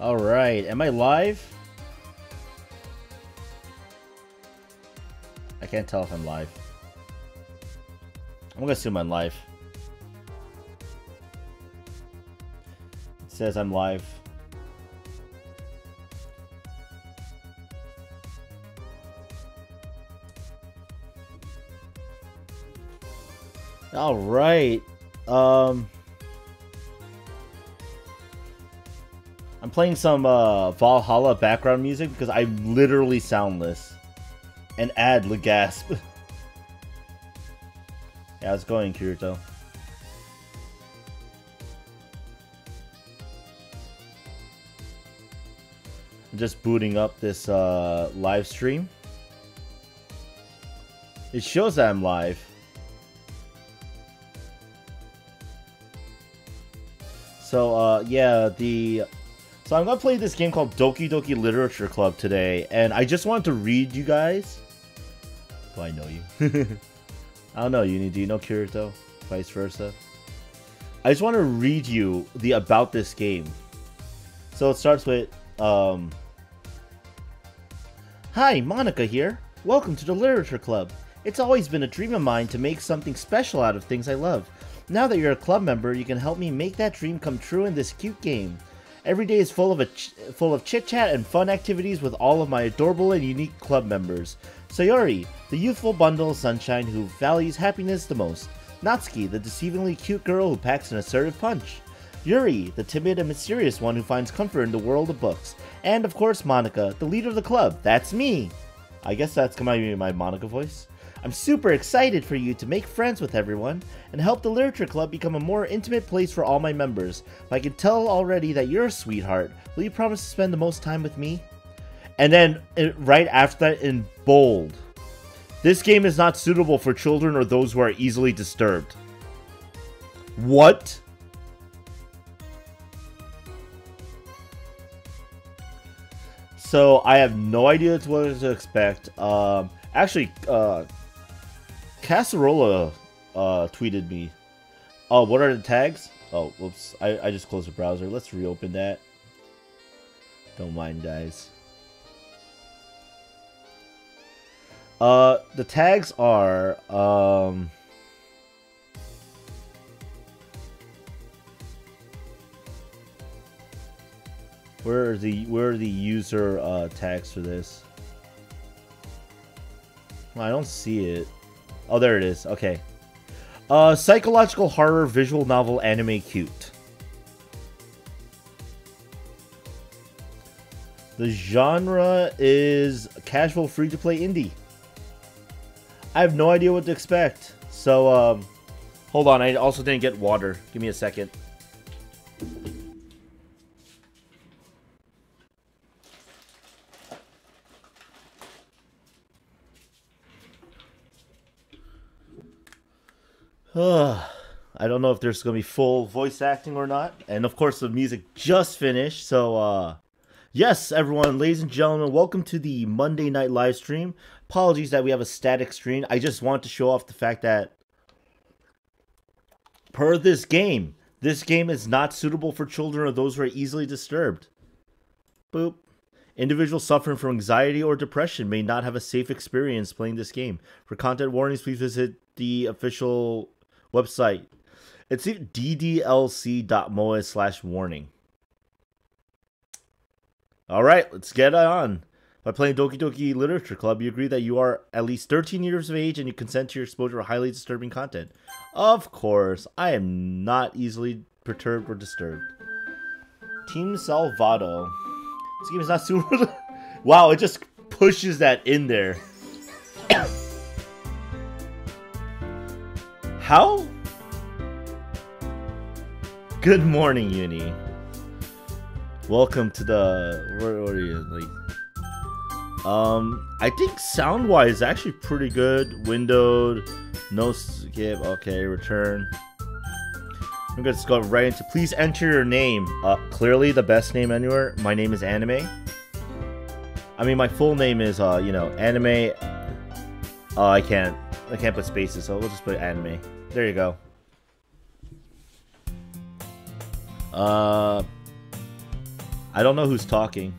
Alright, am I live? I can't tell if I'm live. I'm gonna assume I'm live. It says I'm live. Alright. I'm playing some Valhalla background music because I'm literally soundless. And add the gasp. Yeah, how's it going, Kirito? I'm just booting up this live stream. It shows that I'm live. So, yeah, So I'm gonna play this game called Doki Doki Literature Club today, and I just wanted to read you guys. Do I know you? I don't know, Uni. Do you know Kirito? Vice versa. I just want to read you the about this game. So it starts with, Hi, Monica here. Welcome to the Literature Club. It's always been a dream of mine to make something special out of things I love. Now that you're a club member, you can help me make that dream come true in this cute game. Every day is full of chit-chat and fun activities with all of my adorable and unique club members. Sayori, the youthful bundle of sunshine who values happiness the most. Natsuki, the deceivingly cute girl who packs an assertive punch. Yuri, the timid and mysterious one who finds comfort in the world of books. And of course Monica, the leader of the club. That's me! I guess that's gonna be my Monica voice. I'm super excited for you to make friends with everyone and help the Literature Club become a more intimate place for all my members. But I can tell already that you're a sweetheart. Will you promise to spend the most time with me? And then right after that in bold, this game is not suitable for children or those who are easily disturbed. What? So I have no idea what to expect. Actually, Casserola tweeted me. Oh, what are the tags? Oh, whoops. I just closed the browser. Let's reopen that. Don't mind, guys. The tags are, where are the user tags for this? Well, I don't see it. Oh, there it is. Okay. Psychological horror visual novel anime cute. The genre is casual free-to-play indie. I have no idea what to expect. So, hold on. I also didn't get water. Give me a second. I don't know if there's going to be full voice acting or not. And of course, the music just finished. So, yes, everyone, ladies and gentlemen, welcome to the Monday Night Livestream. Apologies that we have a static screen. I just want to show off the fact that, per this game is not suitable for children or those who are easily disturbed. Boop. Individuals suffering from anxiety or depression may not have a safe experience playing this game. For content warnings, please visit the official website. It's ddlc.moa/warning. Alright, let's get on. By playing Doki Doki Literature Club, you agree that you are at least 13 years of age and you consent to your exposure to highly disturbing content. Of course, I am not easily perturbed or disturbed. Team Salvato. This game is not suitable. Wow, it just pushes that in there. How? Good morning, Uni. Welcome to the... Where are you? Like, I think sound-wise, actually pretty good. Windowed. No skip. Okay, return. I'm gonna just go right into... Please enter your name. Clearly the best name anywhere. My name is Anime. I mean, my full name is, you know, Anime... I can't put spaces, so we'll just put Anime. There you go. I don't know who's talking.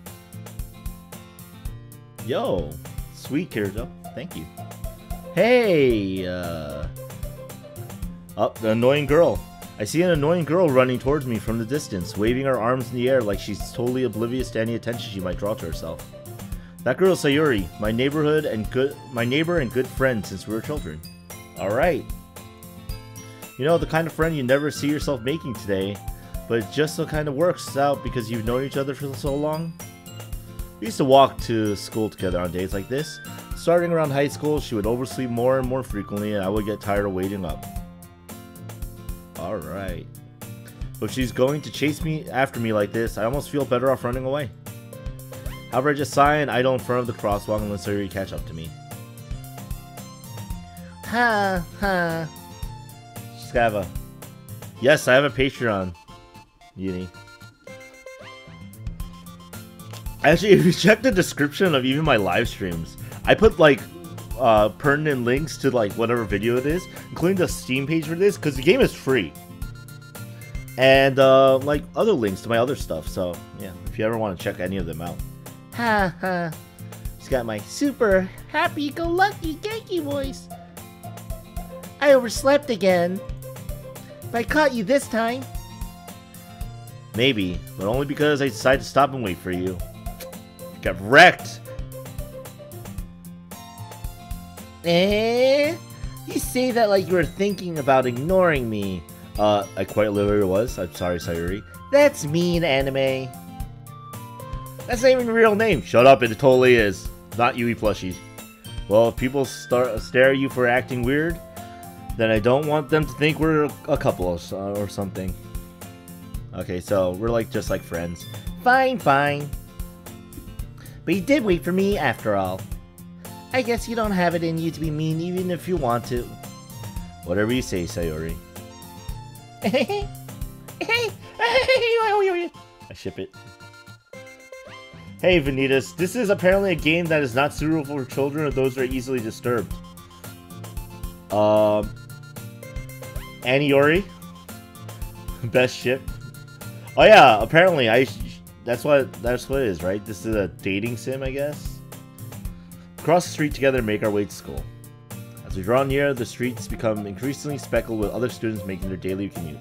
Yo, sweet Kirito. Thank you. Hey, oh, the annoying girl. I see an annoying girl running towards me from the distance, waving her arms in the air like she's totally oblivious to any attention she might draw to herself. That girl is Sayuri, my neighbor and good friend since we were children. Alright. You know, the kind of friend you never see yourself making today, but it just so kind of works out because you've known each other for so long. We used to walk to school together on days like this. Starting around high school, she would oversleep more and more frequently, and I would get tired of waiting up. Alright. But if she's going to chase me after me like this, I almost feel better off running away. However, I just sigh and idle in front of the crosswalk and let Sayuri catch up to me. Ha ha. She's got a... Yes, I have a Patreon. Uni. Actually, if you check the description of even my live streams, I put like pertinent links to like whatever video it is, including the Steam page for this, because the game is free. And like other links to my other stuff. So yeah, if you ever want to check any of them out. Ha ha. She's got my super happy-go-lucky Genki voice. I overslept again. But I caught you this time. Maybe, but only because I decided to stop and wait for you. Got wrecked. Eh? You say that like you were thinking about ignoring me. I quite literally was. I'm sorry, Sayuri. That's mean, anime. That's not even a real name. Shut up, it totally is. Not Yui plushie. Well, if people stare at you for acting weird, then I don't want them to think we're a couple or something. Okay, so we're like just like friends. Fine, fine. But you did wait for me after all. I guess you don't have it in you to be mean even if you want to. Whatever you say, Sayuri. I ship it. Hey, Vanitas. This is apparently a game that is not suitable for children or those that are easily disturbed. Aniori? Best ship. Oh yeah, apparently that's what it is, right? This is a dating sim, I guess. Cross the street together and make our way to school. As we draw near, the streets become increasingly speckled with other students making their daily commute.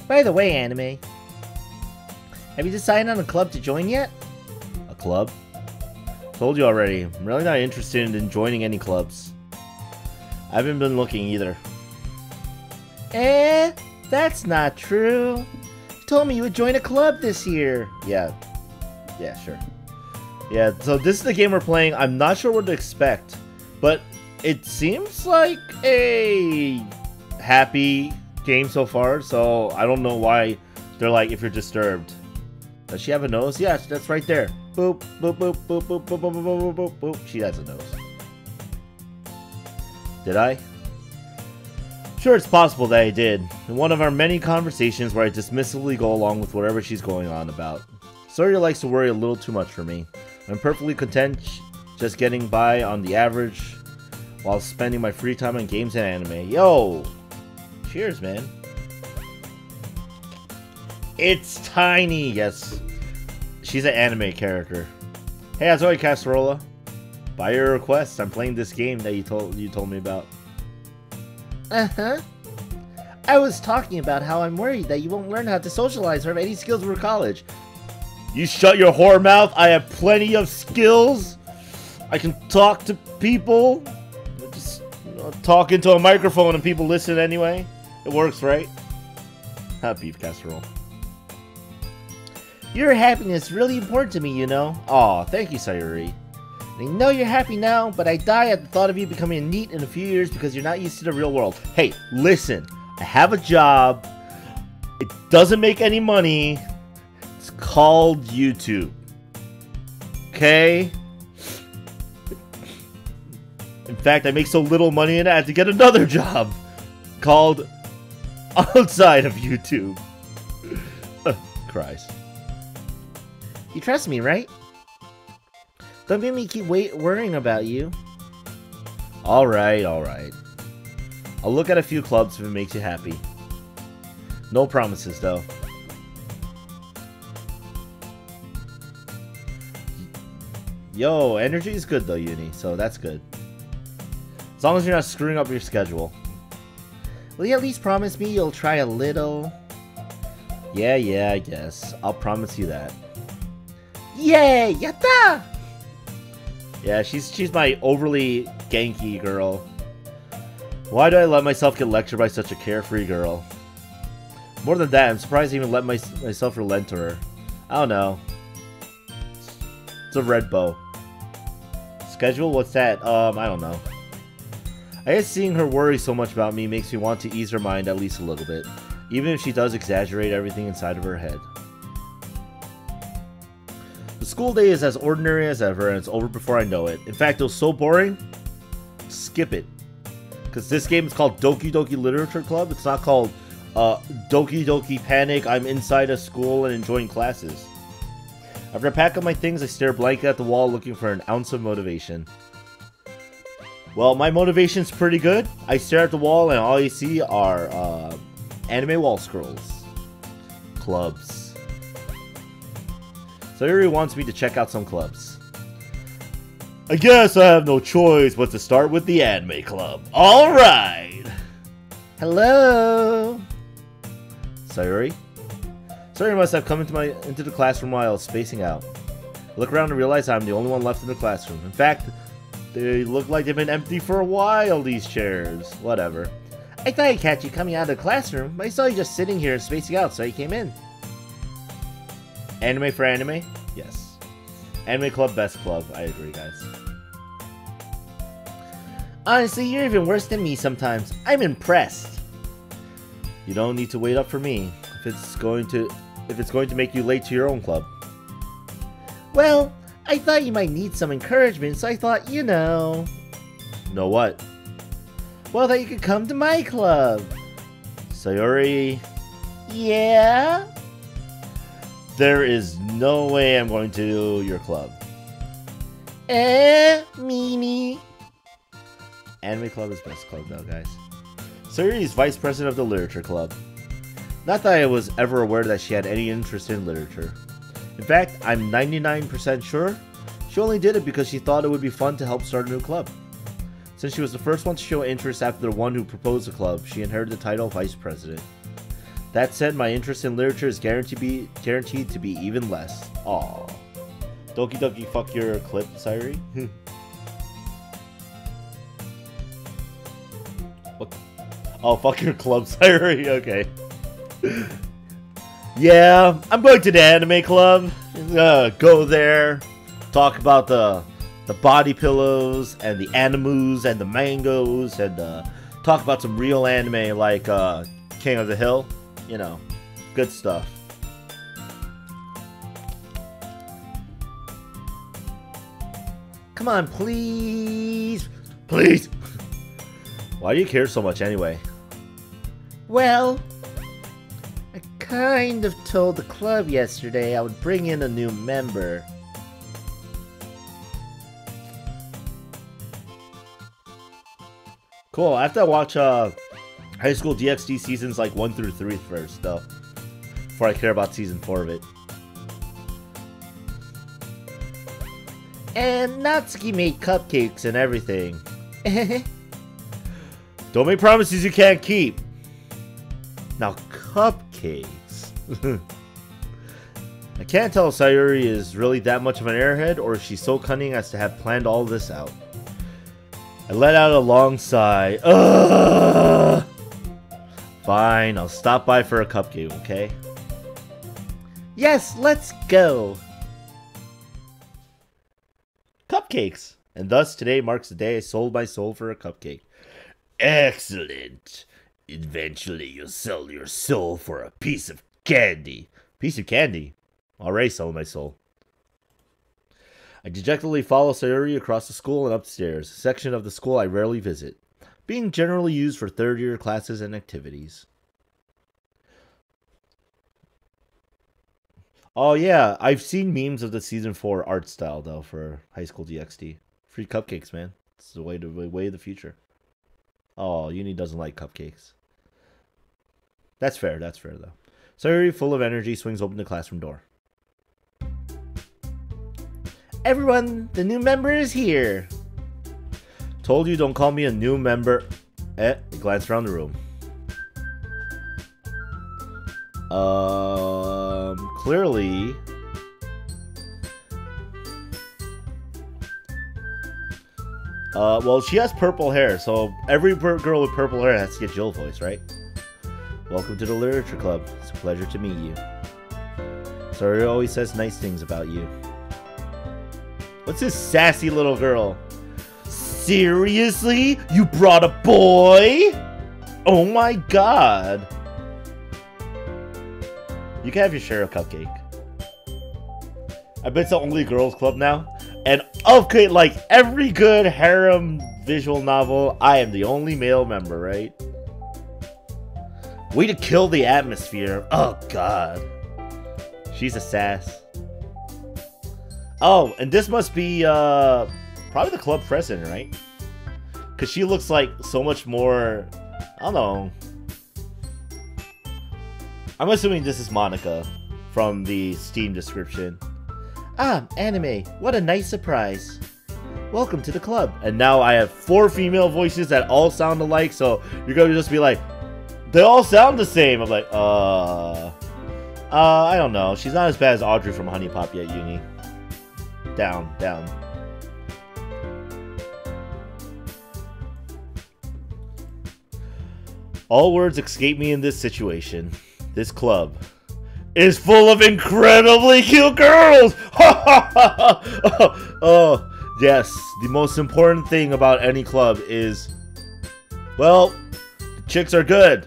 By the way, Anime, have you decided on a club to join yet? A club? Told you already, I'm really not interested in joining any clubs. I haven't been looking either. Eh? That's not true. You told me you would join a club this year. Yeah, sure. Yeah, so this is the game we're playing. I'm not sure what to expect, but it seems like a happy game so far, so I don't know why they're like, if you're disturbed. Does she have a nose? Yeah, that's right there. Boop, boop, boop, boop, boop, boop, boop, boop, boop, boop. She has a nose. Did I? Sure, it's possible that I did. In one of our many conversations where I dismissively go along with whatever she's going on about. Sawyer likes to worry a little too much for me. I'm perfectly content just getting by on the average while spending my free time on games and anime. Yo! Cheers, man. It's Tiny! Yes. She's an anime character. Hey, how's it going, Casserola? By your request, I'm playing this game that you told me about. Uh-huh. I was talking about how I'm worried that you won't learn how to socialize or have any skills for college. You shut your whore mouth. I have plenty of skills. I can talk to people. Just talk into a microphone and people listen anyway. It works, right? Beef casserole. Your happiness is really important to me, you know. Aw, thank you, Sayuri. I know you're happy now, but I die at the thought of you becoming a NEET in a few years because you're not used to the real world. Hey, listen. I have a job. It doesn't make any money. It's called YouTube. Okay? In fact, I make so little money and I had to get another job called outside of YouTube. Cries. You trust me, right? Don't make me keep worrying about you. Alright, alright. I'll look at a few clubs if it makes you happy. No promises, though. Yo, energy is good though, Uni, so that's good. As long as you're not screwing up your schedule. Will you at least promise me you'll try a little? Yeah, I guess. I'll promise you that. Yay! Yatta! Yeah, she's my overly ganky girl. Why do I let myself get lectured by such a carefree girl? More than that, I'm surprised I even let myself relent to her. I don't know. It's a red bow. Schedule? What's that? I don't know. I guess seeing her worry so much about me makes me want to ease her mind at least a little bit, even if she does exaggerate everything inside of her head. The school day is as ordinary as ever, and it's over before I know it. In fact, it was so boring, skip it. Because this game is called Doki Doki Literature Club. It's not called Doki Doki Panic, I'm inside a school and enjoying classes. After I pack up my things, I stare blankly at the wall looking for an ounce of motivation. Well, my motivation's pretty good. I stare at the wall and all you see are anime wall scrolls. Clubs. Sayuri wants me to check out some clubs. I guess I have no choice but to start with the anime club. Alright! Hello! Sayuri? Sayuri must have come into the classroom while I was spacing out. I look around and realize I'm the only one left in the classroom. In fact, they look like they've been empty for a while, these chairs. Whatever. I thought I'd catch you coming out of the classroom, but I saw you just sitting here and spacing out, so I came in. Anime for anime? Yes. Anime club, best club. I agree, guys. Honestly, you're even worse than me sometimes. I'm impressed. You don't need to wait up for me if it's going to make you late to your own club. Well, I thought you might need some encouragement, so I thought, you know... Know what? Well, that you could come to my club. Sayuri... Yeah? There is no way I'm going to your club. Mimi. Anime club is best club though, guys. Sayuri is vice president of the literature club. Not that I was ever aware that she had any interest in literature. In fact, I'm 99% sure she only did it because she thought it would be fun to help start a new club. Since she was the first one to show interest after the one who proposed the club, she inherited the title of vice president. That said, my interest in literature is guaranteed to be even less. Aww. Doki Doki, fuck your clip, Sayuri. What? Oh, fuck your club, Sayuri. Okay. Yeah, I'm going to the anime club. Go there, talk about the body pillows and the animus and the mangoes, and talk about some real anime like King of the Hill. You know, good stuff. Come on, please. Please. Why do you care so much anyway? Well, I kind of told the club yesterday I would bring in a new member. Cool, I have to watch High School DxD seasons like 1 through 3 first, though, before I care about season 4 of it. And Natsuki made cupcakes and everything. Don't make promises you can't keep. Now, cupcakes. I can't tell if Sayuri is really that much of an airhead, or if she's so cunning as to have planned all this out. I let out a long sigh. Ugh! Fine, I'll stop by for a cupcake, okay? Yes, let's go! Cupcakes! And thus, today marks the day I sold my soul for a cupcake. Excellent! Eventually, you'll sell your soul for a piece of candy. Piece of candy? Already sold my soul. I dejectedly follow Sayuri across the school and upstairs, a section of the school I rarely visit, being generally used for third-year classes and activities. Oh yeah, I've seen memes of the Season 4 art style, though, for High School DxD. Free cupcakes, man. It's the way of the future. Oh, Uni doesn't like cupcakes. That's fair, though. Sayuri, full of energy, swings open the classroom door. Everyone, the new member is here. Told you don't call me a new member. Glance around the room. Clearly. Well, she has purple hair, so every girl with purple hair has to get Jill voice, right? Welcome to the Literature Club. It's a pleasure to meet you. Sorry, always says nice things about you. What's this sassy little girl? Seriously? You brought a boy? Oh my god. You can have your share of cupcake. I bet it's the only girls club now. And okay, like every good harem visual novel, I am the only male member, right? Way to kill the atmosphere. Oh god. She's a sass. Oh, and this must be probably the club president, right? Because she looks like so much more, I don't know. I'm assuming this is Monica from the Steam description. Ah, anime. What a nice surprise. Welcome to the club. And now I have 4 female voices that all sound alike, so you're going to just be like, they all sound the same. I'm like, I don't know. She's not as bad as Audrey from Honey Pop yet, Uni. Down, down. All words escape me in this situation. This club is full of incredibly cute girls! Oh, yes. The most important thing about any club is, well, the chicks are good.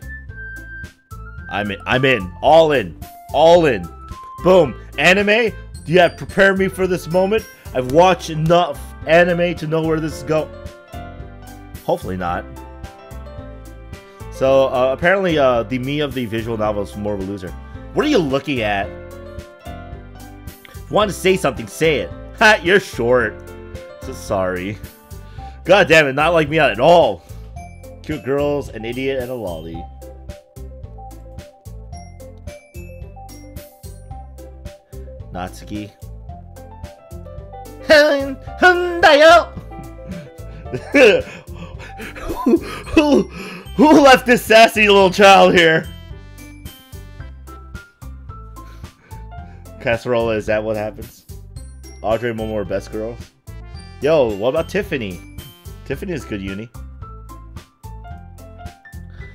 I'm in. All in. All in. Boom. Anime? You have prepared me for this moment. I've watched enough anime to know where this is going. Hopefully not. So, apparently, the me of the visual novel is more of a loser. What are you looking at? If you want to say something, say it. Ha, you're short. So sorry. God damn it, not like me at all. Cute girls, an idiot, and a lolly. Natsuki. Who left this sassy little child here? Casserola, is that what happens? Audrey and Momo are best girls. Yo, what about Tiffany? Tiffany is good, Uni.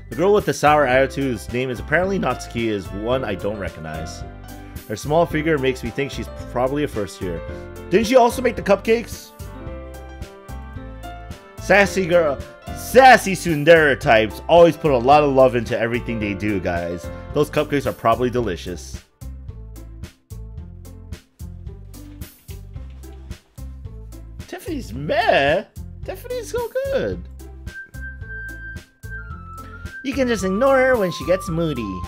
The girl with the sour attitude whose name is apparently Natsuki is one I don't recognize. Her small figure makes me think she's probably a first year. Didn't she also make the cupcakes? Sassy girl. Sassy tsundere types always put a lot of love into everything they do, guys. Those cupcakes are probably delicious. Tiffany's meh. Tiffany's so good. You can just ignore her when she gets moody.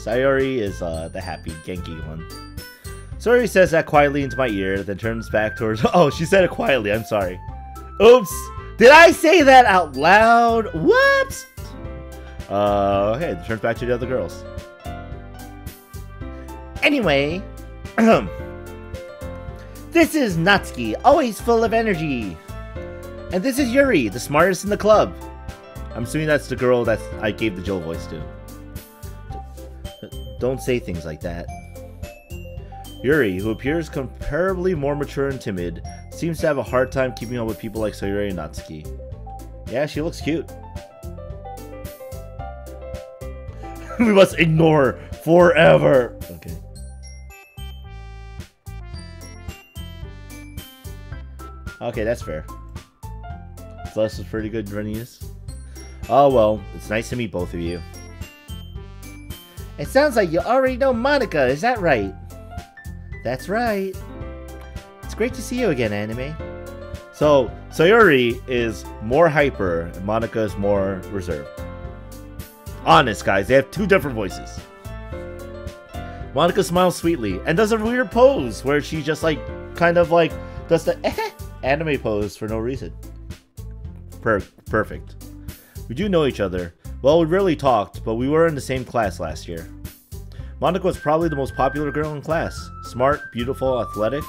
Sayori is the happy, Genki one. Sayori says that quietly into my ear, then turns back towards... Oh, she said it quietly. I'm sorry. Oops. Did I say that out loud? What? Okay, turns back to the other girls. Anyway, this is Natsuki, always full of energy. And this is Yuri, the smartest in the club. I'm assuming that's the girl that I gave the Jill voice to. Don't say things like that. Yuri, who appears comparably more mature and timid, seems to have a hard time keeping up with people like Sayori and Natsuki. Yeah, she looks cute. We must ignore her forever. Okay. Okay, that's fair. Celeste was pretty good running this. Oh well, it's nice to meet both of you. It sounds like you already know Monica, is that right? That's right. It's great to see you again, Anime. So, Sayori is more hyper, and Monica is more reserved. Honest, guys, they have 2 different voices. Monica smiles sweetly, and does a weird pose, where she just, like, kind of, like, does the anime pose for no reason. Perfect. We do know each other. Well, we rarely talked, but we were in the same class last year. Monica was probably the most popular girl in class. Smart, beautiful, athletic.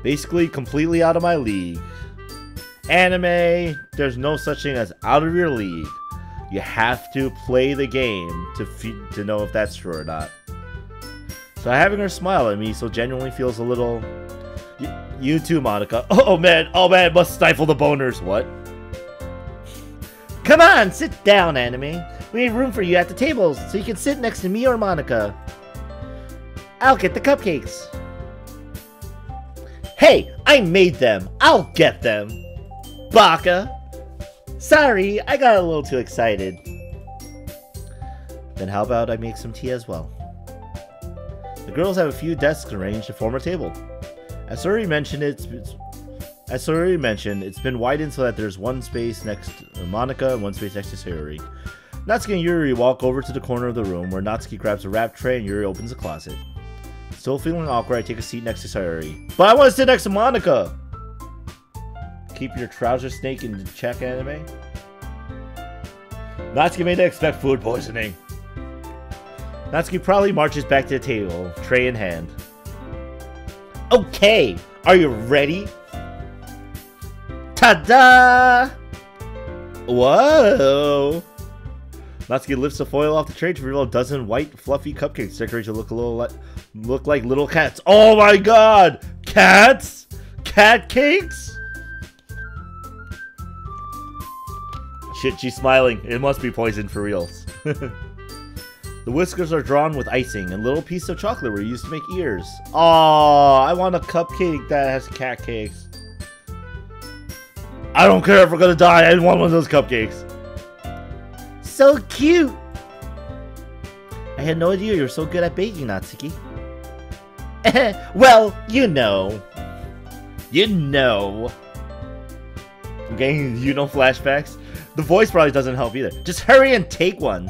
Basically, completely out of my league. Anime, there's no such thing as out of your league. You have to play the game to know if that's true or not. So having her smile at me so genuinely feels a little... You too, Monica. Oh man, must stifle the boners. What? Come on, sit down, Anime. We need room for you at the tables so you can sit next to me or Monica. I'll get the cupcakes. Hey, I made them. I'll get them. Baka. Sorry, I got a little too excited. Then how about I make some tea as well? The girls have a few desks arranged to form a table. As already mentioned, it's been widened so that there's one space next to Monica and one space next to Sayori. Natsuki and Yuri walk over to the corner of the room where Natsuki grabs a wrap tray and Yuri opens a closet. Still feeling awkward, I take a seat next to Sayori. But I want to sit next to Monica! Keep your trouser snake in check, Anime. Natsuki may not expect food poisoning. Natsuki probably marches back to the table, tray in hand. Okay, are you ready? Ta-da! Whoa! Natsuki lifts the foil off the tray to reveal a dozen white, fluffy cupcakes decorated to look like little cats. Oh my god! Cats? Cat cakes? Shit, she's smiling. It must be poisoned for reals. The whiskers are drawn with icing, and little pieces of chocolate were used to make ears. Aww, I want a cupcake that has cat cakes. I don't care if we're gonna die, I want one of those cupcakes. So cute! I had no idea you were so good at baking, Natsuki. Well, you know. You know. I'm getting flashbacks. The voice probably doesn't help either. Just hurry and take one.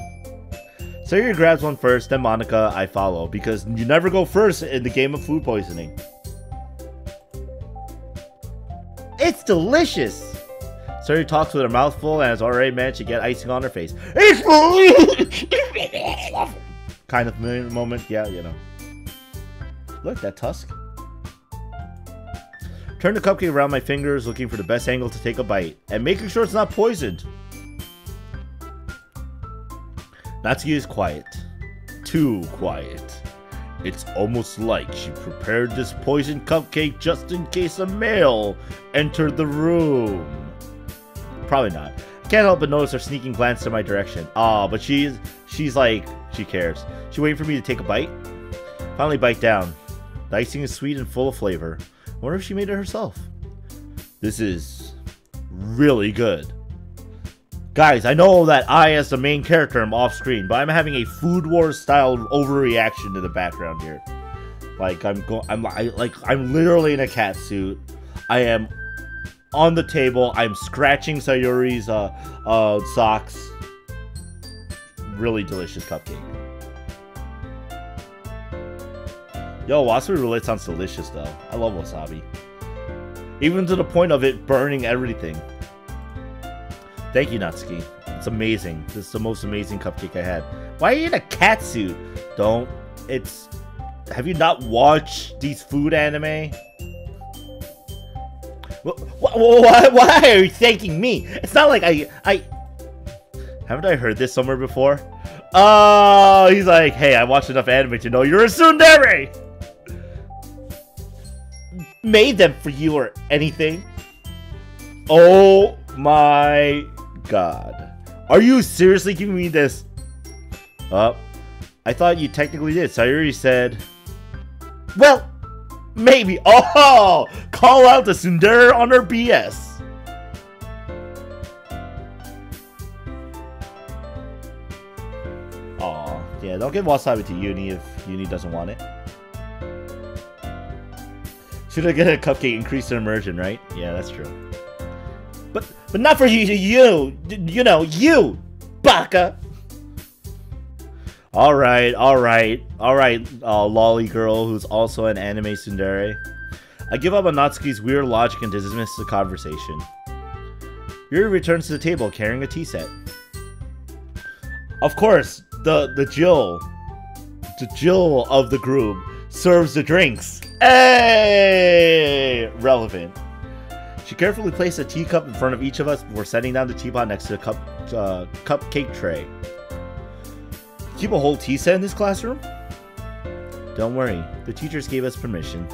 Sayori grabs one first, then Monica, I follow, because you never go first in the game of food poisoning. It's delicious! Sayori talks with her mouth full and has already managed to get icing on her face. Kind of moment, yeah, you know. Look, that tusk. Turn the cupcake around my fingers, looking for the best angle to take a bite, and making sure it's not poisoned. Natsuki is quiet. Too quiet. It's almost like she prepared this poisoned cupcake just in case a male entered the room. Probably not. I can't help but notice her sneaking glance in my direction. Ah, but she's like, she cares. She's waiting for me to take a bite. Finally bite down. The icing is sweet and full of flavor. I wonder if she made it herself. This is really good. Guys, I know that I, as the main character, am off screen, but I'm having a Food Wars style overreaction in the background here. Like I'm literally in a cat suit. I am on the table. I'm scratching Sayori's socks. Really delicious cupcake. Yo, wasabi really sounds delicious though. I love wasabi. Even to the point of it burning everything. Thank you, Natsuki. It's amazing. This is the most amazing cupcake I had. Why are you in a cat suit? Don't. It's... Have you not watched these food anime? Why are you thanking me? It's not like I... Haven't I heard this somewhere before? Oh, he's like, hey, I watched enough anime to know you're a tsundere! Made them for you or anything? Oh my god. Are you seriously giving me this? I thought you technically did. Sayori said... Well, maybe. Oh! Call out the tsundere on her BS. Aw. Yeah, don't give wasabi to Uni if Uni doesn't want it. Should I get a cupcake increase their immersion, right? Yeah, that's true. But not for you know, you, baka. Alright, lolly girl who's also an anime tsundere. I give up on Natsuki's weird logic and dismiss the conversation. Yuri returns to the table carrying a tea set. Of course, the Jill of the group serves the drinks. Hey! Relevant. She carefully placed a teacup in front of each of us before setting down the teapot next to the cupcake tray. Keep a whole tea set in this classroom? Don't worry, the teachers gave us permission.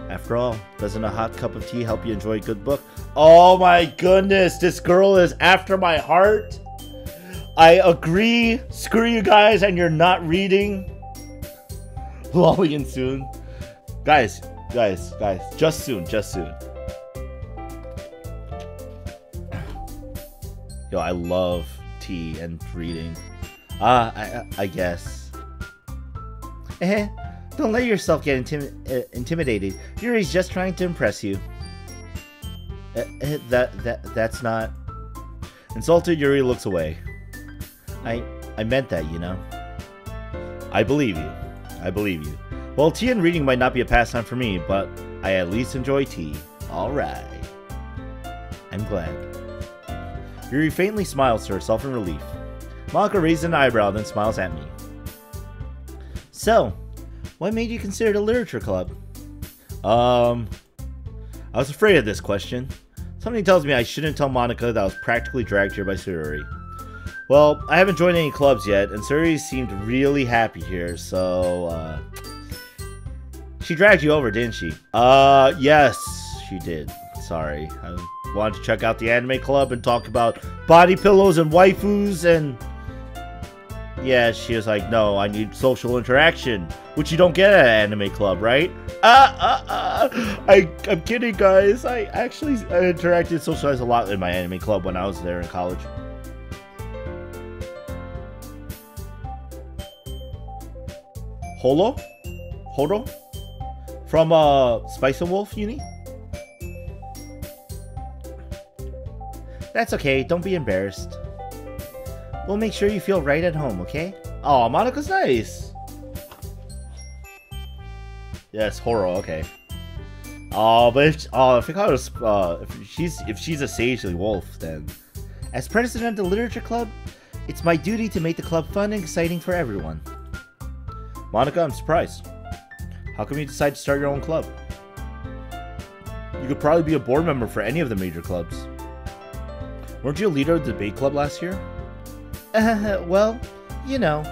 After all, doesn't a hot cup of tea help you enjoy a good book? Oh my goodness, this girl is after my heart. I agree. Screw you guys, and you're not reading. Lolly and soon. Guys, just soon. Yo, I love tea and reading. I guess. Don't let yourself get intimidated. Yuri's just trying to impress you. That's not... Insulted, Yuri looks away. I meant that, you know. I believe you. Well, tea and reading might not be a pastime for me, but I at least enjoy tea. Alright. I'm glad. Yuri faintly smiles to herself in relief. Monica raises an eyebrow, then smiles at me. So, what made you consider the literature club? I was afraid of this question. Something tells me I shouldn't tell Monica that I was practically dragged here by Sururi. Well, I haven't joined any clubs yet, and Sururi seemed really happy here, so, she dragged you over, didn't she? Yes, she did. Sorry. I wanted to check out the anime club and talk about body pillows and waifus, and... Yeah, she was like, no, I need social interaction, which you don't get at an anime club, right? I'm kidding, guys. I interacted and socialized a lot in my anime club when I was there in college. Holo? From, Spice and Wolf, Uni? That's okay, don't be embarrassed. We'll make sure you feel right at home, okay? Oh, Monica's nice. Yes, Horo, okay. Oh, but if she's a sagely wolf, then as president of the literature club, it's my duty to make the club fun and exciting for everyone. Monica, I'm surprised. How come you decide to start your own club? You could probably be a board member for any of the major clubs. Weren't you a leader of the debate club last year? Well, you know.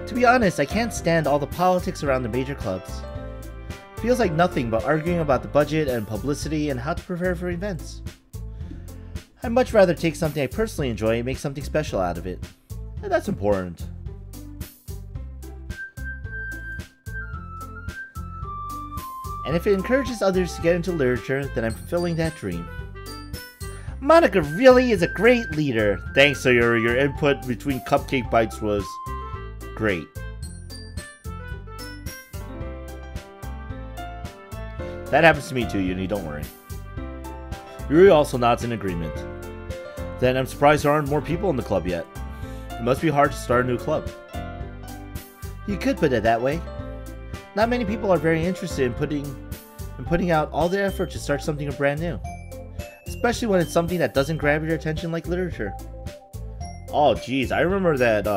To be honest, I can't stand all the politics around the major clubs. Feels like nothing but arguing about the budget and publicity and how to prepare for events. I'd much rather take something I personally enjoy and make something special out of it. And that's important. And if it encourages others to get into literature, then I'm fulfilling that dream. Monica really is a great leader. Thanks, so your input between cupcake bites was great. That happens to me too, Uni, don't worry. Yuri also nods in agreement. Then I'm surprised there aren't more people in the club yet. It must be hard to start a new club. You could put it that way. Not many people are very interested in putting out all their effort to start something brand new. Especially when it's something that doesn't grab your attention like literature. Oh geez, I remember that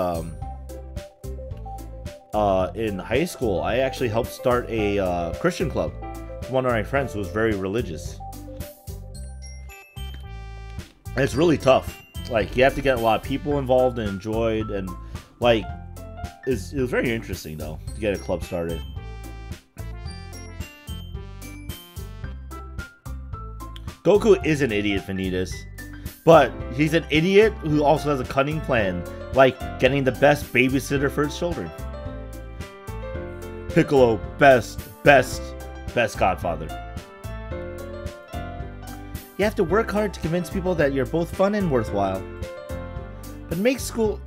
in high school I actually helped start a Christian club with one of my friends who was very religious. And it's really tough. Like, you have to get a lot of people involved and enjoyed, and like it was very interesting though to get a club started. Goku is an idiot, Vanitas. But he's an idiot who also has a cunning plan, like getting the best babysitter for his children. Piccolo, best godfather. You have to work hard to convince people that you're both fun and worthwhile. But it makes school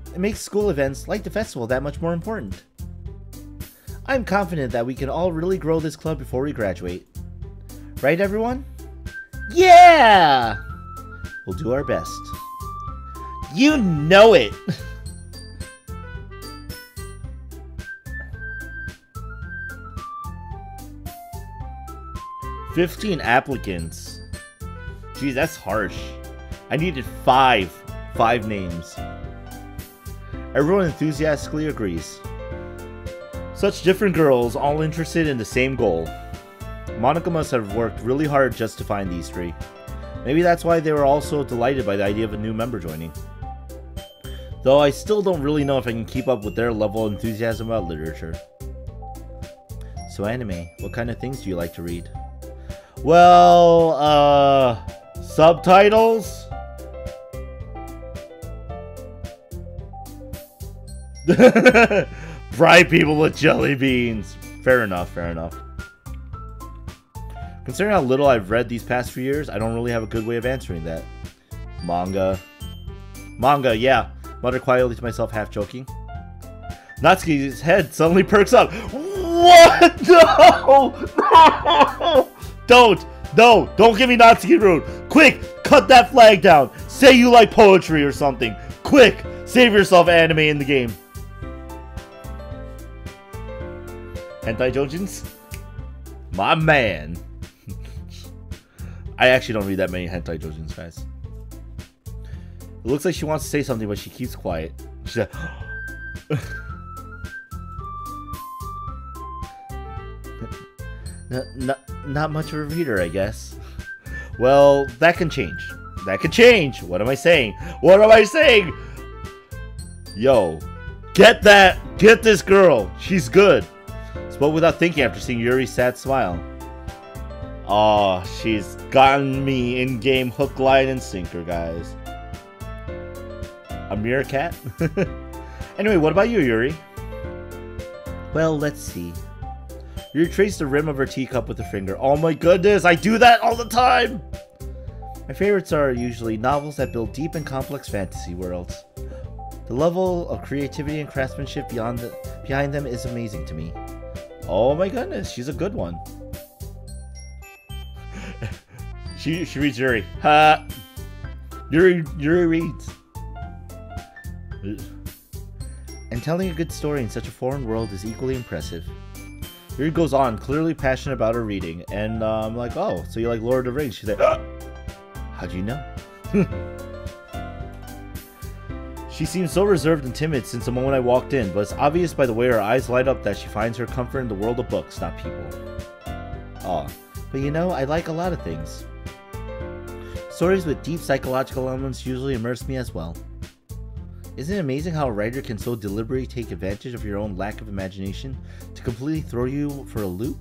events like the festival that much more important. I'm confident that we can all really grow this club before we graduate. Right, everyone? Yeah! We'll do our best. You know it! "15 applicants. Geez, that's harsh. I needed five names. Everyone enthusiastically agrees. Such different girls, all interested in the same goal. Monica must have worked really hard just to find these three. Maybe that's why they were all so delighted by the idea of a new member joining. Though I still don't really know if I can keep up with their level of enthusiasm about literature. So anime, what kind of things do you like to read? Well, subtitles? Bribe people with jelly beans. Fair enough, fair enough. Considering how little I've read these past few years, I don't really have a good way of answering that. Manga. Manga, yeah. Muttered quietly to myself, half joking. Natsuki's head suddenly perks up. What? No! No! Don't! No! Don't give me Natsuki rude! Quick! Cut that flag down! Say you like poetry or something! Quick! Save yourself, anime in the game! Hentai Jojins? My man! I actually don't read that many hentai Jojins, guys. It looks like she wants to say something, but she keeps quiet. She's like, not much of a reader, I guess. Well, that can change. That can change. What am I saying? What am I saying? Yo, get that. Get this girl. She's good. Spoke without thinking after seeing Yuri's sad smile. Oh, she's gotten me in-game hook, line, and sinker, guys. A meerkat? Anyway, what about you, Yuri? Well, let's see. Yuri traced the rim of her teacup with her finger. Oh my goodness, I do that all the time! My favorites are usually novels that build deep and complex fantasy worlds. The level of creativity and craftsmanship behind them is amazing to me. Oh my goodness, she's a good one. she reads Yuri. Ha! Yuri reads. And telling a good story in such a foreign world is equally impressive. Yuri goes on, clearly passionate about her reading, and I'm like, oh, so you like Lord of the Rings? She's like, ah! How'd you know? She seems so reserved and timid since the moment I walked in, but it's obvious by the way her eyes light up that she finds her comfort in the world of books, not people. Aw, but you know, I like a lot of things. Stories with deep psychological elements usually immerse me as well. Isn't it amazing how a writer can so deliberately take advantage of your own lack of imagination to completely throw you for a loop?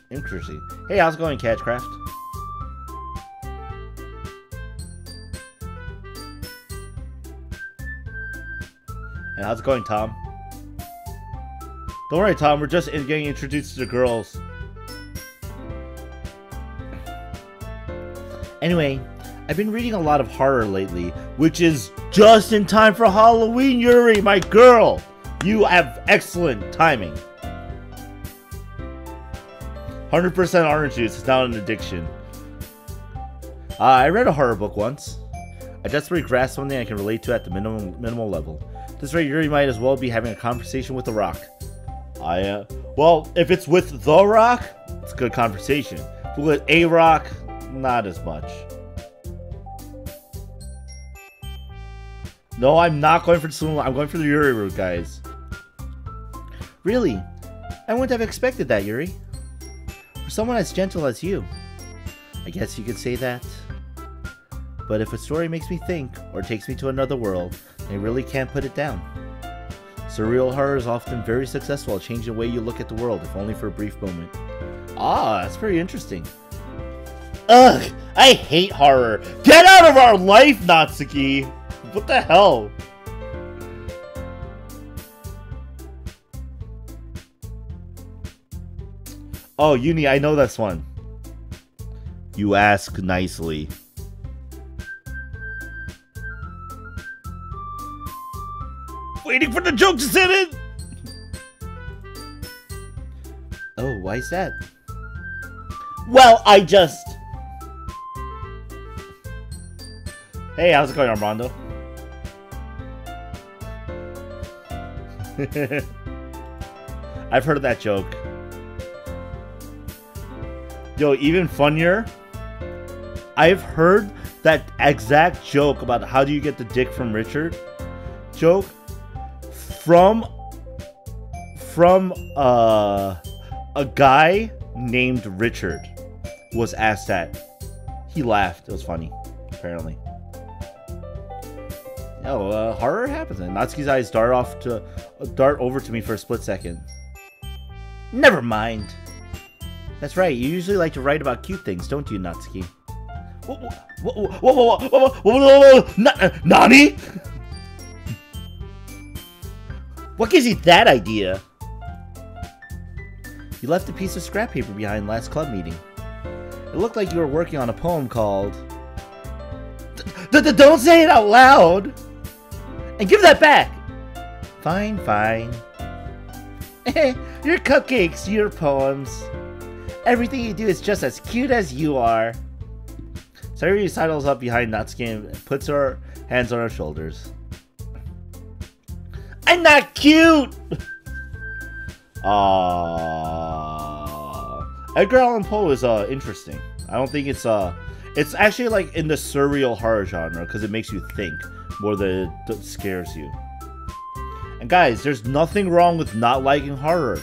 Interesting. Hey, how's it going, Catchcraft? And how's it going, Tom? Don't worry, Tom, we're just getting introduced to the girls. Anyway, I've been reading a lot of horror lately, which is just in time for Halloween, Yuri, my girl! You have excellent timing. 100% orange juice is now an addiction. I read a horror book once. I desperately grasped something I can relate to at the minimal level. This rate, Yuri might as well be having a conversation with The Rock. Well, if it's with The Rock, it's a good conversation. But with A Rock, not as much. No, I'm not going for the I'm going for the Yuri route, guys. Really? I wouldn't have expected that, Yuri. For someone as gentle as you. I guess you could say that. But if a story makes me think, or takes me to another world, I really can't put it down. Surreal horror is often very successful at changing the way you look at the world, if only for a brief moment. Ah, that's very interesting. Ugh, I hate horror. Get out of our life, Natsuki! What the hell? Oh, Uni, I know this one. You ask nicely. Waiting for the joke to set in! Oh, why is that? Well, I just... Hey, how's it going, Armando? I've heard of that joke. Yo, even funnier, I've heard that exact joke about how do you get the dick from Richard joke from from a guy named Richard was asked that. He laughed. It was funny, apparently. Oh, horror happens, and Natsuki's eyes dart over to me for a split second. Never mind. That's right. You usually like to write about cute things, don't you, Natsuki? Nani? What gives you that idea? You left a piece of scrap paper behind last club meeting. It looked like you were working on a poem called... Don't say it out loud! And give that back! Fine, fine. Your cupcakes, your poems. Everything you do is just as cute as you are. Sayuri sidles up behind Natsuki and puts her hands on her shoulders. I'm not cute! Edgar Allan Poe is interesting. I don't think it's actually like in the surreal horror genre because it makes you think more than it scares you. And guys, there's nothing wrong with not liking horror.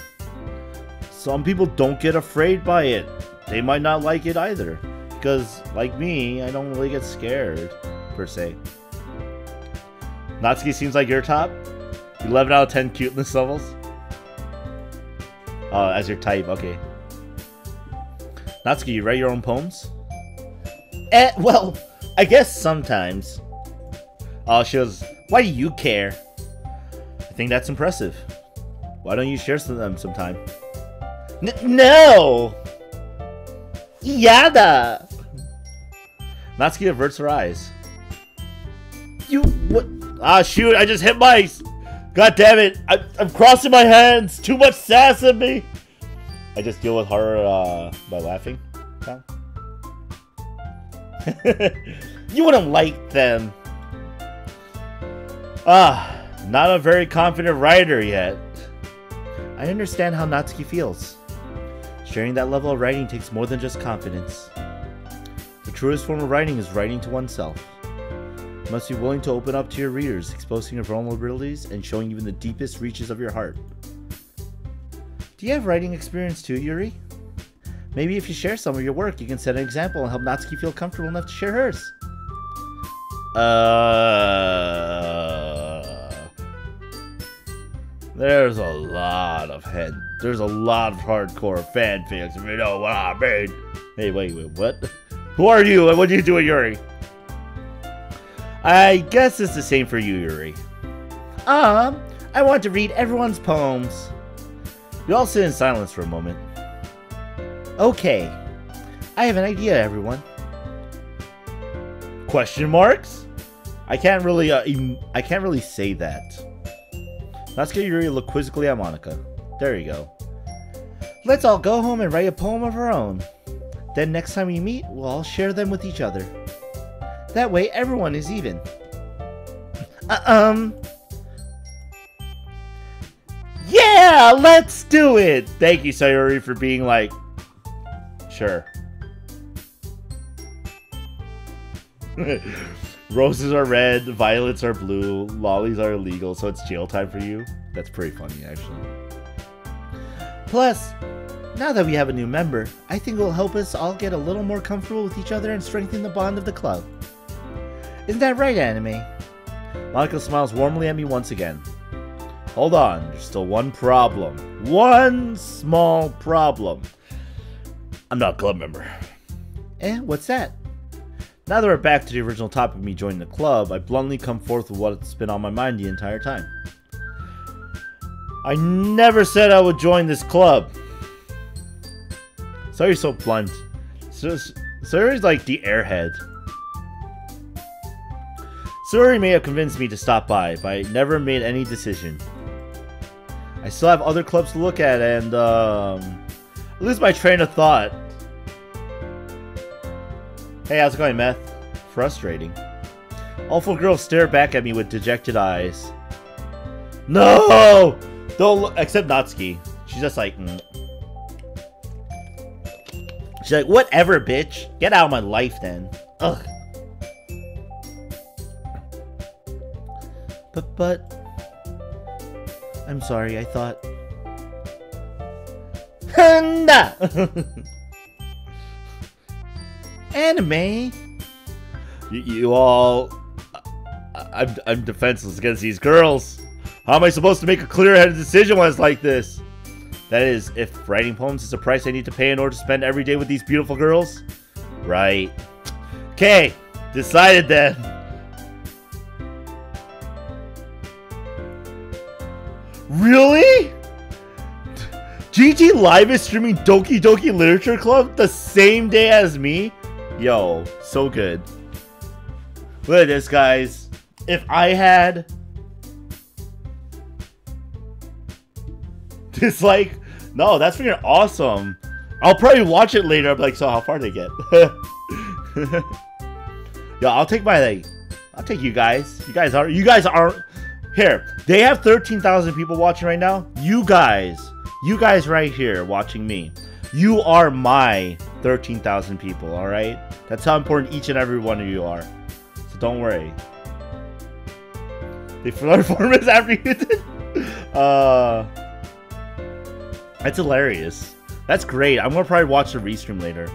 Some people don't get afraid by it. They might not like it either. Because, like me, I don't really get scared, per se. Natsuki seems like your top? 11 out of 10 cuteness levels? As your type, okay. Natsuki, you write your own poems? Well, I guess sometimes. She goes, why do you care? I think that's impressive. Why don't you share some of them sometime? No! Yada! Natsuki averts her eyes. You, what? Ah, shoot, I just hit my... God damn it, I'm crossing my hands! Too much sass in me! I just deal with horror, by laughing. You wouldn't like them. Not a very confident writer yet. I understand how Natsuki feels. Sharing that level of writing takes more than just confidence. The truest form of writing is writing to oneself. You must be willing to open up to your readers, exposing your vulnerabilities and showing even the deepest reaches of your heart. Do you have writing experience too, Yuri? Maybe if you share some of your work, you can set an example and help Natsuki feel comfortable enough to share hers. There's a lot of hardcore fanfics, if you know what I mean. Hey, wait, what? Who are you and what are you doing, Yuri? I guess it's the same for you, Yuri. I want to read everyone's poems. We all sit in silence for a moment. Okay, I have an idea, everyone. Question marks? I can't really say that. Natsuki Yuri looked quizzically at Monika. There you go. Let's all go home and write a poem of our own. Then next time we meet, we'll all share them with each other. That way, everyone is even. Yeah, let's do it! Thank you, Sayuri, for being like... Sure. Roses are red, violets are blue, lollies are illegal, so it's jail time for you. That's pretty funny, actually. Plus, now that we have a new member, I think it will help us all get a little more comfortable with each other and strengthen the bond of the club. Isn't that right, Anime? Monika smiles warmly at me once again. Hold on, there's still one problem. One small problem. I'm not a club member. What's that? Now that we're back to the original topic of me joining the club, I bluntly come forth with what's been on my mind the entire time. I never said I would join this club. Sorry, so blunt. Sayuri's like the airhead. Sayuri may have convinced me to stop by, but I never made any decision. I still have other clubs to look at and, lose my train of thought. Hey, how's it going, Meth? Frustrating. All four girls stare back at me with dejected eyes. No! Don't look, except Natsuki. She's just like, She's like, whatever, bitch. Get out of my life, then. Ugh. But... I'm sorry, I thought... Anime. You all... I'm defenseless against these girls. How am I supposed to make a clear-headed decision when it's like this? That is, if writing poems is the price I need to pay in order to spend every day with these beautiful girls? Right. Okay, decided then. Really? GG Live is streaming Doki Doki Literature Club the same day as me? Yo, so good. Look at this, guys. If I had... dislike... No, that's freaking awesome. I'll probably watch it later. I'll be like, so how far did they get? Yo, I'll take my... like, I'll take you guys. You guys aren't... Here, they have 13,000 people watching right now. You guys right here watching me. You are my 13,000 people, alright? That's how important each and every one of you are. So don't worry. They flood performance after you did? That's hilarious. That's great. I'm gonna probably watch the restream later.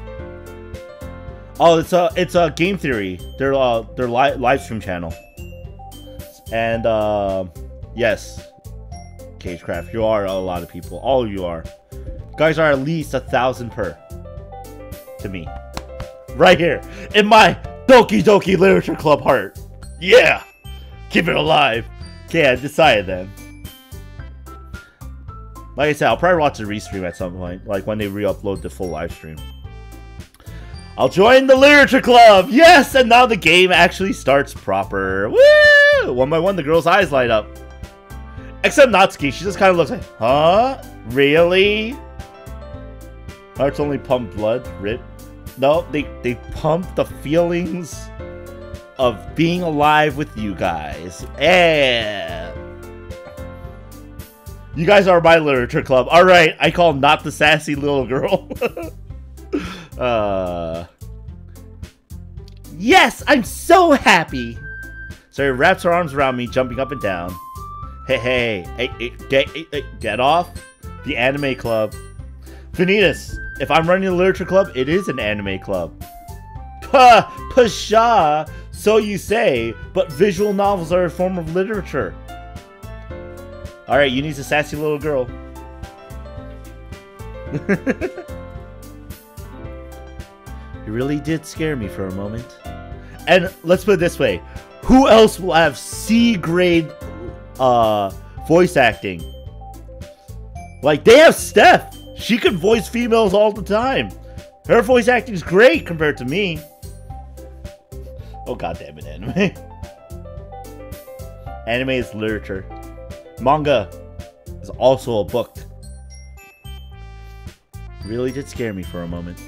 Oh, it's a Game Theory. Their live stream channel. And yes, Cagecraft, you are a lot of people. All of you are. You guys are at least 1,000 per. To me, right here in my Doki Doki Literature Club heart. Yeah, keep it alive. Okay, I decided then. Like I said, I'll probably watch the restream at some point, like when they re-upload the full live stream. I'll join the Literature Club! Yes! And now the game actually starts proper. Woo! One by one, the girl's eyes light up. Except Natsuki, she just kind of looks like, huh? Really? Hearts only pump blood, rip. No, they pump the feelings of being alive with you guys. Yeah. You guys are my Literature Club. Alright, I call not the sassy little girl. Yes, I'm so happy. So he wraps her arms around me, jumping up and down. Hey, get off the anime club. Vanitas, if I'm running a Literature Club, it is an anime club. Pshaw, so you say, but visual novels are a form of literature. Alright, you need a sassy little girl. You really did scare me for a moment. And let's put it this way. Who else will have C-grade voice acting? Like, they have Steph. She can voice females all the time. Her voice acting is great compared to me. Oh, goddammit, anime. Anime is literature. Manga is also a book. Really did scare me for a moment.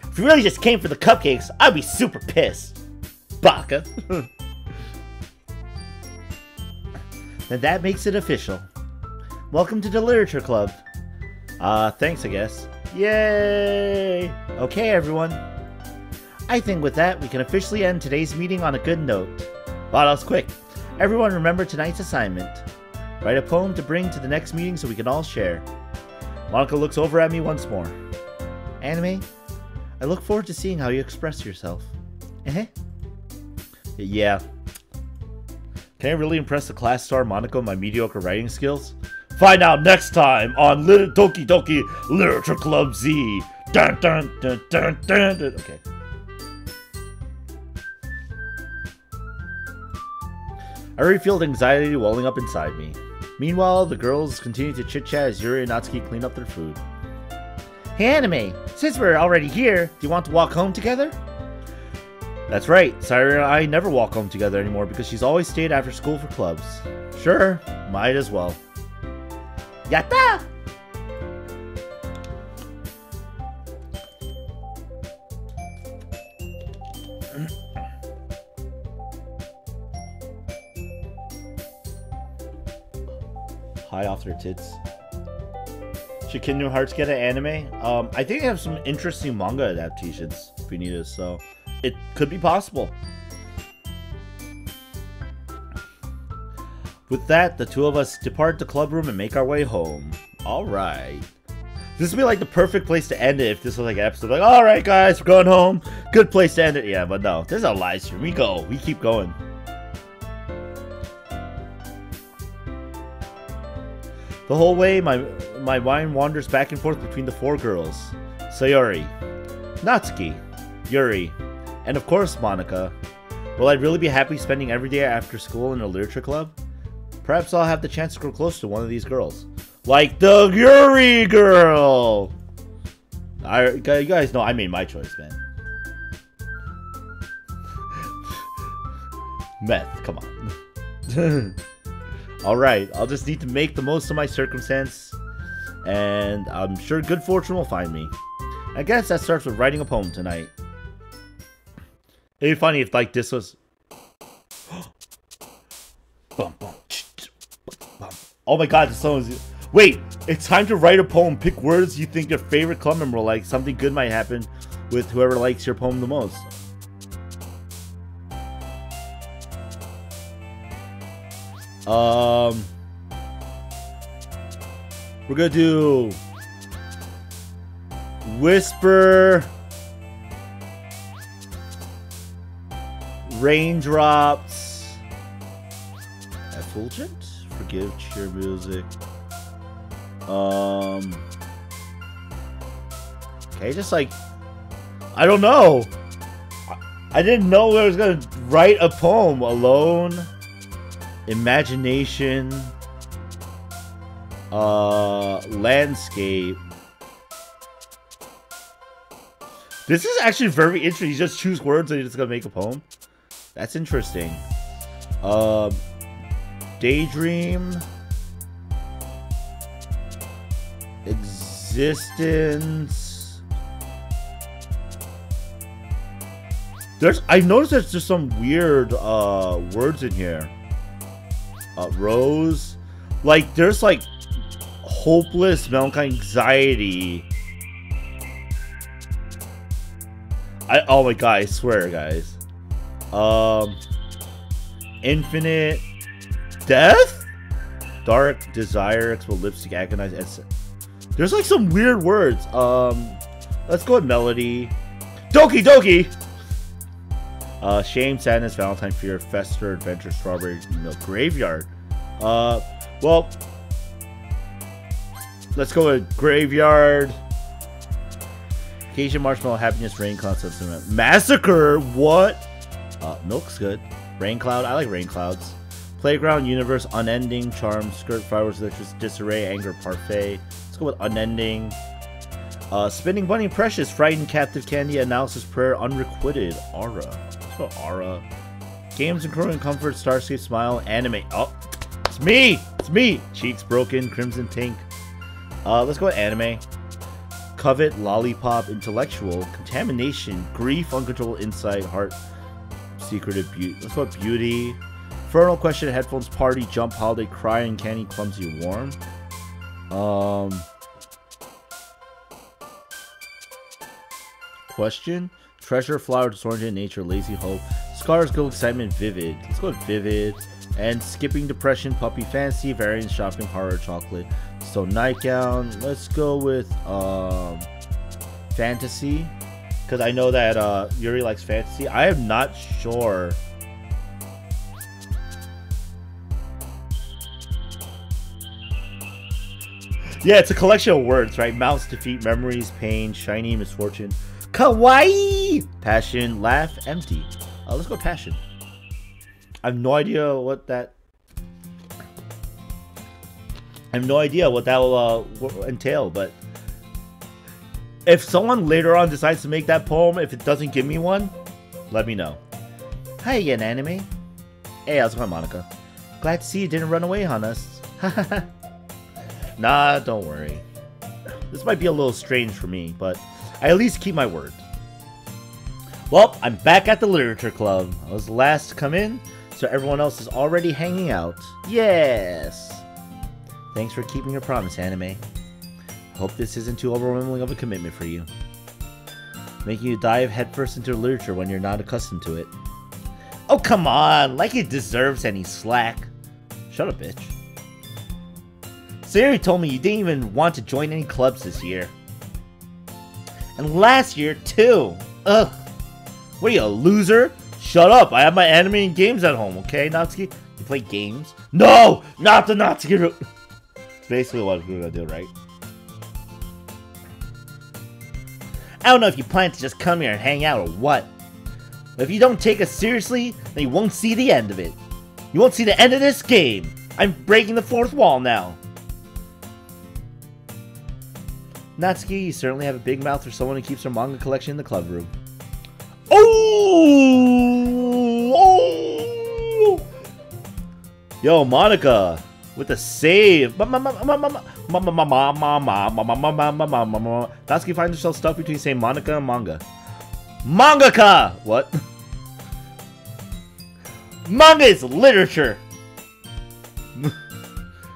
If you really just came for the cupcakes, I'd be super pissed. Baka. Then that makes it official. Welcome to the Literature Club. Thanks, I guess. Yay! Okay, everyone. I think with that, we can officially end today's meeting on a good note. Wow, that was quick. Everyone remember tonight's assignment. Write a poem to bring to the next meeting so we can all share. Monica looks over at me once more. Anime, I look forward to seeing how you express yourself. Yeah. Can I really impress the class star Monica with my mediocre writing skills? Find out next time on Doki Doki Literature Club Z. Dun dun dun dun dun dun. Okay. I already feel the anxiety welling up inside me. Meanwhile, the girls continue to chit-chat as Yuri and Natsuki clean up their food. Hey Anime, since we're already here, do you want to walk home together? That's right, Sayuri and I never walk home together anymore because she's always stayed after school for clubs. Sure, might as well. Yatta! High off their tits. Should Kingdom Hearts get an anime? I think they have some interesting manga adaptations, if we need it, so it could be possible. With that, the two of us depart the club room and make our way home. Alright. This would be like the perfect place to end it if this was like an episode. Like, all right, guys, we're going home. Good place to end it. Yeah, but no, this is a live stream. We go. We keep going. The whole way, my mind wanders back and forth between the 4 girls. Sayori, Natsuki, Yuri, and of course, Monica. Will I really be happy spending every day after school in a literature club? Perhaps I'll have the chance to grow close to one of these girls. Like the Yuri girl! You guys know I made my choice, man. Meth, come on. Alright, I'll just need to make the most of my circumstance, and I'm sure good fortune will find me. I guess that starts with writing a poem tonight. It'd be funny if, like, this was... Oh my god, someone's... Wait, it's time to write a poem. Pick words you think your favorite club member will like. Something good might happen with whoever likes your poem the most. We're gonna do Whisper, Raindrops, Effulgent, Forgive, Cheer Music. Okay, just like, I don't know. I didn't know I was gonna write a poem. Alone, Imagination, Landscape. This is actually very interesting. You just choose words and you're just gonna make a poem. That's interesting. Daydream, Existence. I've noticed there's just some weird words in here. Rose, like there's like hopeless, melancholy, anxiety. Oh my god, I swear, guys. Infinite death, dark desire, expo lipstick, agonize. There's like some weird words. Let's go with melody. Doki Doki. Shame, sadness, Valentine, fear, fester, adventure, strawberry, milk, graveyard. Well, let's go with graveyard. Occasion, marshmallow, happiness, rain cloud, sunset, massacre. What? Milk's good. Rain cloud. I like rain clouds. Playground, universe, unending, charm, skirt, flowers, electric, disarray, anger, parfait. Let's go with unending. Spinning bunny, precious, frightened, captive, candy, analysis, prayer, unrequited, aura. Let's go aura. Games, including comfort, starscape, smile, anime. Oh, it's me. It's me. Cheeks broken, crimson pink. Let's go with anime. Covet, lollipop, intellectual, contamination, grief, uncontrollable insight, heart, secretive beauty. Let's go with beauty. Infernal, question, headphones, party, jump, holiday, cry, uncanny, clumsy, warm. Question, treasure, flower, disoriented, nature, lazy, hope, scars, go, excitement, vivid. Let's go with vivid. And skipping, depression, puppy, fantasy, variance, shopping, horror, chocolate. So nightgown. Let's go with fantasy, because I know that Yuri likes fantasy. I am not sure. Yeah, it's a collection of words, right? Mouse, defeat, memories, pain, shiny, misfortune, kawaii, passion, laugh, empty. Let's go passion. I have no idea what that. I have no idea what that will entail, but if someone later on decides to make that poem, if it doesn't give me one, let me know. Hi again, anime. Hey, how's it going, Monica? Glad to see you didn't run away on us. Nah, don't worry. This might be a little strange for me, but I at least keep my word. Well, I'm back at the literature club. I was the last to come in, so everyone else is already hanging out. Yes! Thanks for keeping your promise, anime. Hope this isn't too overwhelming of a commitment for you. Making you dive headfirst into literature when you're not accustomed to it. Oh, come on! Like it deserves any slack. Shut up, bitch. Sayuri told me you didn't even want to join any clubs this year. And last year, too. Ugh. What are you, a loser? Shut up. I have my anime and games at home, okay, Natsuki? You play games? No! Not the Natsuki! It's basically what we're gonna do, right? I don't know if you plan to just come here and hang out or what. But if you don't take us seriously, then you won't see the end of it. You won't see the end of this game. I'm breaking the fourth wall now. Natsuki, you certainly have a big mouth for someone who keeps her manga collection in the club room. Oh! Yo, Monica with the save. Natsuki finds herself stuck between saying Monica and manga. Mangaka! What? Manga is literature!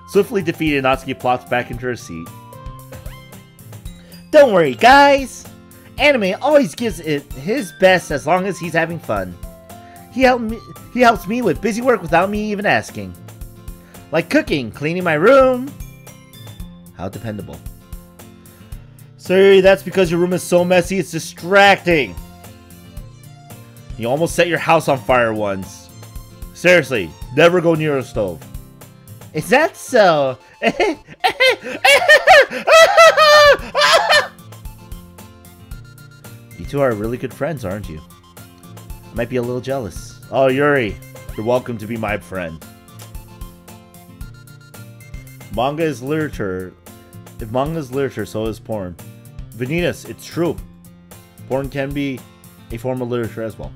Swiftly defeated, Natsuki plops back into her seat. Don't worry, guys! Anime always gives it his best as long as he's having fun. He helps me with busy work without me even asking. Like cooking, cleaning my room. How dependable. Sorry, that's because your room is so messy it's distracting. You almost set your house on fire once. Seriously, never go near a stove. Is that so? You two are really good friends, aren't you? I might be a little jealous. Oh, Yuri, you're welcome to be my friend. Manga is literature. If manga is literature, so is porn. Vanitas, it's true. Porn can be a form of literature as well.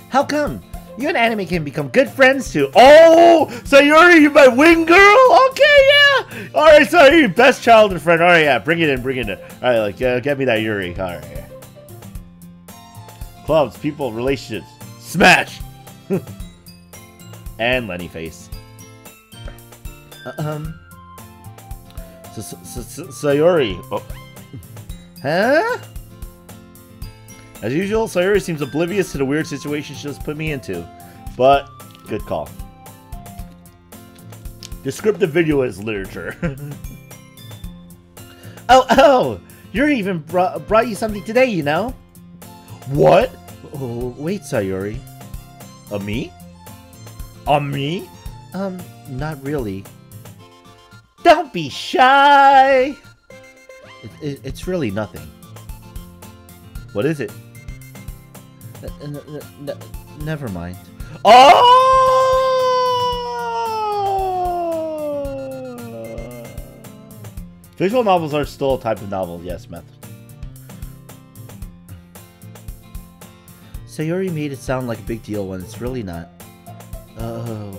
How come? You and anime can become good friends too. Oh, Sayuri, you my wing girl? Okay, yeah. All right, Sayuri, best childhood friend. All right, yeah, bring it in, bring it in. All right, like, get me that Yuri. All right. Yeah. Clubs, people, relationships, smash. And Lenny face. Sayuri. Oh. Huh? As usual, Sayuri seems oblivious to the weird situation she just put me into. But, good call. Descriptive video is literature. Oh! Yuri even brought you something today, you know? What? Oh, wait, Sayuri. A me? A me? Not really. Don't be shy! It's really nothing. What is it? Never mind. Oh! Visual novels are still a type of novel, yes, Meth. Sayuri made it sound like a big deal when it's really not.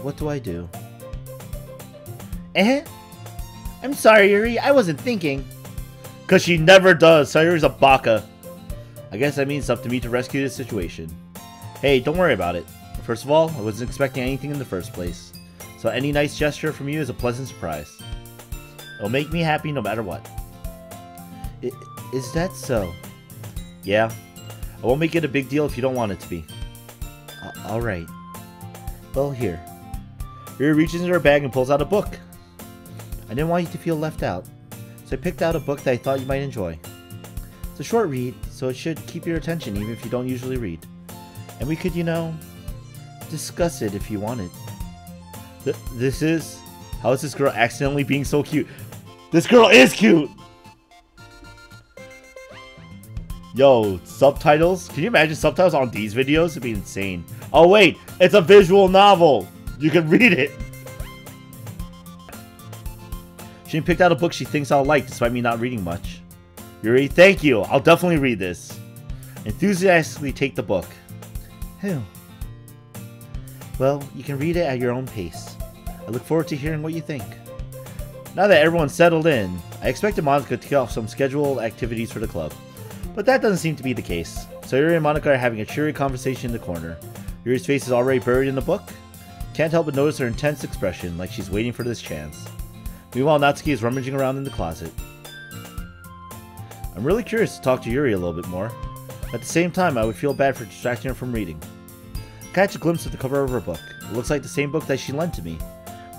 What do I do? I'm sorry, Yuri, I wasn't thinking. Cause she never does. Sayuri's a baka. I guess that means up to me to rescue this situation. Hey, don't worry about it. First of all, I wasn't expecting anything in the first place. So any nice gesture from you is a pleasant surprise. It'll make me happy no matter what. Is that so? Yeah. I won't make it a big deal if you don't want it to be. Alright. Well, here. Yuri reaches into her bag and pulls out a book. I didn't want you to feel left out, so I picked out a book that I thought you might enjoy. It's a short read, so it should keep your attention even if you don't usually read. And we could, you know, discuss it if you wanted. This is... How is this girl accidentally being so cute? This girl is cute! Yo, subtitles? Can you imagine subtitles on these videos? It'd be insane. Oh wait, it's a visual novel! You can read it! She picked out a book she thinks I'll like despite me not reading much. Yuri, thank you! I'll definitely read this. Enthusiastically take the book. Whew. Well, you can read it at your own pace. I look forward to hearing what you think. Now that everyone's settled in, I expected Monica to kick off some scheduled activities for the club. But that doesn't seem to be the case. So Yuri and Monica are having a cheery conversation in the corner. Yuri's face is already buried in the book. Can't help but notice her intense expression, like she's waiting for this chance. Meanwhile, Natsuki is rummaging around in the closet. I'm really curious to talk to Yuri a little bit more. At the same time, I would feel bad for distracting her from reading. I catch a glimpse of the cover of her book. It looks like the same book that she lent to me.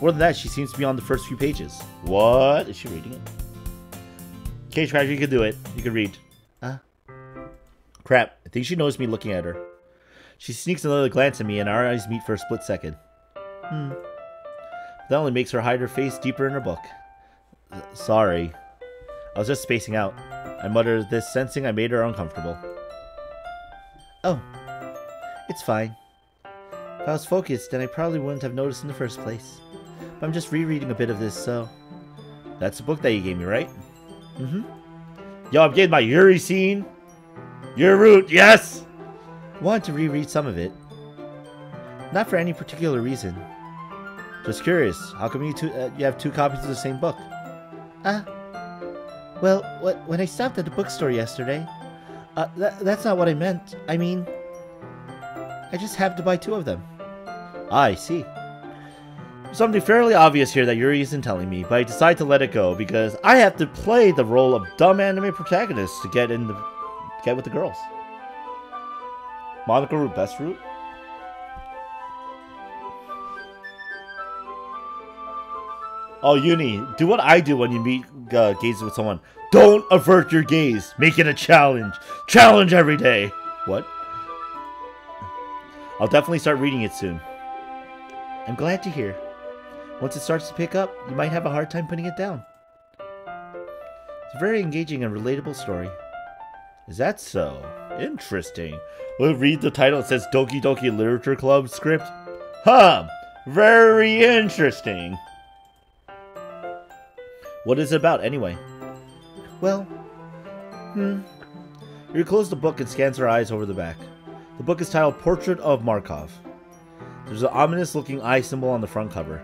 More than that, she seems to be on the first few pages. What? Is she reading it? Okay, Scratcher, you can do it. You can read. Crap. I think she noticed me looking at her. She sneaks another glance at me and our eyes meet for a split second. That only makes her hide her face deeper in her book. Sorry. I was just spacing out. I muttered this, sensing I made her uncomfortable. Oh. It's fine. If I was focused, then I probably wouldn't have noticed in the first place. But I'm just rereading a bit of this, so... That's the book that you gave me, right? Yo, I'm getting my Yuri scene. Your root, yes! I wanted to reread some of it. Not for any particular reason. Just curious, how come you have two copies of the same book? Well, when I stopped at the bookstore yesterday, that's not what I meant. I mean, I just happened to buy two of them. I see. Something fairly obvious here that Yuri isn't telling me, but I decide to let it go because I have to play the role of dumb anime protagonist to get with the girls. Monica root, best root? Oh, Uni, do what I do when you meet gaze with someone. Don't avert your gaze. Make it a challenge. Challenge every day. What? I'll definitely start reading it soon. I'm glad to hear. Once it starts to pick up, you might have a hard time putting it down. It's a very engaging and relatable story. Is that so? Interesting. We'll read the title. It says Doki Doki Literature Club script. Huh. Very interesting. What is it about, anyway? Well, Yuri closes the book and scans her eyes over the back. The book is titled Portrait of Markov. There's an ominous-looking eye symbol on the front cover.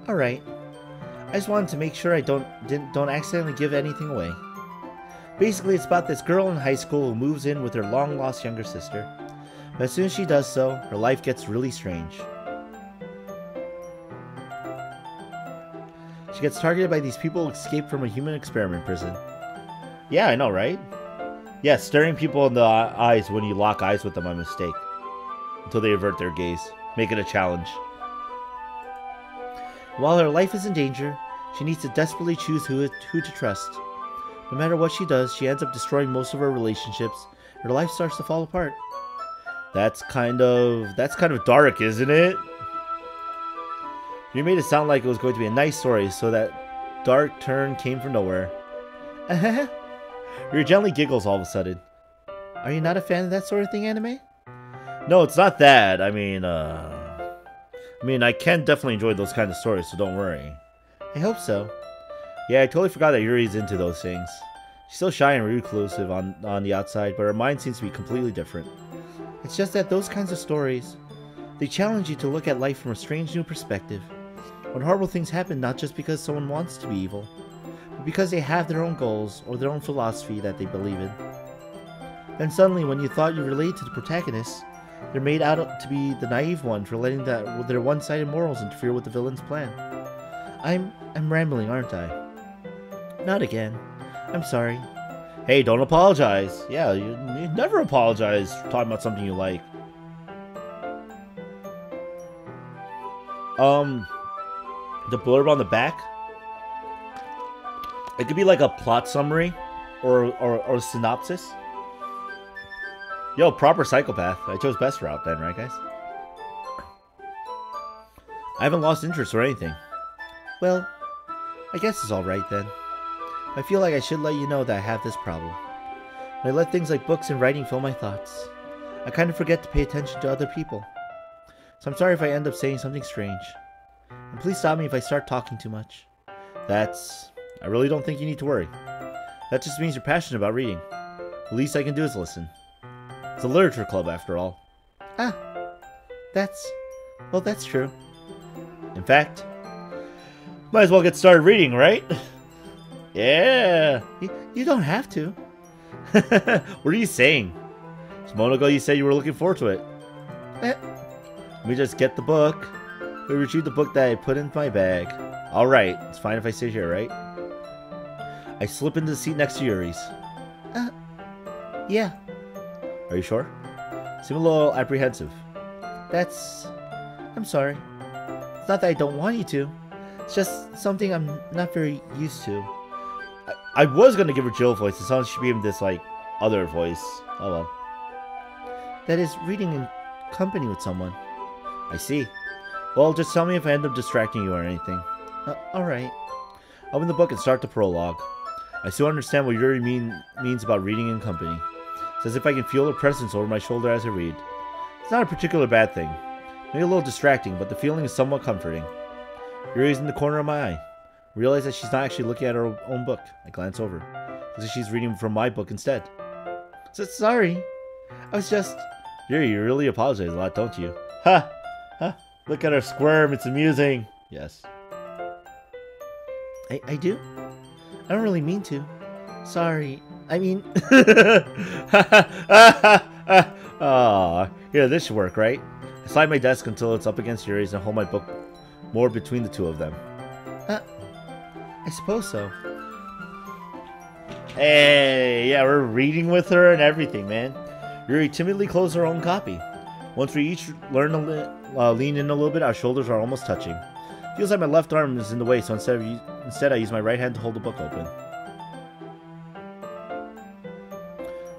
Alright. I just wanted to make sure I don't accidentally give anything away. Basically, it's about this girl in high school who moves in with her long-lost younger sister. But as soon as she does so, her life gets really strange. She gets targeted by these people who escaped from a human experiment prison. Yeah, I know, right? Yeah, staring people in the eyes when you lock eyes with them by mistake. Until they avert their gaze. Make it a challenge. While her life is in danger, she needs to desperately choose who to trust. No matter what she does, she ends up destroying most of her relationships. Her life starts to fall apart. That's kind of dark, isn't it? You made it sound like it was going to be a nice story, so that dark turn came from nowhere. Yuri gently giggles all of a sudden. Are you not a fan of that sort of thing, anime? No, it's not that. I mean, I can definitely enjoy those kind of stories, so don't worry. I hope so. Yeah, I totally forgot that Yuri's into those things. She's so shy and reclusive on the outside, but her mind seems to be completely different. It's just that those kinds of stories, they challenge you to look at life from a strange new perspective. When horrible things happen not just because someone wants to be evil, but because they have their own goals or their own philosophy that they believe in. Then suddenly, when you thought you related to the protagonists, they're made out to be the naive one for letting their one-sided morals interfere with the villain's plan. I'm rambling, aren't I? Not again. I'm sorry. Hey, don't apologize. Yeah, you never apologize talking about something you like. The blurb on the back, it could be like a plot summary or a synopsis. Yo, proper psychopath. I chose best route then, right, guys? I haven't lost interest or anything. Well, I guess it's alright then. I feel like I should let you know that I have this problem. When I let things like books and writing fill my thoughts, I kind of forget to pay attention to other people. So I'm sorry if I end up saying something strange. And please stop me if I start talking too much. I really don't think you need to worry. That just means you're passionate about reading. The least I can do is listen. It's a literature club, after all. That's true. In fact, might as well get started reading, right? Yeah. You don't have to. What are you saying? Just a moment ago you said you were looking forward to it. Let me just get the book. We retrieve the book that I put in my bag. Alright, it's fine if I sit here, right? I slip into the seat next to Yuri's. Yeah. Are you sure? Seem a little apprehensive. I'm sorry. not that I don't want you to. It's just something I'm not very used to. I was gonna give her Jill voice. It sounds like she gave him this, like, other voice. Oh well. That is, reading in company with someone. I see. Well, just tell me if I end up distracting you or anything. Alright. Open the book and start the prologue. I still understand what Yuri means about reading in company. It's as if I can feel her presence over my shoulder as I read. It's not a particular bad thing. Maybe a little distracting, but the feeling is somewhat comforting. Yuri's in the corner of my eye. I realize that she's not actually looking at her own book. I glance over. Looks like she's reading from my book instead. Sorry. I was just... Yuri, you really apologize a lot, don't you? Ha! Ha! Look at her squirm, it's amusing. Yes. I do? I don't really mean to. Sorry. I mean... Aww. Here, this should work, right? I slide my desk until it's up against Yuri's and hold my book more between the two of them. I suppose so. Hey, yeah, we're reading with her and everything, man. Yuri timidly closed her own copy. Once we each learn to lean in a little bit, our shoulders are almost touching. Feels like my left arm is in the way, so instead I use my right hand to hold the book open.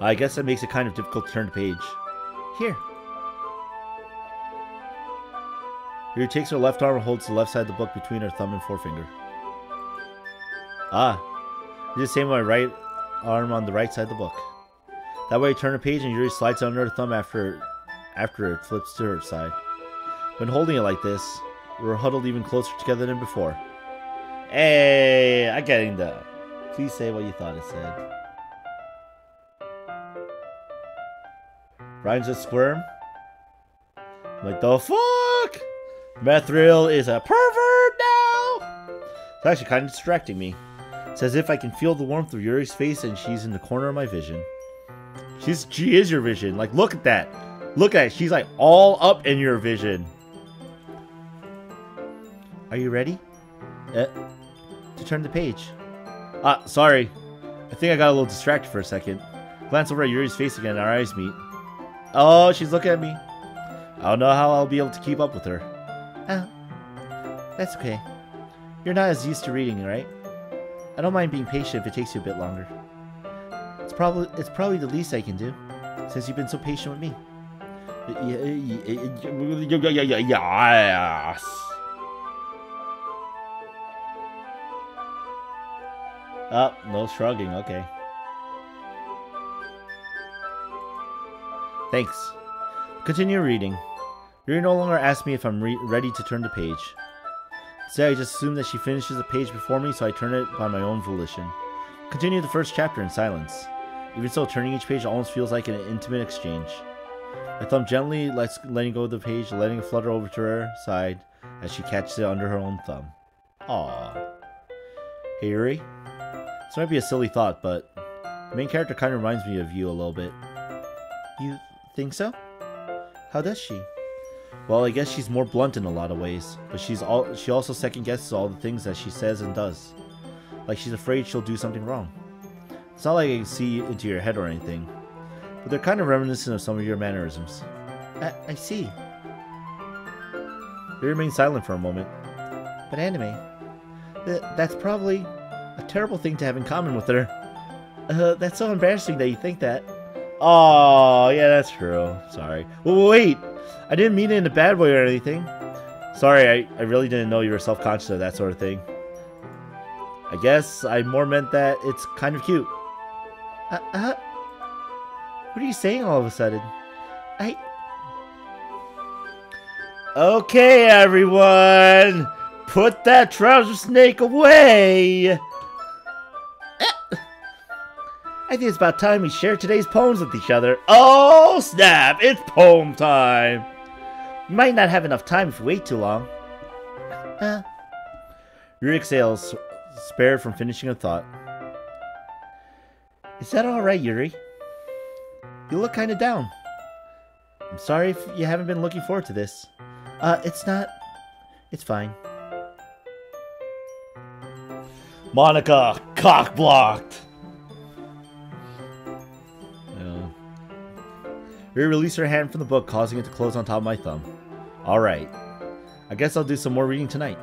I guess that makes it kind of difficult to turn the page. Here. Yuri takes her left arm and holds the left side of the book between her thumb and forefinger. I do the same with my right arm on the right side of the book. That way I turn a page and Yuri slides under her thumb after it flips to her side. When holding it like this, we're huddled even closer together than before. Hey, I'm getting that. Please say what you thought it said. Rhymes with squirm? Like, the fuck? Methril is a pervert now! It's actually kind of distracting me. It's as if I can feel the warmth of Yuri's face and she's in the corner of my vision. She is your vision. Like, look at that. Look at it. She's like all up in your vision. Are you ready? To turn the page. Sorry. I think I got a little distracted for a second. Glance over at Yuri's face again and our eyes meet. Oh, she's looking at me. I don't know how I'll be able to keep up with her. Oh, that's okay. You're not as used to reading, right? I don't mind being patient if it takes you a bit longer. It's probably the least I can do, since you've been so patient with me. Yes. Oh, no shrugging. Okay. Thanks. Continue reading. Yuri no longer asks me if I'm ready to turn the page. Instead, I just assume that she finishes the page before me, so I turn it by my own volition. Continue the first chapter in silence. Even so, turning each page almost feels like an intimate exchange. My thumb gently letting go of the page, letting it flutter over to her side as she catches it under her own thumb. Aww. Hey Yuri, this might be a silly thought, but the main character kind of reminds me of you a little bit. You think so? How does she? Well, I guess she's more blunt in a lot of ways, but she also second-guesses all the things that she says and does. Like she's afraid she'll do something wrong. It's not like I can see into your head or anything, but they're kind of reminiscent of some of your mannerisms. I see. They remain silent for a moment. But anime, that's probably a terrible thing to have in common with her. That's so embarrassing that you think that. Oh, yeah, that's true. Sorry. Well, wait! I didn't mean it in a bad way or anything. Sorry, I really didn't know you were self-conscious of that sort of thing. I guess I more meant that it's kind of cute. What are you saying all of a sudden? Okay, everyone! Put that trouser snake away! I think it's about time we share today's poems with each other. Oh, snap! It's poem time! We might not have enough time if we wait too long. Yuri exhales, spared from finishing a thought. Is that alright, Yuri? You look kinda down. I'm sorry if you haven't been looking forward to this. It's not... It's fine. Monica, cock-blocked! Yuri released her hand from the book, causing it to close on top of my thumb. Alright. I guess I'll do some more reading tonight.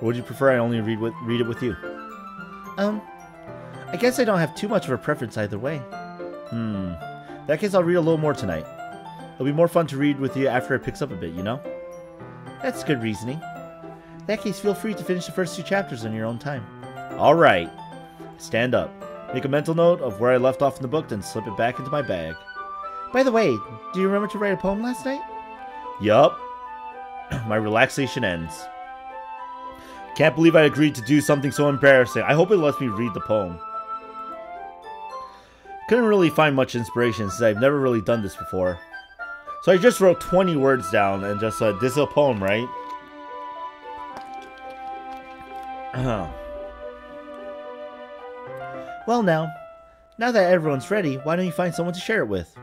Or would you prefer I only read it with you? I guess I don't have too much of a preference either way. In that case, I'll read a little more tonight. It'll be more fun to read with you after it picks up a bit, you know? That's good reasoning. In that case, feel free to finish the first 2 chapters on your own time. Alright. Stand up. Make a mental note of where I left off in the book, then slip it back into my bag. By the way, do you remember to write a poem last night? Yup. My relaxation ends. Can't believe I agreed to do something so embarrassing. I hope it lets me read the poem. Couldn't really find much inspiration since I've never really done this before. So I just wrote 20 words down and just said, this is a poem, right? Well now that everyone's ready, why don't you find someone to share it with?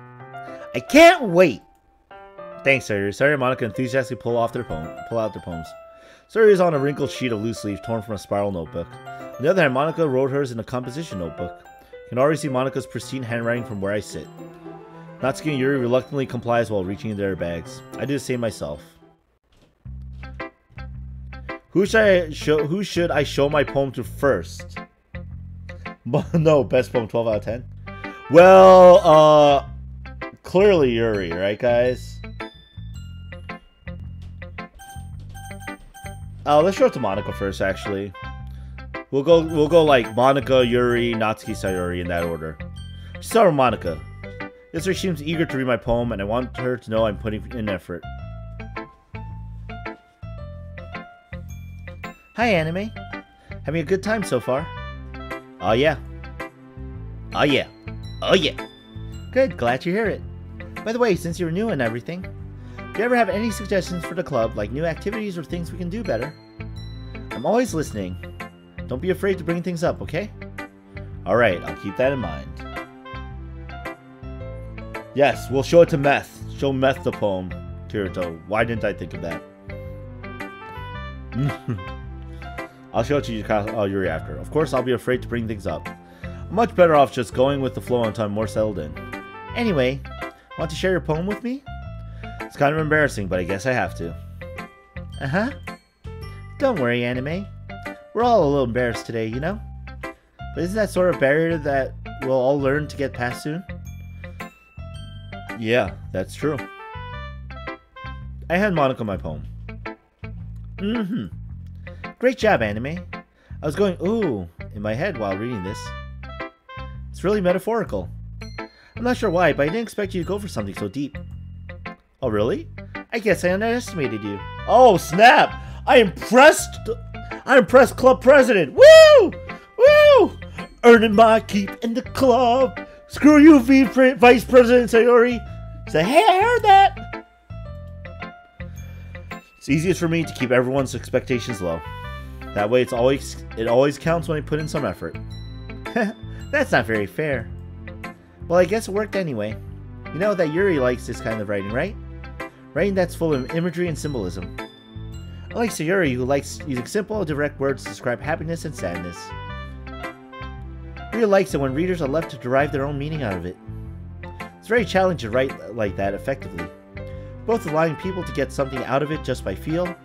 I can't wait! Thanks, Sayuri. Sayuri and Monica enthusiastically pull out their poems. Sayuri is on a wrinkled sheet of loose leaf torn from a spiral notebook. On the other hand, Monica wrote hers in a composition notebook. You can already see Monica's pristine handwriting from where I sit. Natsuki and Yuri reluctantly complies while reaching into their bags. I do the same myself. Who should I show my poem to first? No, best poem 12 out of 10. Well, clearly Yuri, right, guys? Let's show it to Monica first, actually. We'll go like Monica, Yuri, Natsuki, Sayuri in that order. Start with Monica. Yes, she seems eager to read my poem, and I want her to know I'm putting in effort. Hi, Anime. Having a good time so far? Oh yeah. Oh yeah. Oh yeah. Good, glad to hear it. By the way, since you're new and everything, do you ever have any suggestions for the club, like new activities or things we can do better? I'm always listening. Don't be afraid to bring things up, okay? Alright, I'll keep that in mind. Yes, we'll show it to Meth. Show Meth the poem. Kirito, why didn't I think of that? I'll show it to Yuri after. Of course, I'll be afraid to bring things up. I'm much better off just going with the flow until I'm more settled in. Anyway, want to share your poem with me? It's kind of embarrassing, but I guess I have to. Uh-huh. Don't worry, Anime. We're all a little embarrassed today, you know? But isn't that sort of barrier that we'll all learn to get past soon? Yeah, that's true. I hand Monica my poem. Great job, Anime. I was going, ooh, in my head while reading this. It's really metaphorical. I'm not sure why, but I didn't expect you to go for something so deep. Oh, really? I guess I underestimated you. Oh, snap! I'm impressed club president! Woo! Woo! Earning my keep in the club! Screw you, Vice President Sayuri! Say, hey, I heard that! It's easiest for me to keep everyone's expectations low. That way it always counts when I put in some effort. That's not very fair. Well, I guess it worked anyway. You know that Yuri likes this kind of writing, right? Writing that's full of imagery and symbolism. Unlike Sayuri, who likes using simple, direct words to describe happiness and sadness. Yuri likes it when readers are left to derive their own meaning out of it. It's very challenging to write like that effectively, both allowing people to get something out of it just by feel,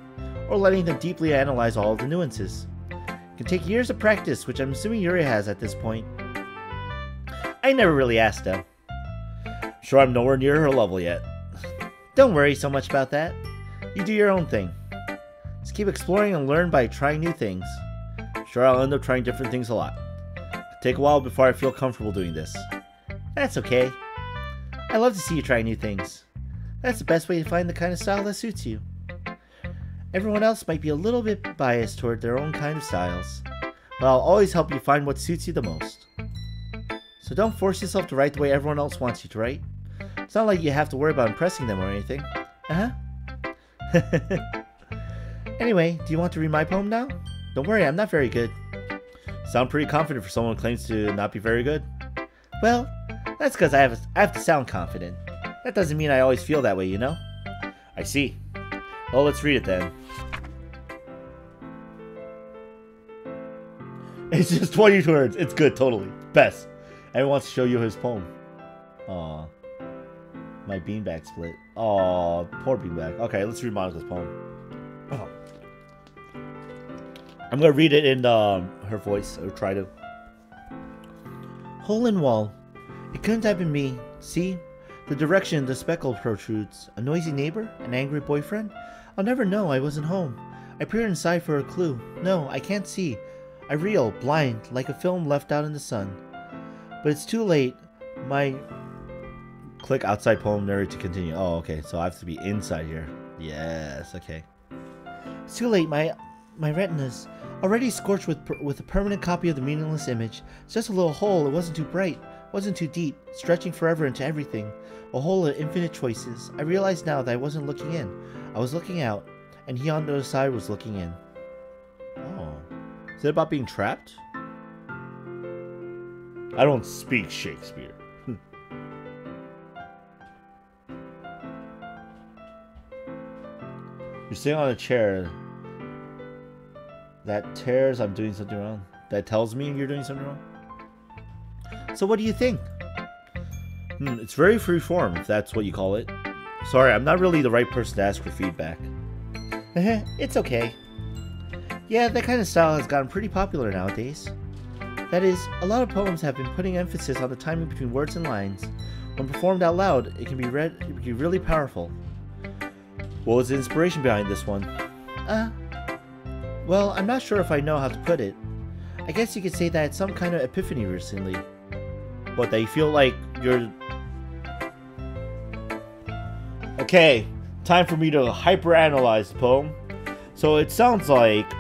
or letting them deeply analyze all of the nuances. It can take years of practice, which I'm assuming Yuri has at this point. I never really asked her. Sure, I'm nowhere near her level yet. Don't worry so much about that. You do your own thing. Just keep exploring and learn by trying new things. Sure, I'll end up trying different things a lot. It'll take a while before I feel comfortable doing this. That's okay. I love to see you try new things. That's the best way to find the kind of style that suits you. Everyone else might be a little bit biased toward their own kind of styles, but I'll always help you find what suits you the most. So don't force yourself to write the way everyone else wants you to write. It's not like you have to worry about impressing them or anything. Anyway, do you want to read my poem now? Don't worry, I'm not very good. Sound pretty confident for someone who claims to not be very good. Well, that's because I have to sound confident. That doesn't mean I always feel that way, you know? I see. Well, let's read it then. It's just 20 words. It's good, totally. Best. Everyone wants to show you his poem. Aw. My beanbag split. Aw, poor beanbag. Okay, let's read Monica's poem. Oh. I'm gonna read it in her voice, or try to. Hole in wall. It couldn't have been me. See? The direction the speckle protrudes. A noisy neighbor? An angry boyfriend? I'll never know. I wasn't home. I peered inside for a clue. No, I can't see. I reel, blind, like a film left out in the sun. But it's too late. My... Click outside poem narrate to continue. Oh, okay. So I have to be inside here. Yes, okay. It's too late. My retina's already scorched with a permanent copy of the meaningless image. It's just a little hole. It wasn't too bright. Wasn't too deep, stretching forever into everything. A hole of infinite choices. I realized now that I wasn't looking in. I was looking out, and he on the other side was looking in. Oh. Is it about being trapped? I don't speak Shakespeare. You're sitting on a chair. That tears I'm doing something wrong. That tells me you're doing something wrong. So what do you think? It's very freeform, if that's what you call it. Sorry, I'm not really the right person to ask for feedback. It's okay. Yeah, that kind of style has gotten pretty popular nowadays. That is, a lot of poems have been putting emphasis on the timing between words and lines. When performed out loud, it can be really powerful. What was the inspiration behind this one? Well, I'm not sure if I know how to put it. I guess you could say that it's some kind of epiphany recently. What, that you feel like you're... Okay, time for me to hyperanalyze the poem. So it sounds like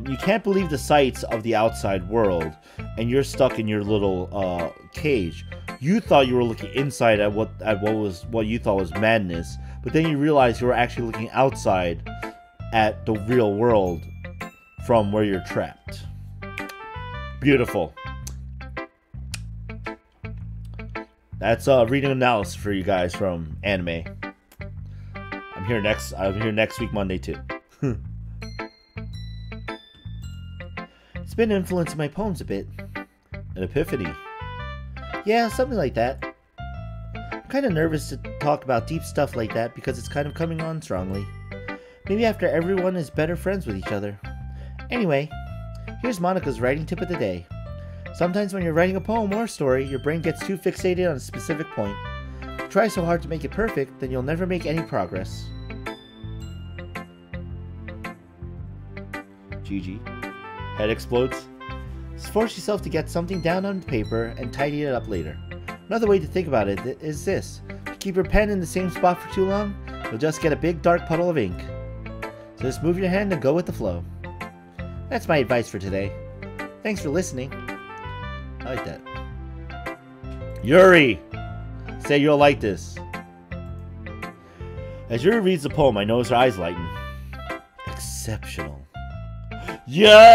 you can't believe the sights of the outside world, and you're stuck in your little cage. You thought you were looking inside at what you thought was madness, but then you realize you were actually looking outside at the real world from where you're trapped. Beautiful. That's reading analysis for you guys from anime. I'm here next week Monday too. It's been influencing my poems a bit. An epiphany. Yeah, something like that. I'm kind of nervous to talk about deep stuff like that because it's kind of coming on strongly. Maybe after everyone is better friends with each other. Anyway, here's Monica's writing tip of the day. Sometimes when you're writing a poem or a story, your brain gets too fixated on a specific point. If you try so hard to make it perfect, then you'll never make any progress. GG. Head explodes. Just force yourself to get something down on paper and tidy it up later. Another way to think about it is this. If you keep your pen in the same spot for too long, you'll just get a big dark puddle of ink. So just move your hand and go with the flow. That's my advice for today. Thanks for listening. I like that. Yuri! Say you'll like this. As Yuri reads the poem, I notice her eyes lighten. Exceptional. Yes!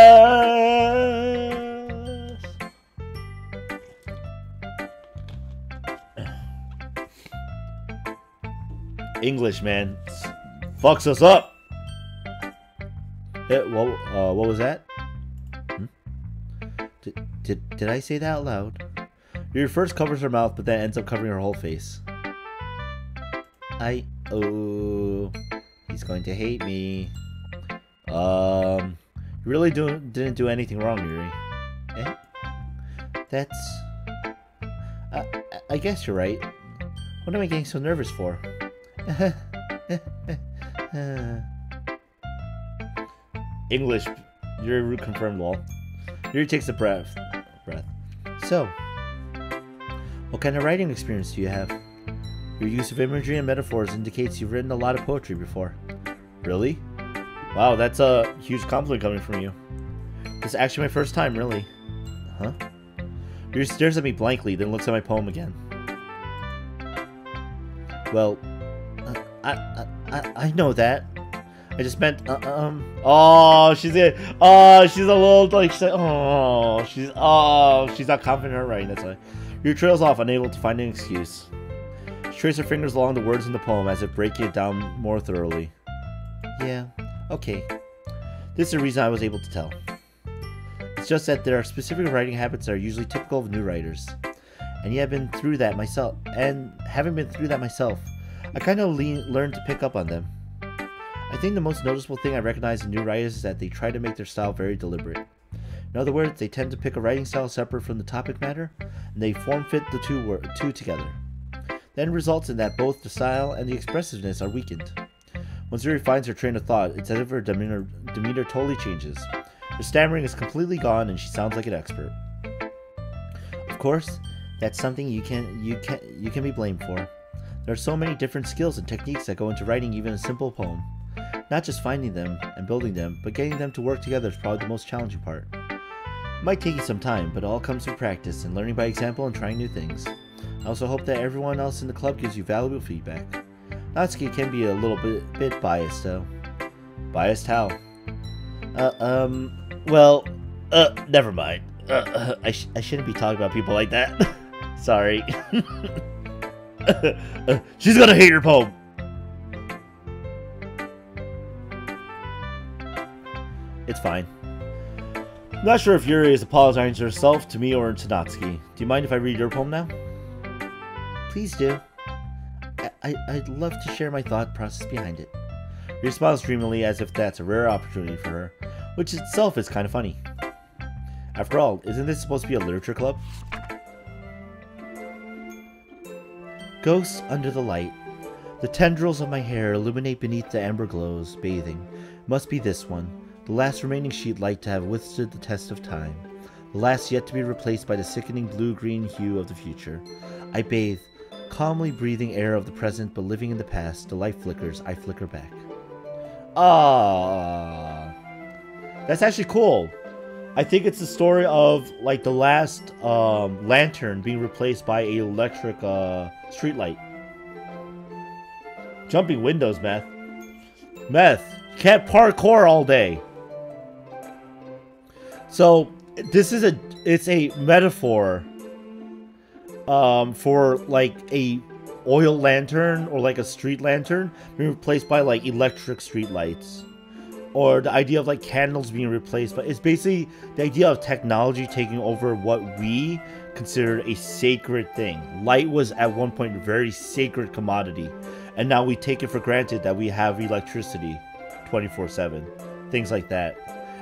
English, man. Fucks us up. What was that? Did I say that out loud? Yuri first covers her mouth, but then ends up covering her whole face. Oh, he's going to hate me. You really didn't do anything wrong, Yuri. Eh? That's... I guess you're right. What am I getting so nervous for? English. Yuri confirmed lol. Yuri takes a breath. So, what kind of writing experience do you have? Your use of imagery and metaphors indicates you've written a lot of poetry before. Really? Wow, that's a huge compliment coming from you. This is actually my first time, really. Huh? Yuri stares at me blankly, then looks at my poem again. Well, I know that. I just meant, oh, she's a little, like, she's not confident in her writing, that's why. Yuri trails off, unable to find an excuse. She traces her fingers along the words in the poem as if breaking it down more thoroughly. Yeah, okay. This is the reason I was able to tell. It's just that there are specific writing habits that are usually typical of new writers. And having been through that myself, I kind of learned to pick up on them. I think the most noticeable thing I recognize in new writers is that they try to make their style very deliberate. In other words, they tend to pick a writing style separate from the topic matter, and they form-fit the two together. Then results in that both the style and the expressiveness are weakened. Once Yuri finds her train of thought, it's as if her demeanor totally changes. Her stammering is completely gone, and she sounds like an expert. Of course, that's something you can be blamed for. There are so many different skills and techniques that go into writing even a simple poem. Not just finding them and building them, but getting them to work together is probably the most challenging part. It might take you some time, but it all comes from practice and learning by example and trying new things. I also hope that everyone else in the club gives you valuable feedback. Natsuki can be a little bit biased, though. Biased how? Never mind. I shouldn't be talking about people like that. Sorry. She's gonna hate your poem. It's fine. I'm not sure if Yuri is apologizing to herself, to me, or to Natsuki. Do you mind if I read your poem now? Please do. I'd love to share my thought process behind it. Yuri smiles dreamily as if that's a rare opportunity for her, which itself is kind of funny. After all, isn't this supposed to be a literature club? Ghosts under the light. The tendrils of my hair illuminate beneath the amber glows, bathing. Must be this one, the last remaining sheet light to have withstood the test of time. The last yet to be replaced by the sickening blue-green hue of the future. I bathe, calmly breathing air of the present, but living in the past. The light flickers, I flicker back. Ah, that's actually cool. I think it's the story of like the last lantern being replaced by an electric street light. Jumping windows, Meth. Meth, you can't parkour all day. So this is it's a metaphor for like a oil lantern or like a street lantern being replaced by like electric street lights. Or the idea of like candles being replaced, but it's basically the idea of technology taking over what we considered a sacred thing. Light was at one point a very sacred commodity, and now we take it for granted that we have electricity 24/7, things like that.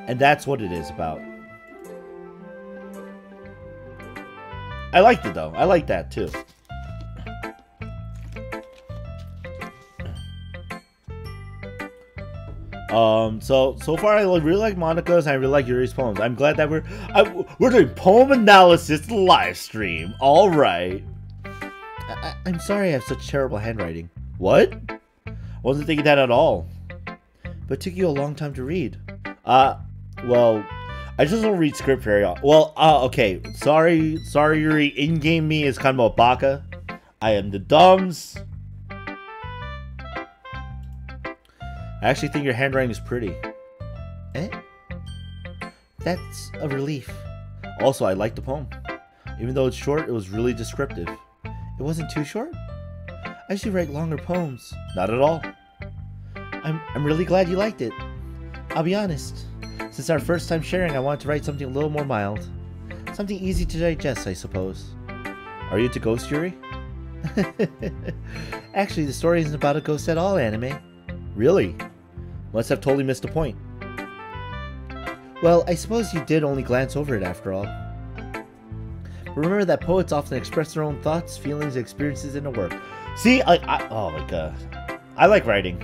And that's what it is about. I liked it though. I like that too. So far I really like Monica's and I really like Yuri's poems. I'm glad that we're doing poem analysis live stream. All right. I'm sorry I have such terrible handwriting. What? Wasn't thinking that at all. But it took you a long time to read. Well, I just don't read script very often. Well, okay. Sorry, Yuri. In-game me is kind of a baka. I am the dumbs. I actually think your handwriting is pretty. Eh? That's a relief. Also, I like the poem. Even though it's short, it was really descriptive. It wasn't too short? I should write longer poems. Not at all. I'm really glad you liked it. I'll be honest. Since our first time sharing, I wanted to write something a little more mild. Something easy to digest, I suppose. Are you into ghost, Yuri? Actually, the story isn't about a ghost at all, anime. Really? Must have totally missed the point. Well, I suppose you did only glance over it after all. But remember that poets often express their own thoughts, feelings, and experiences in a work. See, oh my god. I like writing.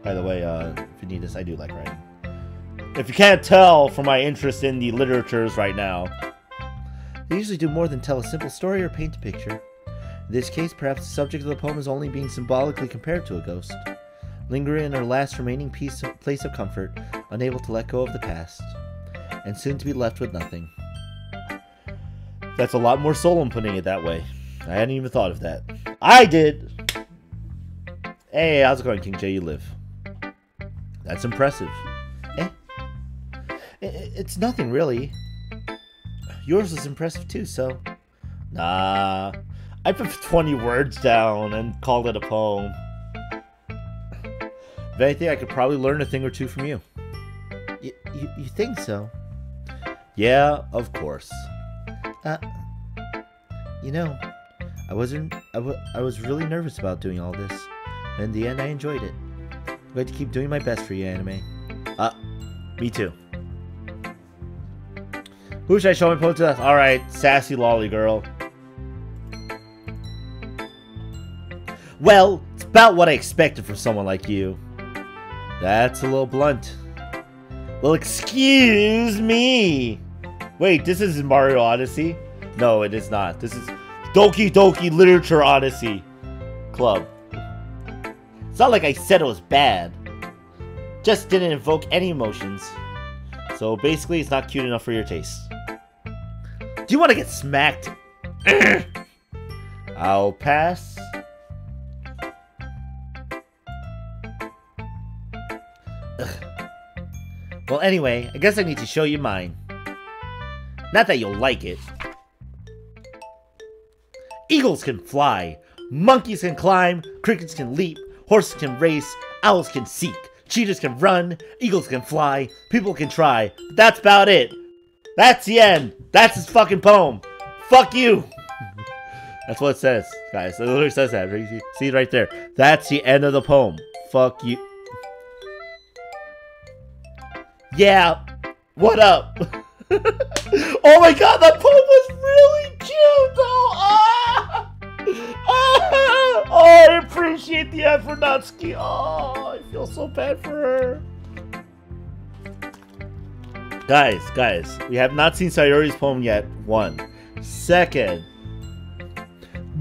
By the way, if you need this, I do like writing. If you can't tell from my interest in the literatures right now. They usually do more than tell a simple story or paint a picture. In this case, perhaps the subject of the poem is only being symbolically compared to a ghost. Lingering in our last remaining place of comfort, unable to let go of the past, and soon to be left with nothing. That's a lot more soul in putting it that way. I hadn't even thought of that. I did! Hey, how's it going, King J? You live. That's impressive. Eh? It's nothing, really. Yours was impressive, too, so... Nah. I put 20 words down and called it a poem. If anything, I could probably learn a thing or two from you. You think so? Yeah, of course. You know, I was really nervous about doing all this. In the end, I enjoyed it. I'm going to keep doing my best for you, anime. Me too. Who should I show my poem to? Alright, sassy lolly girl. Well, it's about what I expected from someone like you. That's a little blunt. Well, excuse me. Wait, this is Mario Odyssey? No, it is not. This is Doki Doki Literature Odyssey Club. It's not like I said it was bad. Just didn't evoke any emotions. So basically, it's not cute enough for your taste. Do you want to get smacked? I'll pass. Well, anyway, I guess I need to show you mine. Not that you'll like it. Eagles can fly, monkeys can climb, crickets can leap, horses can race, owls can seek, cheetahs can run, eagles can fly, people can try. But that's about it. That's the end. That's his fucking poem. Fuck you. That's what it says, guys. It literally says that. See it right there. That's the end of the poem. Fuck you. Yeah. What up? Oh my god, that poem was really cute though! Oh, I appreciate the effort, Natsuki. Oh, I feel so bad for her. Guys, we have not seen Sayori's poem yet. 1. 2nd.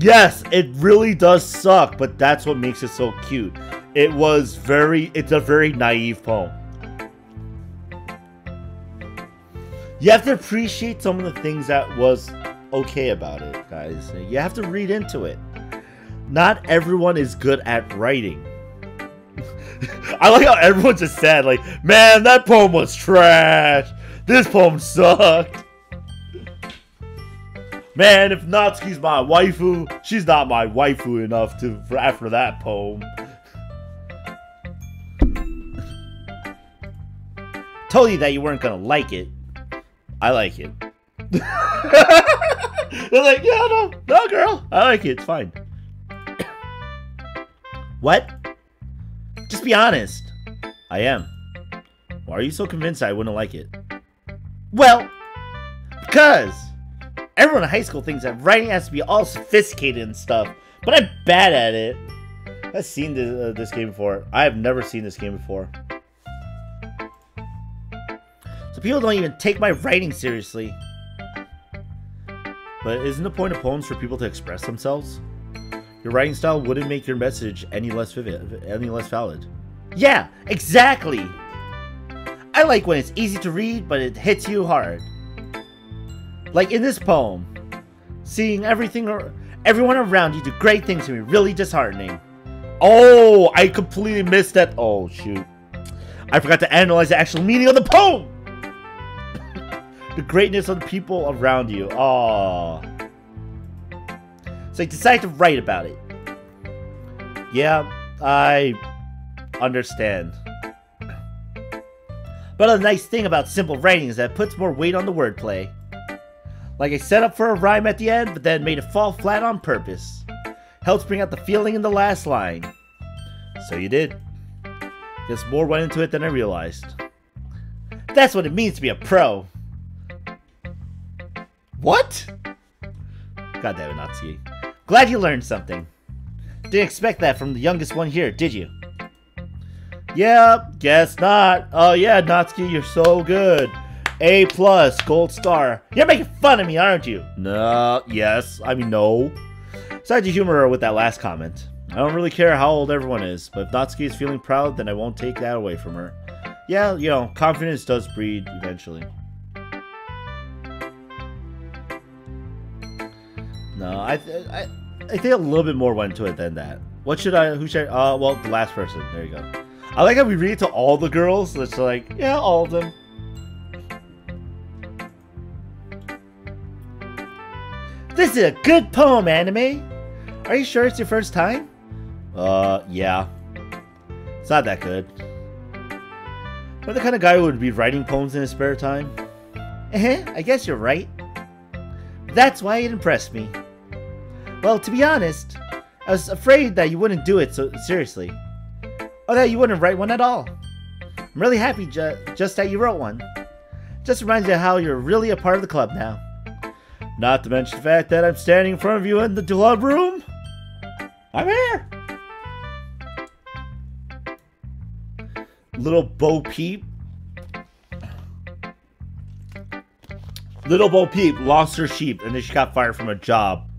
Yes, it really does suck, but that's what makes it so cute. It's a very naive poem. You have to appreciate some of the things that was okay about it, guys. You have to read into it. Not everyone is good at writing. I like how everyone just said, like, man, that poem was trash. This poem sucked. Man, if Natsuki's my waifu, she's not my waifu enough for after that poem. Told you that you weren't gonna like it. I like it. They're like, yeah, no, girl. I like it. It's fine. What? Just be honest. I am. Why are you so convinced I wouldn't like it? Well, because everyone in high school thinks that writing has to be all sophisticated and stuff, but I'm bad at it. I've seen this game before. I have never seen this game before. So people don't even take my writing seriously. But isn't the point of poems for people to express themselves? Your writing style wouldn't make your message any less vivid, any less valid. Yeah, exactly! I like when it's easy to read, but it hits you hard. Like in this poem. Seeing everyone around you do great things can be really disheartening. Oh, I completely missed that. Oh, shoot. I forgot to analyze the actual meaning of the poem! The greatness of the people around you. Aww. So I decided to write about it. Yeah, I understand. But the nice thing about simple writing is that it puts more weight on the wordplay. Like I set up for a rhyme at the end, but then made it fall flat on purpose. Helps bring out the feeling in the last line. So you did. Guess more went into it than I realized. That's what it means to be a pro. What? God damn it, Natsuki. Glad you learned something. Didn't expect that from the youngest one here, did you? Yeah, guess not. Oh yeah, Natsuki, you're so good. A+, gold star. You're making fun of me, aren't you? No, yes, I mean no. Sorry to humor her with that last comment. I don't really care how old everyone is, but if Natsuki is feeling proud, then I won't take that away from her. Yeah, you know, confidence does breed eventually. No, I think a little bit more went into it than that. Who should I, well, the last person. There you go. I like how we read it to all the girls. It's like, yeah, all of them. This is a good poem, anime. Are you sure it's your first time? Yeah. It's not that good. I'm the kind of guy who would be writing poems in his spare time. I guess you're right. That's why it impressed me. Well, to be honest, I was afraid that you wouldn't do it so seriously. Oh, that you wouldn't write one at all. I'm really happy just that you wrote one. Just reminds me of how you're really a part of the club now. Not to mention the fact that I'm standing in front of you in the club room. I'm here. Little Bo Peep. Little Bo Peep lost her sheep and then she got fired from her job.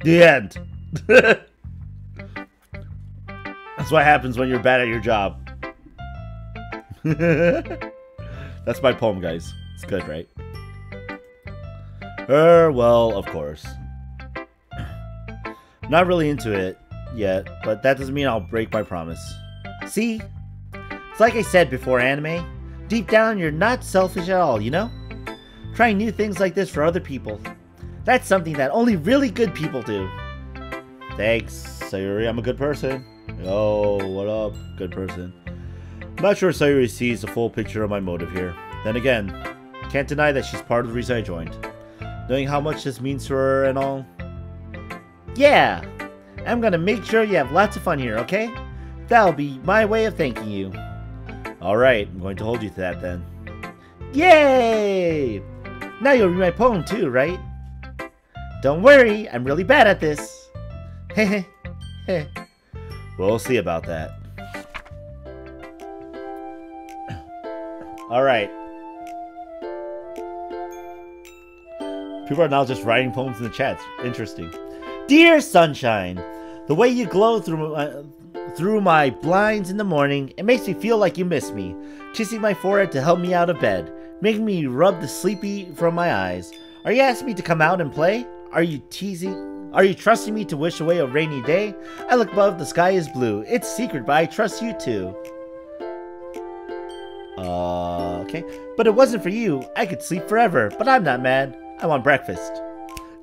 The end. That's what happens when you're bad at your job. That's my poem, guys. It's good, right? Well, of course. Not really into it yet, but that doesn't mean I'll break my promise. See? It's like I said before, anime. Deep down, you're not selfish at all, you know? Trying new things like this for other people. That's something that only really good people do. Thanks, Sayuri. I'm a good person. Yo, what up? Good person. I'm not sure Sayuri sees the full picture of my motive here. Then again, can't deny that she's part of the reason I joined. Knowing how much this means to her and all. Yeah! I'm gonna make sure you have lots of fun here, okay? That'll be my way of thanking you. Alright, I'm going to hold you to that then. Yay! Now you'll read my poem too, right? Don't worry, I'm really bad at this. Heh heh. We'll see about that. Alright. People are now just writing poems in the chats. Interesting. Dear Sunshine, the way you glow through my blinds in the morning, it makes me feel like you miss me. Kissing my forehead to help me out of bed. Making me rub the sleepy from my eyes. Are you asking me to come out and play? Are you teasing? Are you trusting me to wish away a rainy day? I look above, the sky is blue. It's secret, but I trust you too. Okay. But it wasn't for you. I could sleep forever, but I'm not mad. I want breakfast.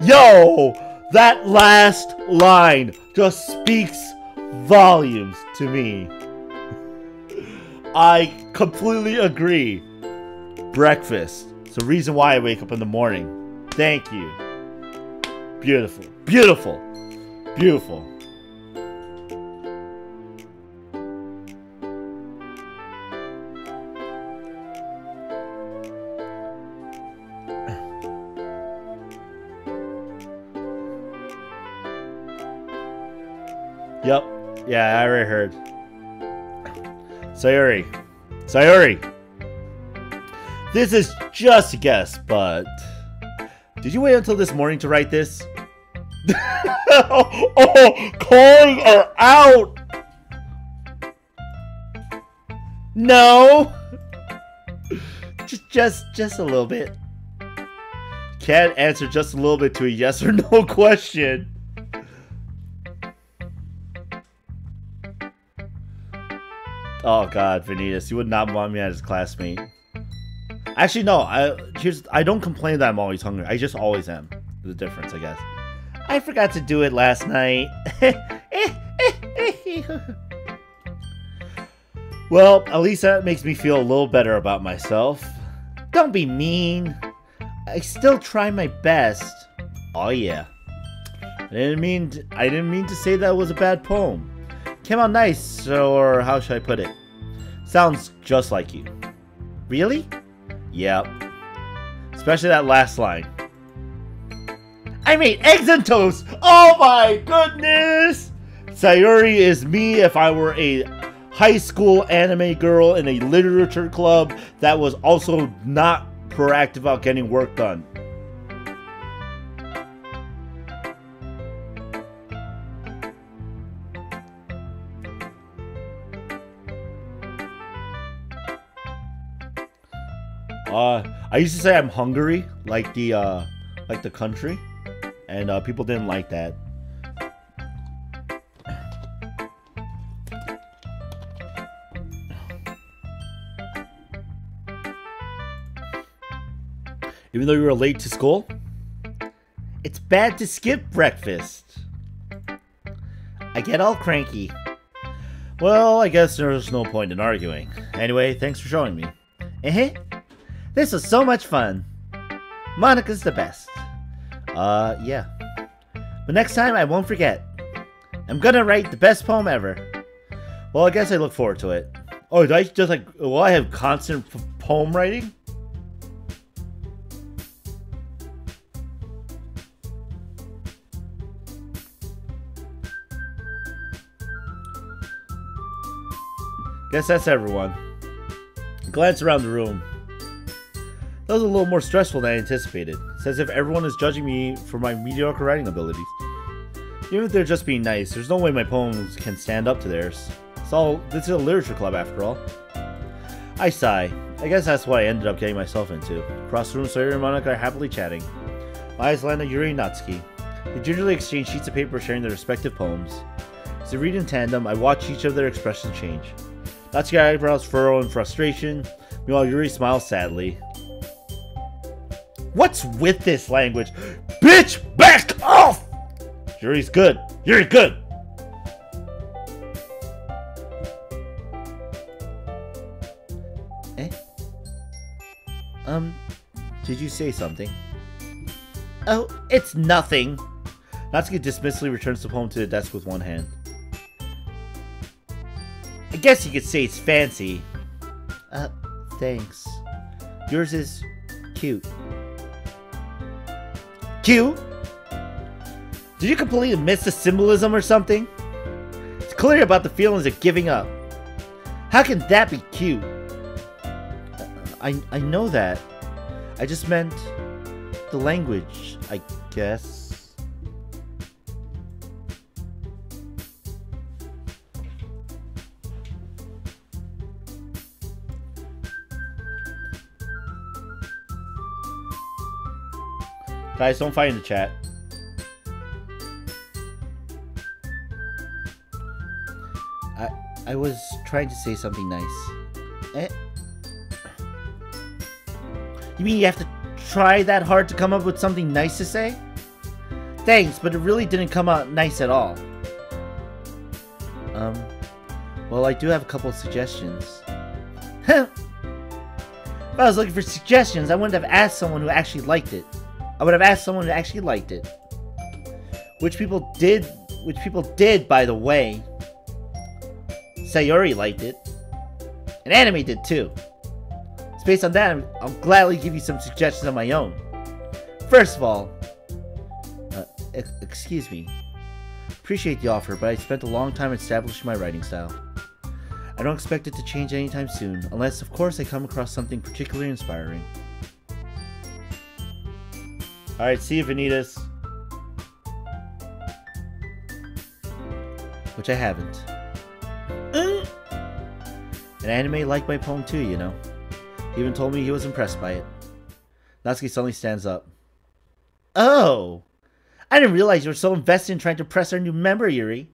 Yo! That last line just speaks volumes to me. I completely agree. Breakfast. It's the reason why I wake up in the morning. Thank you. Beautiful. Beautiful. Beautiful. Yep. Yeah, I already heard. Sayuri. Sayuri! This is just a guess, but... Did you wait until this morning to write this? Oh, calling her out! No! Just a little bit. Can't answer just a little bit to a yes or no question. Oh god, Vanitas, you would not want me as a classmate. Actually, no, I don't complain that I'm always hungry. I just always am. There's a difference, I guess. I forgot to do it last night. Well, at least that makes me feel a little better about myself. Don't be mean. I still try my best. Oh yeah. I didn't mean to say that was a bad poem. Came out nice, or how should I put it? Sounds just like you. Really? Yep. Especially that last line. I made eggs and toast! Oh my goodness! Sayuri is me if I were a high school anime girl in a literature club that was also not proactive about getting work done. I used to say I'm hungry, like the country, and people didn't like that. Even though you were late to school, it's bad to skip breakfast. I get all cranky. Well, I guess there's no point in arguing. Anyway, thanks for showing me. This was so much fun. Monica's the best. Yeah. But next time I won't forget. I'm gonna write the best poem ever. Well, I guess I look forward to it. Oh, do I just like... Will I have constant poem writing? Guess that's everyone. Glance around the room. That was a little more stressful than I anticipated. It's as if everyone is judging me for my mediocre writing abilities. Even if they're just being nice, there's no way my poems can stand up to theirs. This is a literature club after all. I sigh. I guess that's what I ended up getting myself into. Across the room, Sawyer and Monica are happily chatting. My eyes land on Yuri and Natsuki. They gingerly exchange sheets of paper sharing their respective poems. As they read in tandem, I watch each of their expressions change. Natsuki's eyebrows furrow in frustration, meanwhile Yuri smiles sadly. What's with this language? Bitch, back off! Yuri's good. Yuri good! Eh? Did you say something? Oh, it's nothing. Natsuki dismissively returns the poem to the desk with one hand. I guess you could say it's fancy. Thanks. Yours is cute. Cute? Did you completely miss the symbolism or something? It's clear about the feelings of giving up. How can that be cute? I know that. I just meant the language, I guess. Guys, don't fight in the chat. I was trying to say something nice. Eh? You mean you have to try that hard to come up with something nice to say? Thanks, but it really didn't come out nice at all. Well, I do have a couple of suggestions. If I was looking for suggestions, I wouldn't have asked someone who actually liked it. I would have asked someone who actually liked it. Which people did, by the way. Sayori liked it. And Anime did too. So based on that, I'll gladly give you some suggestions of my own. First of all, excuse me. Appreciate the offer, but I spent a long time establishing my writing style. I don't expect it to change anytime soon, unless of course I come across something particularly inspiring. Alright, see you, Vanitas. Which I haven't. And Anime liked my poem too, you know. He even told me he was impressed by it. Natsuki suddenly stands up. Oh! I didn't realize you were so invested in trying to impress our new member, Yuri.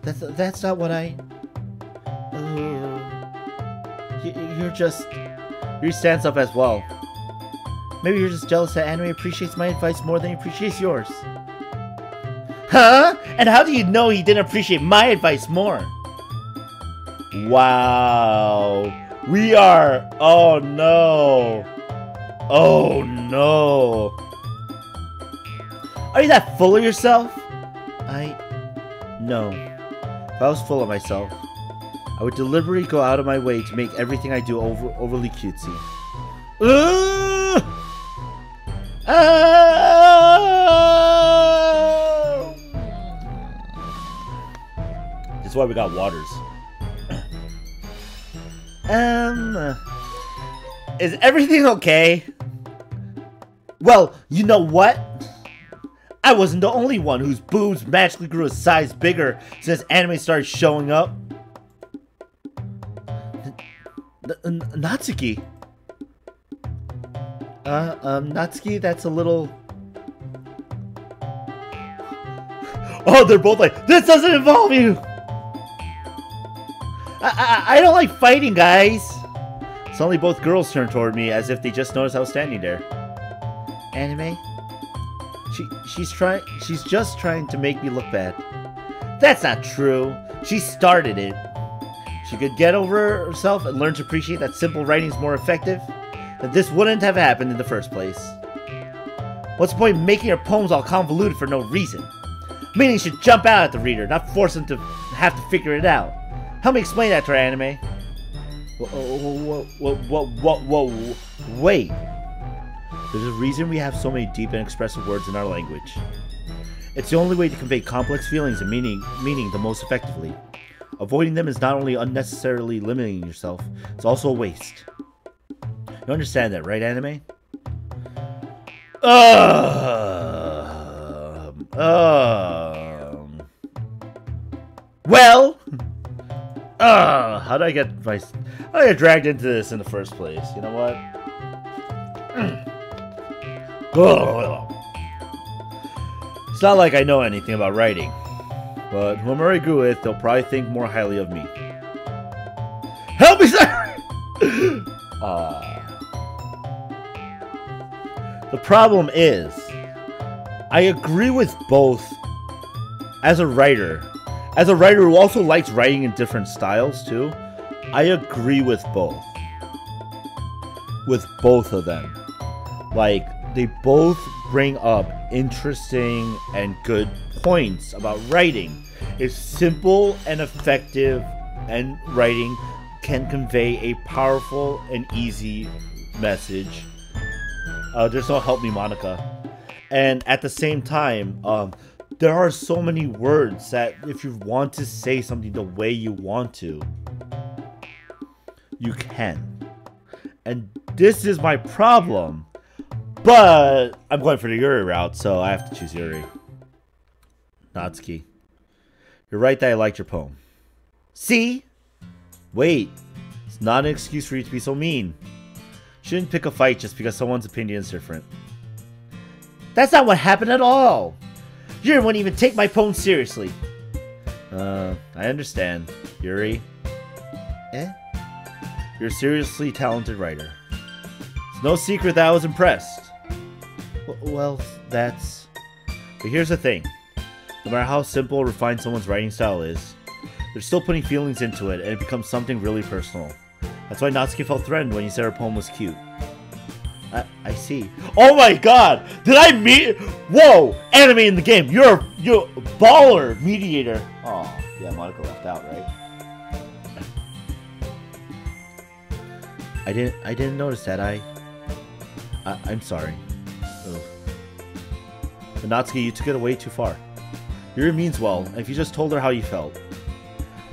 That's not what I... You're just... Yuri stands up as well. Maybe you're just jealous that Anime appreciates my advice more than he appreciates yours. Huh? And how do you know he didn't appreciate my advice more? Wow. We are... Oh no. Oh no. Are you that full of yourself? No. If I was full of myself, I would deliberately go out of my way to make everything I do overly cutesy. That's why we got waters. Is everything okay? Well, you know what? I wasn't the only one whose boobs magically grew a size bigger since Anime started showing up. Natsuki. Natsuki, that's a little... Oh, they're both like, this doesn't involve you! I don't like fighting, guys! Suddenly both girls turn toward me as if they just noticed I was standing there. Anime? She's just trying to make me look bad. That's not true. She started it. She could get over herself and learn to appreciate that simple writing is more effective, then this wouldn't have happened in the first place. What's the point of making her poems all convoluted for no reason? Meaning should jump out at the reader, not force them to have to figure it out. Help me explain that to our anime. Wait. There's a reason we have so many deep and expressive words in our language. It's the only way to convey complex feelings and meaning the most effectively. Avoiding them is not only unnecessarily limiting yourself, it's also a waste. You understand that, right, anime? Well, how did I get dragged into this in the first place? You know what? It's not like I know anything about writing, but whoever I agree with, they'll probably think more highly of me. Help me, sir! The problem is, I agree with both as a writer. As a writer who also likes writing in different styles too, I agree with both. With both of them. Like, they both bring up interesting and good points about writing. It's simple and effective, and writing can convey a powerful and easy message. There's no help me, Monica. And at the same time, there are so many words that if you want to say something the way you want to, you can. And this is my problem. But I'm going for the Yuri route, so I have to choose Yuri. Natsuki. You're right that I liked your poem. See? Wait. It's not an excuse for you to be so mean. Shouldn't pick a fight just because someone's opinion is different. That's not what happened at all. Yuri wouldn't even take my poem seriously. I understand. Yuri. You're a seriously talented writer. It's no secret that I was impressed. Well, that's... But here's the thing. No matter how simple or refined someone's writing style is, they're still putting feelings into it, and it becomes something really personal. That's why Natsuki felt threatened when you said her poem was cute. I see. Oh my god! Did I meet... Whoa! Anime in the game! You're a baller mediator! Oh, yeah, Monica left out, right? I didn't notice that. I'm sorry. Ugh. But Natsuki, you took it way too far. Yuri means well, and if you just told her how you felt,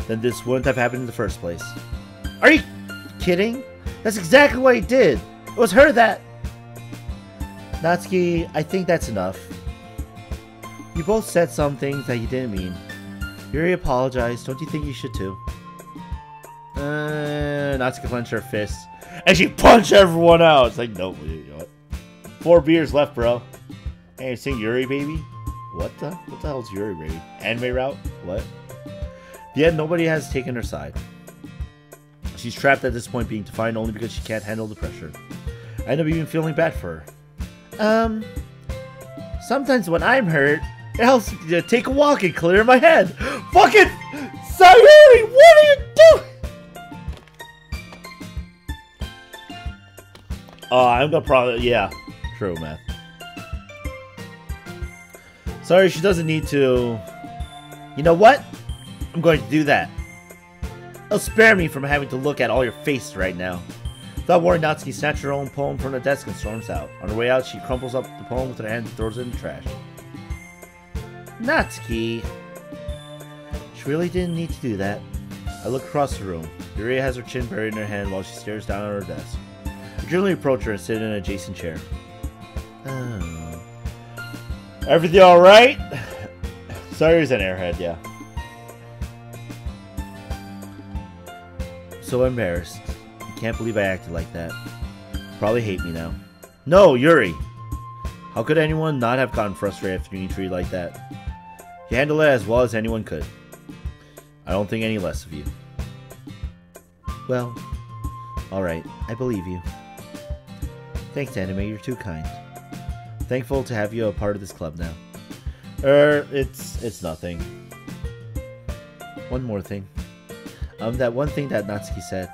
then this wouldn't have happened in the first place. Are you kidding? That's exactly what he did! It was her that... Natsuki, I think that's enough. You both said some things that you didn't mean. Yuri apologized. Don't you think you should too? Natsuki clenched her fists. And she punched everyone out! It's like, no, you know what? 4 beers left, bro. Hey, you sing Yuri, baby? What the hell is Yuri, baby? Anime route? What? Yet nobody has taken her side. She's trapped at this point, being defiant only because she can't handle the pressure. I end up even feeling bad for her. Sometimes when I'm hurt, it helps me to take a walk and clear my head. Fucking Sayuri, what are you doing? I'm gonna probably, yeah, true, math. Sorry, she doesn't need to. You know what? I'm going to do that. It'll spare me from having to look at all your faces right now. Without worrying, Natsuki snatches her own poem from the desk and storms out. On her way out, she crumples up the poem with her hand and throws it in the trash. Natsuki. She really didn't need to do that. I look across the room. Yuri has her chin buried in her hand while she stares down at her desk. I gently approach her and sit in an adjacent chair. Oh. Everything alright? Sayuri's an airhead, yeah. So embarrassed. I can't believe I acted like that. Probably hate me now. No, Yuri! How could anyone not have gotten frustrated after being treated like that? You handled it as well as anyone could. I don't think any less of you. Well, alright, I believe you. Thanks, Anime, you're too kind. Thankful to have you a part of this club now. It's nothing. One more thing. That one thing that Natsuki said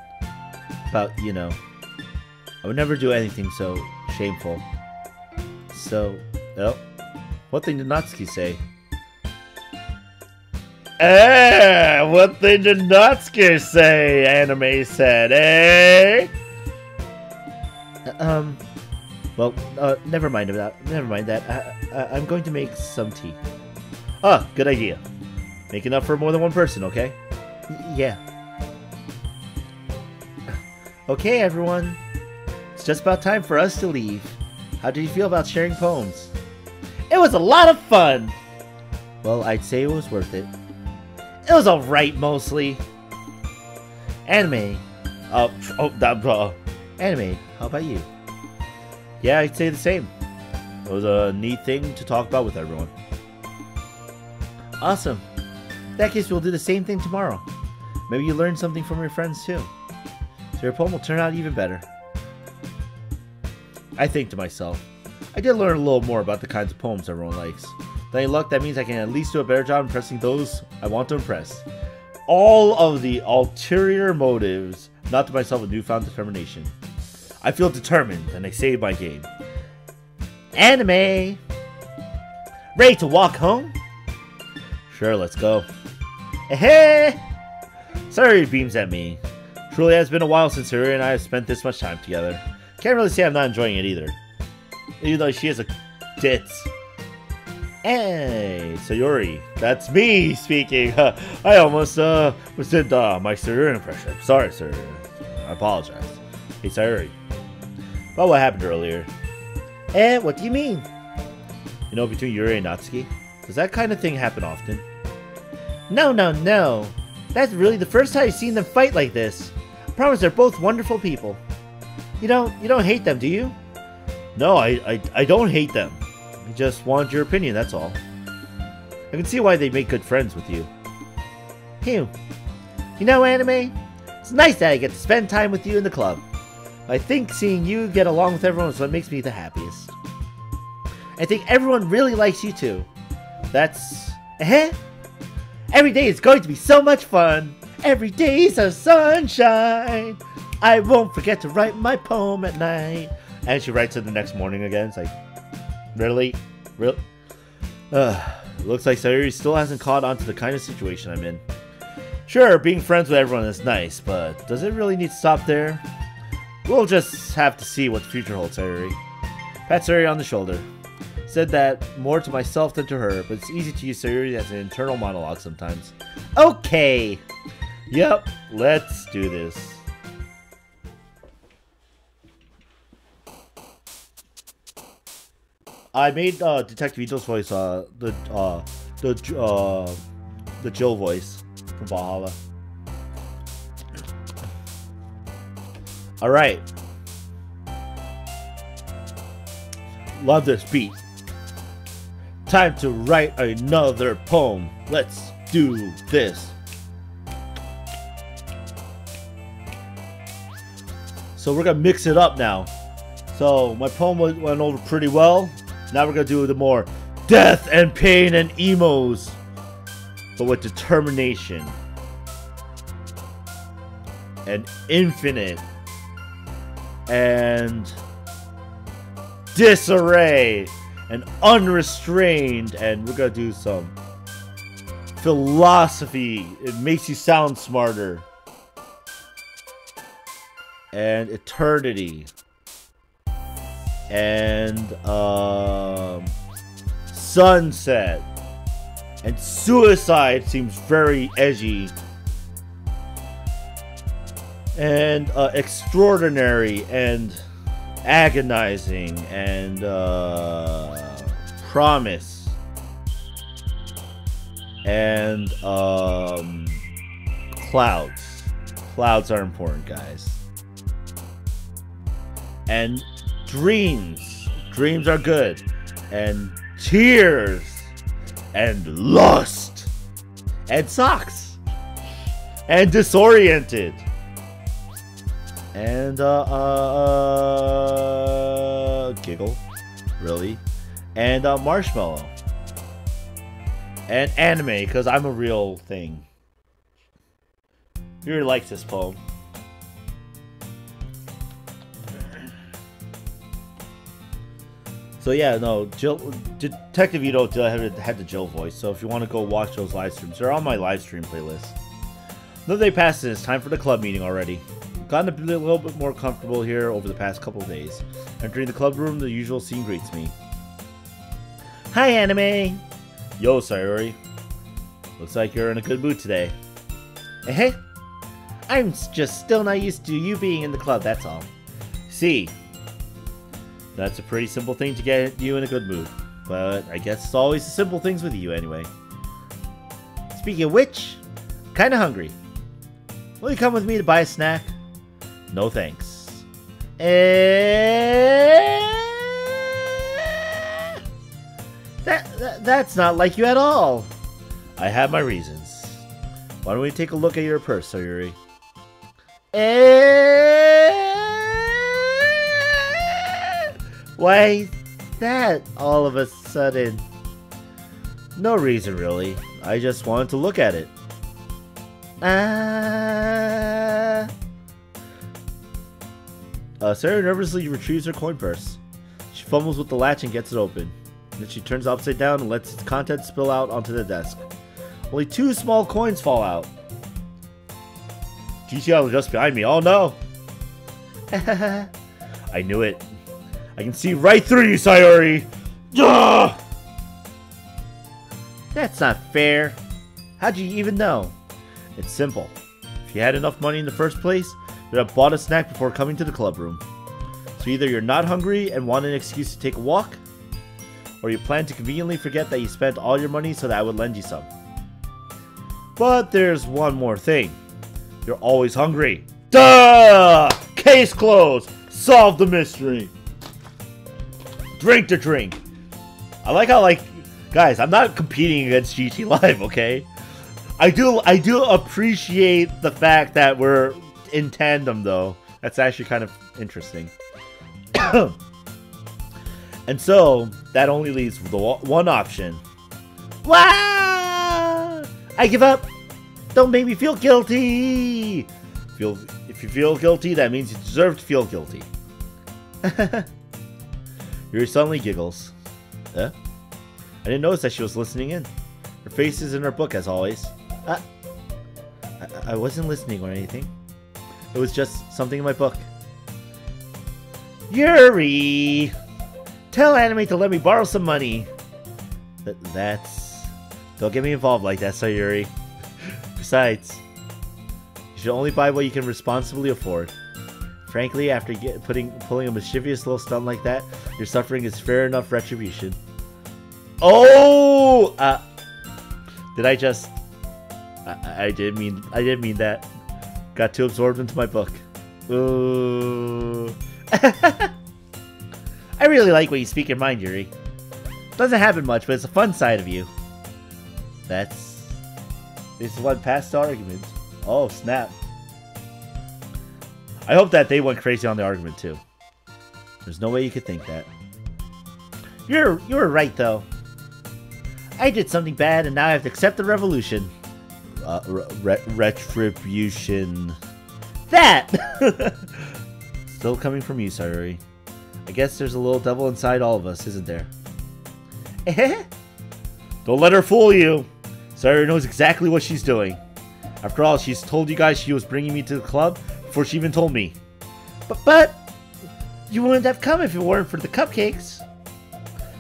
about, you know, I would never do anything so shameful. So, oh, what thing did Natsuki say? Eh, what they did not scare say, Anime said, eh? Well, never mind that. Never mind that. I'm going to make some tea. Ah, good idea. Make enough for more than one person, okay? Yeah. Okay, everyone. It's just about time for us to leave. How did you feel about sharing poems? It was a lot of fun! Well, I'd say it was worth it. It was alright, mostly. Anime. Anime, how about you? Yeah, I'd say the same. It was a neat thing to talk about with everyone. Awesome. In that case, we'll do the same thing tomorrow. Maybe you learn something from your friends too. So your poem will turn out even better. I think to myself, I did learn a little more about the kinds of poems everyone likes. With any luck, that means I can at least do a better job impressing those I want to impress. All of the ulterior motives, not to myself with newfound determination. I feel determined, and I save my game. Anime! Ready to walk home? Sure, let's go. Hey! Sayuri beams at me. Truly has been a while since Sayuri and I have spent this much time together. Can't really say I'm not enjoying it either. Even though she has a tits. Hey, Sayuri, that's me speaking. I almost did my Sayuri impression. Sorry, Sayuri. I apologize. Hey, Sayuri. About what happened earlier. What do you mean? You know, between Yuri and Natsuki? Does that kind of thing happen often? No. That's really the first time I've seen them fight like this. I promise they're both wonderful people. You don't hate them, do you? No, I don't hate them. I just want your opinion, that's all. I can see why they make good friends with you. Phew. You know, Anime? It's nice that I get to spend time with you in the club. I think seeing you get along with everyone is what makes me the happiest. I think everyone really likes you too. That's... Every day is going to be so much fun. Every day's a sunshine. I won't forget to write my poem at night. And she writes it the next morning again. It's like, really? Really? Looks like Sayuri still hasn't caught on to the kind of situation I'm in. Sure, being friends with everyone is nice, but does it really need to stop there? We'll just have to see what the future holds, Sayuri. Pat Sayuri on the shoulder. Said that more to myself than to her, but it's easy to use Sayuri as an internal monologue sometimes. Okay! Yep, let's do this. I made Detective Ito's voice the Jill voice from Valhalla. All right. Love this beat. Time to write another poem. Let's do this. So we're gonna mix it up now. So my poem went over pretty well. Now we're gonna do the more death and pain and emos, but with determination and infinite and disarray and unrestrained, and we're gonna do some philosophy. It makes you sound smarter. And eternity. And sunset. And suicide seems very edgy. And extraordinary and agonizing and promise and clouds. Clouds are important, guys. And dreams. Dreams are good. And tears. And lust. And socks. And disoriented. And giggle, really, and marshmallow, and anime, because I'm a real thing. He really likes this poem. So yeah, no, Jill, Detective Ito had the Jill voice, so if you want to go watch those live streams, they're on my live stream playlist. Another day passes and it's time for the club meeting already. I've gotten a little bit more comfortable here over the past couple of days. Entering the club room, the usual scene greets me. Hi, Anime! Yo, Sayori. Looks like you're in a good mood today. Eh? I'm just still not used to you being in the club, that's all. See. That's a pretty simple thing to get you in a good mood. But I guess it's always the simple things with you anyway. Speaking of which, I'm kinda hungry. Will you come with me to buy a snack? No thanks. That's not like you at all. I have my reasons. Why don't we take a look at your purse, Sayuri? Why that all of a sudden? No reason really. I just wanted to look at it. Sarah nervously retrieves her coin purse. She fumbles with the latch and gets it open. Then she turns it upside down and lets its contents spill out onto the desk. Only 2 small coins fall out. GTL is just behind me. Oh no! I knew it. I can see right through you, Sayori! Ugh! That's not fair. How'd you even know? It's simple. If you had enough money in the first place, you'd have bought a snack before coming to the club room. So either you're not hungry and want an excuse to take a walk, or you plan to conveniently forget that you spent all your money so that I would lend you some. But there's one more thing. You're always hungry. Duh! Case closed! Solve the mystery! Drink to drink! I like how, guys, I'm not competing against GT Live, okay? I do appreciate the fact that we're in tandem, though. That's actually kind of interesting. And so, that only leaves the one option. Wow! I give up! Don't make me feel guilty! If you feel guilty, that means you deserve to feel guilty. Yuri suddenly giggles. Huh? I didn't notice that she was listening in. Her face is in her book, as always. I wasn't listening or anything. It was just something in my book. Yuri! Tell Anime to let me borrow some money. That's... Don't get me involved like that, Sayuri. Besides, you should only buy what you can responsibly afford. Frankly, after pulling a mischievous little stunt like that, your suffering is fair enough retribution. Oh! Did I just... I didn't mean that. Got too absorbed into my book. Ooh. I really like when you speak your mind, Yuri. Doesn't happen much, but it's a fun side of you. This is one past the argument. Oh, snap. I hope that they went crazy on the argument, too. There's no way you could think that. You were right, though. I did something bad, and now I have to accept the revolution. Retribution. That! Still coming from you, Sayuri. I guess there's a little devil inside all of us, isn't there? Don't let her fool you. Sayuri knows exactly what she's doing. After all, she's told you guys she was bringing me to the club before she even told me. But you wouldn't have come if it weren't for the cupcakes. So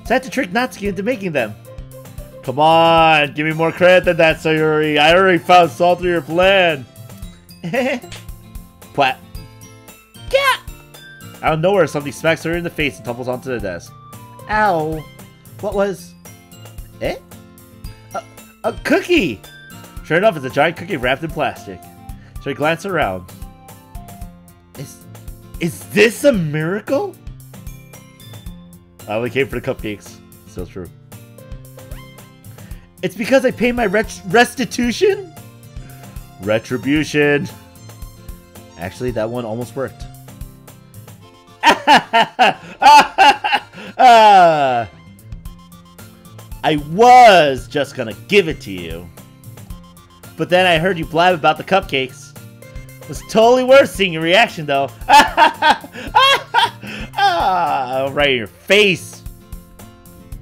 I had to trick Natsuki into making them. Come on, give me more credit than that, Sayuri. I already found salt through your plan. Pwat. Cat! Out of nowhere, something smacks her in the face and tumbles onto the desk. Ow. What was... Eh? A cookie! Sure enough, it's a giant cookie wrapped in plastic. So I glance around. Is this a miracle? I only came for the cupcakes. Still true. It's because I paid my restitution? Retribution. Actually, that one almost worked. I was just gonna give it to you. But then I heard you blab about the cupcakes. It was totally worth seeing your reaction, though. Right in your face.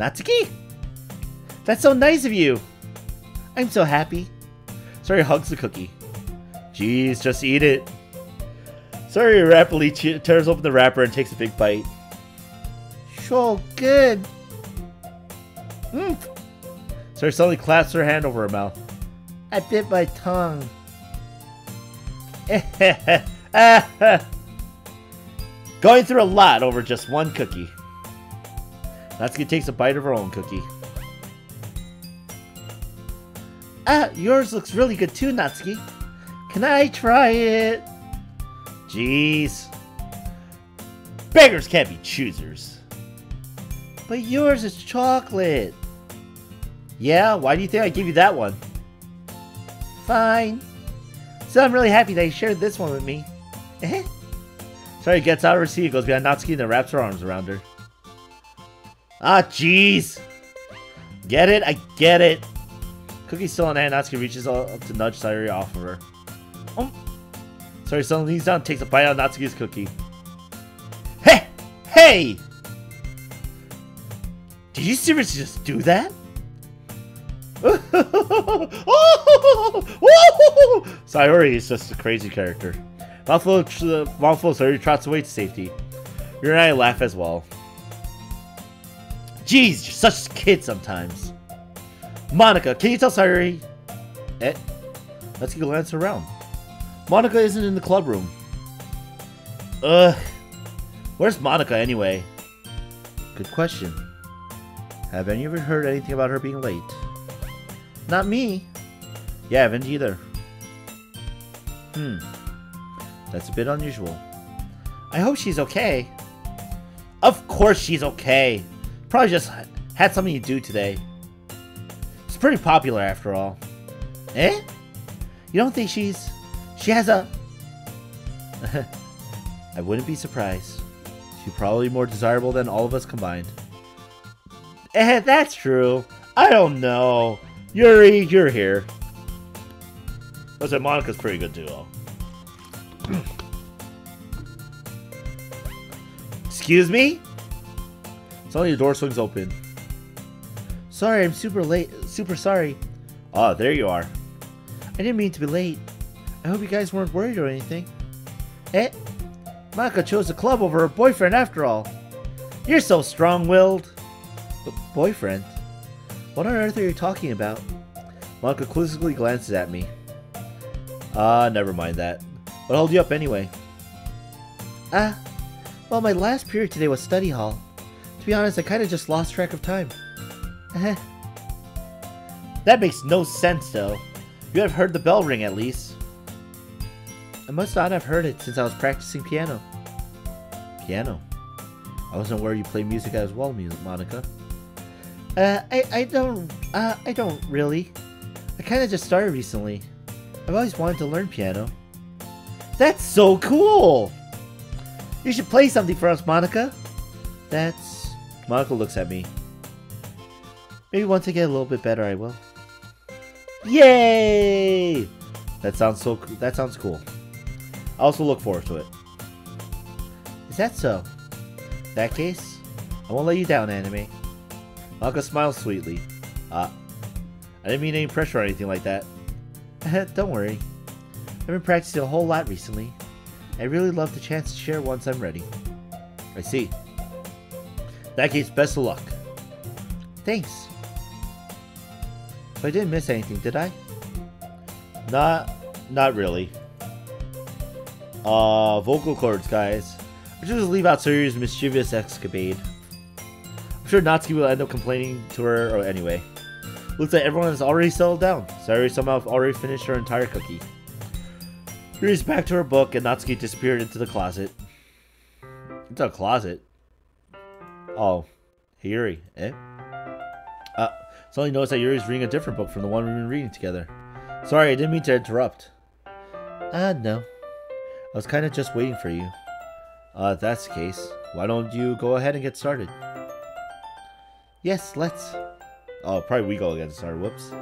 Natsuki? That's so nice of you. I'm so happy. Sari hugs the cookie. Jeez, just eat it. Sari rapidly tears open the wrapper and takes a big bite. So good. Sari suddenly clasps her hand over her mouth. I bit my tongue. Going through a lot over just one cookie. Natsuki takes a bite of her own cookie. Yours looks really good too, Natsuki. Can I try it? Jeez. Beggars can't be choosers. But yours is chocolate. Yeah, why do you think I gave you that one? Fine. So I'm really happy that you shared this one with me. Sari gets out of her seat, goes behind Natsuki, and then wraps her arms around her. Ah, jeez. Get it? I get it. Cookie's still in hand. Natsuki reaches up to nudge Sari off of her. Sari suddenly leans down and takes a bite out of Natsuki's cookie. Hey! Hey! Did you seriously just do that? Sayori is just a crazy character. Mouthful of Sari trots away to safety. Yuri and I laugh as well. Jeez, you're such a kid sometimes. Monica, can you tell Sayori? Let's glance around. Monica isn't in the club room. Where's Monica anyway? Good question. Have any of you heard anything about her being late? Not me. Yeah, I haven't either. That's a bit unusual. I hope she's okay. Of course she's okay. Probably just had something to do today. She's pretty popular after all. You don't think she has a... I wouldn't be surprised. She's probably more desirable than all of us combined. That's true. I don't know. Yuri, you're here. I said Monica's pretty good too, though. Excuse me? Suddenly the door swings open. Sorry, I'm super late. Super sorry. Oh, there you are. I didn't mean to be late. I hope you guys weren't worried or anything. Monica chose the club over her boyfriend after all. You're so strong-willed. Boyfriend? What on earth are you talking about? Monica quizzically glances at me. Never mind that. What held you up anyway? Well, my last period today was study hall. To be honest, I kind of just lost track of time. That makes no sense, though. You have heard the bell ring, at least. I must not have heard it since I was practicing piano. Piano? I wasn't aware you play music as well, Monica. I don't really. I kind of just started recently. I've always wanted to learn piano. That's so cool! You should play something for us, Monica. Monica looks at me. Maybe once I get a little bit better, I will. Yay! That sounds cool. I also look forward to it. Is that so? In that case, I won't let you down, Anime. Monica smiles sweetly. I didn't mean any pressure or anything like that. Don't worry. I've been practicing a whole lot recently. I really love the chance to share once I'm ready. I see. In that case, best of luck. Thanks. So I didn't miss anything, did I? Not really. Vocal cords, guys. I should just leave out Sayori's mischievous escapade. I'm sure Natsuki will end up complaining to her anyway. Looks like everyone has already settled down. Sayori somehow already finished her entire cookie. Yuri's back to her book and Natsuki disappeared into the closet. Into a closet? Oh. Hey, Yuri. Suddenly noticed that Yuri's reading a different book from the one we've been reading together. Sorry, I didn't mean to interrupt. No. I was kind of just waiting for you. If that's the case, why don't you go ahead and get started? Yes, let's. Oh, probably we go again. Sorry, whoops.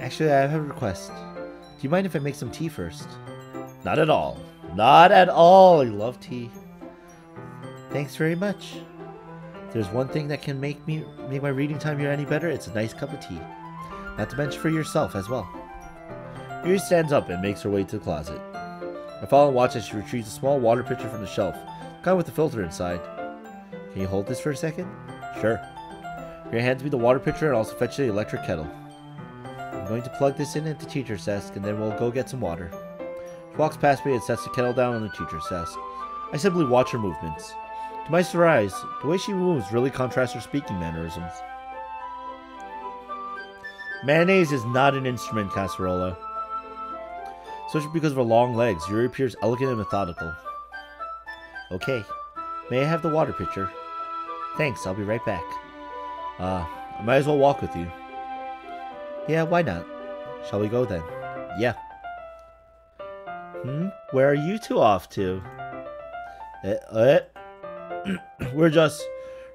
Actually, I have a request. Do you mind if I make some tea first? Not at all. Not at all. I love tea. Thanks very much. If there's one thing that can make my reading time here any better, it's a nice cup of tea. Not to mention for yourself as well. Yuri stands up and makes her way to the closet. I follow and watch as she retrieves a small water pitcher from the shelf, kind of with the filter inside. Can you hold this for a second? Sure. Yuri hands me the water pitcher and also fetches the electric kettle. I'm going to plug this in at the teacher's desk and then we'll go get some water. She walks past me and sets the kettle down on the teacher's desk. I simply watch her movements. To my surprise, the way she moves really contrasts her speaking mannerisms. Mayonnaise is not an instrument, Casserola. Especially because of her long legs, Yuri appears elegant and methodical. Okay, may I have the water pitcher? Thanks, I'll be right back. I might as well walk with you. Yeah, why not? Shall we go then? Yeah. Where are you two off to?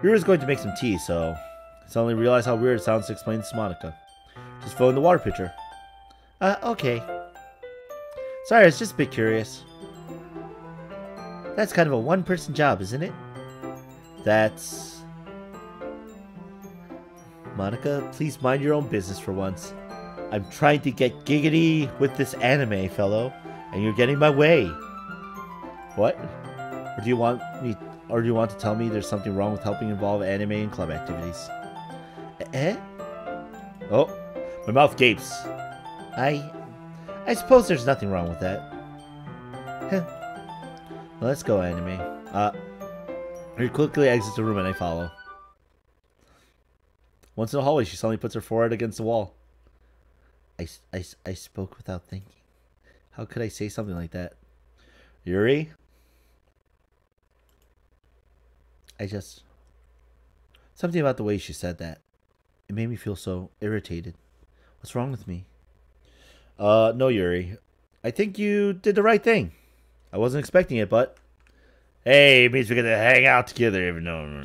Yuri's going to make some tea, so I suddenly realize how weird it sounds to explain this to Monica. Just fill in the water pitcher. Okay. Sorry, I was just a bit curious. That's kind of a one-person job, isn't it? That's... Monica, please mind your own business for once. I'm trying to get giggity with this anime, fellow, and you're getting my way. What? Or do you want to tell me there's something wrong with helping involve anime in club activities? Oh, my mouth gapes. I suppose there's nothing wrong with that. Well, let's go, anime. He quickly exits the room and I follow. Once in the hallway, she suddenly puts her forehead against the wall. I spoke without thinking. How could I say something like that? Yuri? Something about the way she said that. It made me feel so irritated. What's wrong with me? No, Yuri. I think you did the right thing. I wasn't expecting it, but... Hey, it means we get to hang out together even though...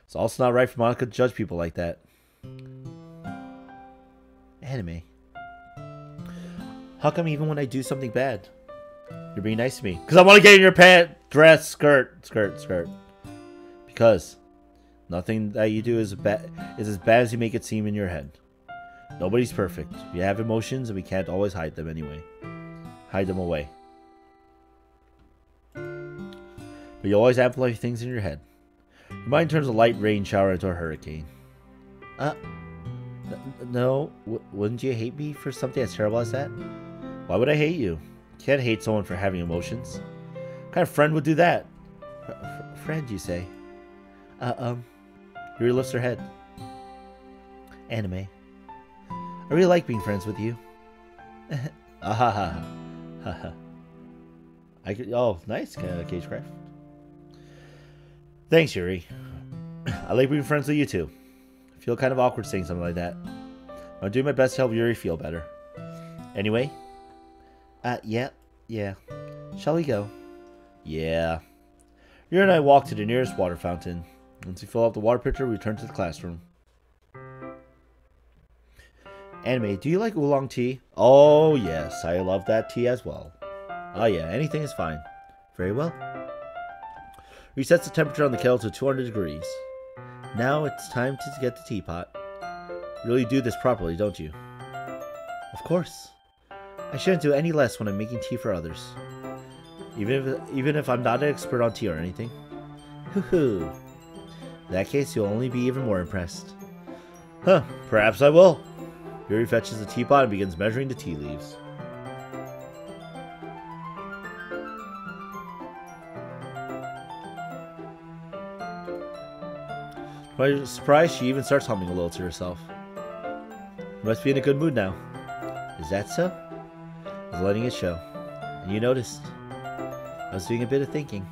It's also not right for Monica to judge people like that. Anime. How come even when I do something bad, you're being nice to me? Because I want to get in your pant, dress, skirt. Because nothing that you do is as bad as you make it seem in your head. Nobody's perfect. We have emotions and we can't always hide them anyway. Hide them away. But you always amplify things in your head. Your mind turns a light rain shower into a hurricane. No, wouldn't you hate me for something as terrible as that? Why would I hate you? You can't hate someone for having emotions. What kind of friend would do that? Friend, you say? Yuri lifts her head. Anime. I really like being friends with you. Oh, nice, Cagecraft. Thanks, Yuri. I like being friends with you too. I feel kind of awkward saying something like that. I'm doing my best to help Yuri feel better. Anyway? Yeah. Shall we go? Yeah. Yuri and I walk to the nearest water fountain. Once we fill up the water pitcher, we return to the classroom. Anime, do you like oolong tea? Oh, yes. I love that tea as well. Oh, yeah. Anything is fine. Very well. Resets the temperature on the kettle to 200 degrees. Now it's time to get the teapot. You really do this properly, don't you? Of course. I shouldn't do any less when I'm making tea for others. Even if I'm not an expert on tea or anything. Hoo-hoo. In that case, you'll only be even more impressed. Huh, perhaps I will. Yuri fetches the teapot and begins measuring the tea leaves. To my surprise, she even starts humming a little to herself. You must be in a good mood now. Is that so? I was letting it show. And you noticed. I was doing a bit of thinking.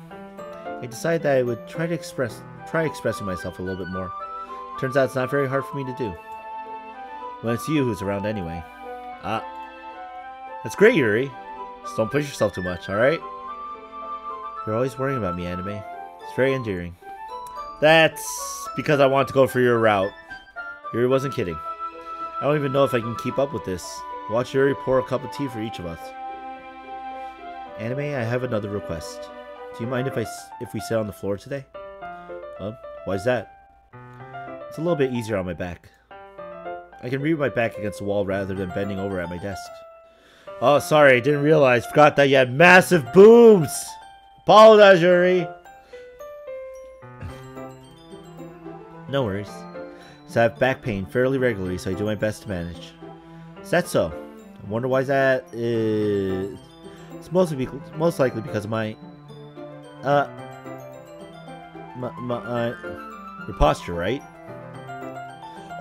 I decided that I would try expressing myself a little bit more. Turns out it's not very hard for me to do. When it's you who's around anyway. That's great, Yuri. Just don't push yourself too much, alright? You're always worrying about me, Anime. It's very endearing. That's because I want to go for your route. Yuri wasn't kidding. I don't even know if I can keep up with this. Watch Yuri pour a cup of tea for each of us. Anime, I have another request. Do you mind if we sit on the floor today? What Why's that? It's a little bit easier on my back. I can read with my back against the wall rather than bending over at my desk. Oh, sorry, I didn't realize. Forgot that you had massive boobs! Apologize, Yuri! No worries. So I have back pain fairly regularly, so I do my best to manage. Is that so? I wonder why that is... It's most likely because of my... your posture, right?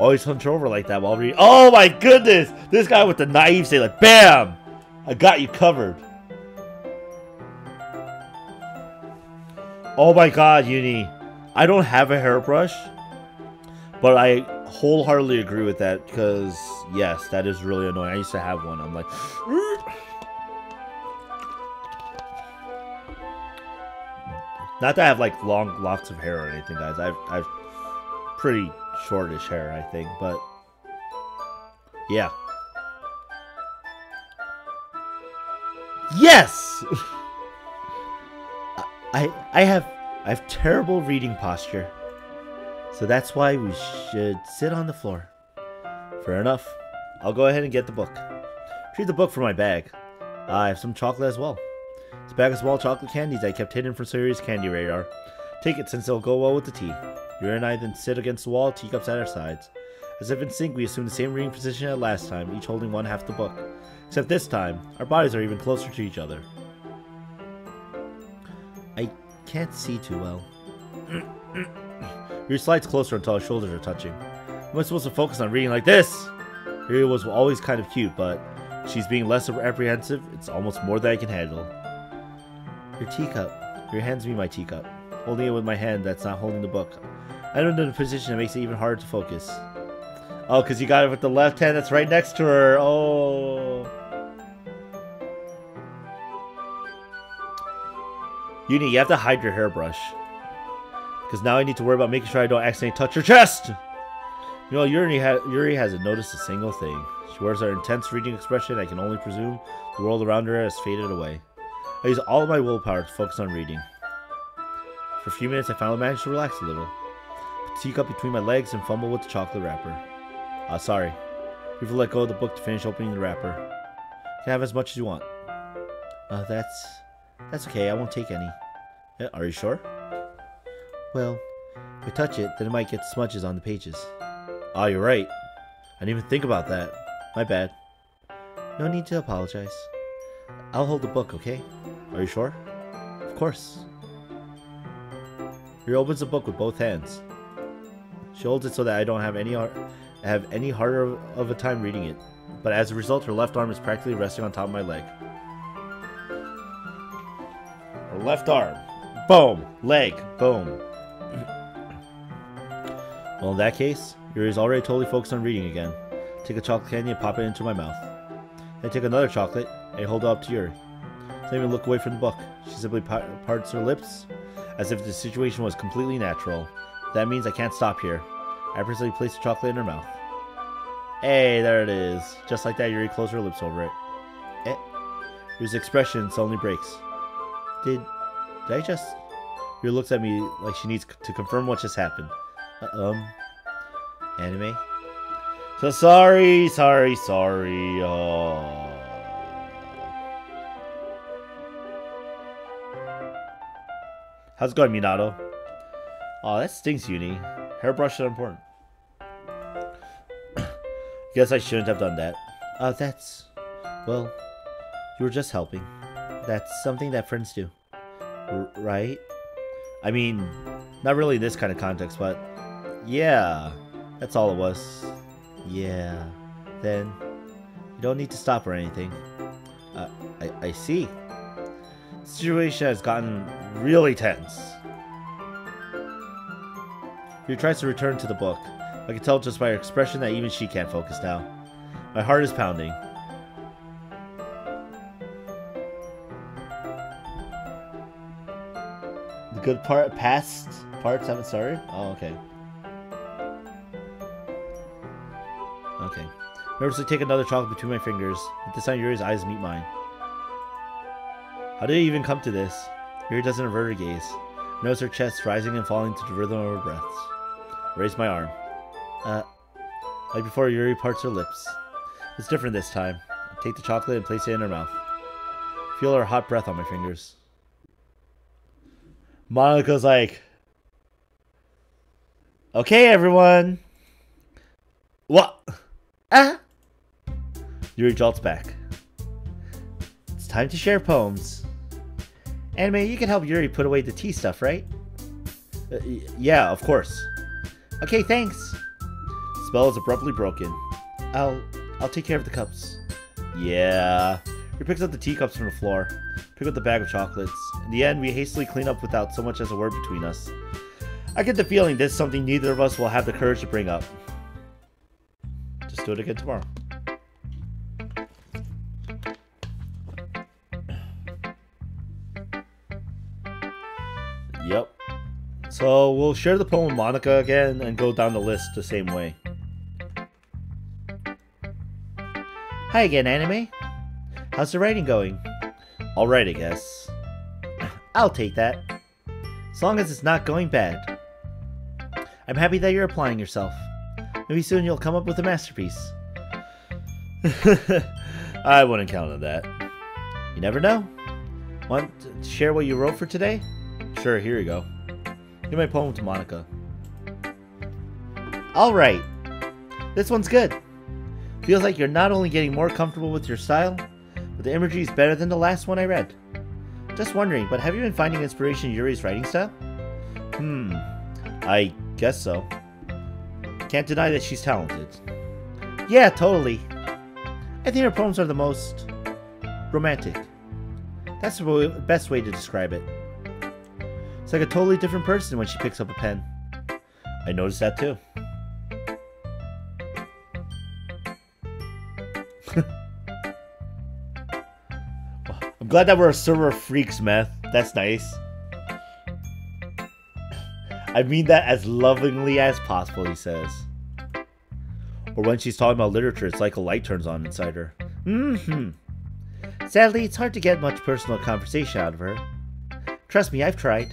Always hunch over like that while reading. Oh my goodness! This guy with the naive say like, BAM! I got you covered. Oh my god, Uni. I don't have a hairbrush, but I wholeheartedly agree with that because, yes, that is really annoying. I used to have one. I'm like... Not that I have like long locks of hair or anything, guys. I've pretty shortish hair, I think, but yeah. Yes. I have terrible reading posture, so that's why we should sit on the floor. Fair enough. I'll go ahead and get the book. Retrieve the book from my bag. I have some chocolate as well. It's a bag of small chocolate candies I kept hidden from Sirius' candy radar. Take it since it'll go well with the tea. Yuri and I then sit against the wall, teacups at our sides. As if in sync, we assume the same reading position as last time, each holding one half the book. Except this time, our bodies are even closer to each other. I can't see too well. Yuri slides closer until our shoulders are touching. Am I supposed to focus on reading like this? Yuri was always kind of cute, but she's being less apprehensive. It's almost more than I can handle. Your teacup. Your hands me my teacup. Holding it with my hand that's not holding the book. I don't know the position that makes it even harder to focus. Oh, because you got it with the left hand that's right next to her. Oh. Uni, you have to hide your hairbrush. Because now I need to worry about making sure I don't accidentally touch her chest. You know, Yuri hasn't noticed a single thing. She wears her intense reading expression. I can only presume the world around her has faded away. I use all of my willpower to focus on reading. For a few minutes, I finally managed to relax a little. Put the teacup between my legs and fumble with the chocolate wrapper. Sorry. We've let go of the book to finish opening the wrapper. You can have as much as you want. That's okay. I won't take any. Are you sure? Well, if I touch it, then it might get smudges on the pages. Ah, you're right. I didn't even think about that. My bad. No need to apologize. I'll hold the book, okay? Are you sure? Of course. Yuri opens the book with both hands. She holds it so that I don't have any harder of a time reading it. But as a result, her left arm is practically resting on top of my leg. Her left arm. Boom. Leg. Boom. Well, in that case, Yuri's already totally focused on reading again. Take a chocolate candy and pop it into my mouth. I take another chocolate and hold it up to Yuri. She doesn't even look away from the book. She simply parts her lips as if the situation was completely natural. That means I can't stop here. I presently place the chocolate in her mouth. Hey, there it is. Just like that, Yuri closed her lips over it. Yuri's expression suddenly breaks. Did I just... Yuri looks at me like she needs to confirm what just happened. Anime? So sorry. Oh. How's it going, Minato? Oh, that stinks, Uni. Hairbrushes are important. Guess I shouldn't have done that. Well, you were just helping. That's something that friends do. Right? I mean, not really in this kind of context, but yeah, that's all it was. Yeah, then you don't need to stop or anything. I see. The situation has gotten really tense. He tries to return to the book. I can tell just by her expression that even she can't focus now. My heart is pounding. The good past parts haven't started? Oh, okay. Okay. Nervously take another chocolate between my fingers. At this time, Yuri's eyes meet mine. How did it even come to this? Yuri doesn't avert her gaze. Notice her chest rising and falling to the rhythm of her breaths. Raise my arm. Like before, Yuri parts her lips. It's different this time. I take the chocolate and place it in her mouth. Feel her hot breath on my fingers. Monika's like, okay, everyone. What? Ah! Yuri jolts back. It's time to share poems. Anime, you can help Yuri put away the tea stuff, right? Yeah, of course. Okay, thanks. Spell is abruptly broken. I'll take care of the cups. Yeah. He picks up the teacups from the floor. Pick up the bag of chocolates. In the end, we hastily clean up without so much as a word between us. I get the feeling this is something neither of us will have the courage to bring up. Just do it again tomorrow. Yep. So we'll share the poem with Monica again and go down the list the same way. Hi again, Anime. How's the writing going? Alright, I guess. I'll take that. As long as it's not going bad. I'm happy that you're applying yourself. Maybe soon you'll come up with a masterpiece. I wouldn't count on that. You never know. Want to share what you wrote for today? Sure, here you go. Give my poem to Monica. Alright. This one's good. Feels like you're not only getting more comfortable with your style, but the imagery is better than the last one I read. Just wondering, but have you been finding inspiration in Yuri's writing style? I guess so. Can't deny that she's talented. Yeah, totally. I think her poems are the most romantic. That's the best way to describe it. It's like a totally different person when she picks up a pen. I noticed that too. I'm glad that we're a server of freaks, Meth. That's nice. I mean that as lovingly as possible, he says. Or when she's talking about literature, it's like a light turns on inside her. Sadly, it's hard to get much personal conversation out of her. Trust me, I've tried.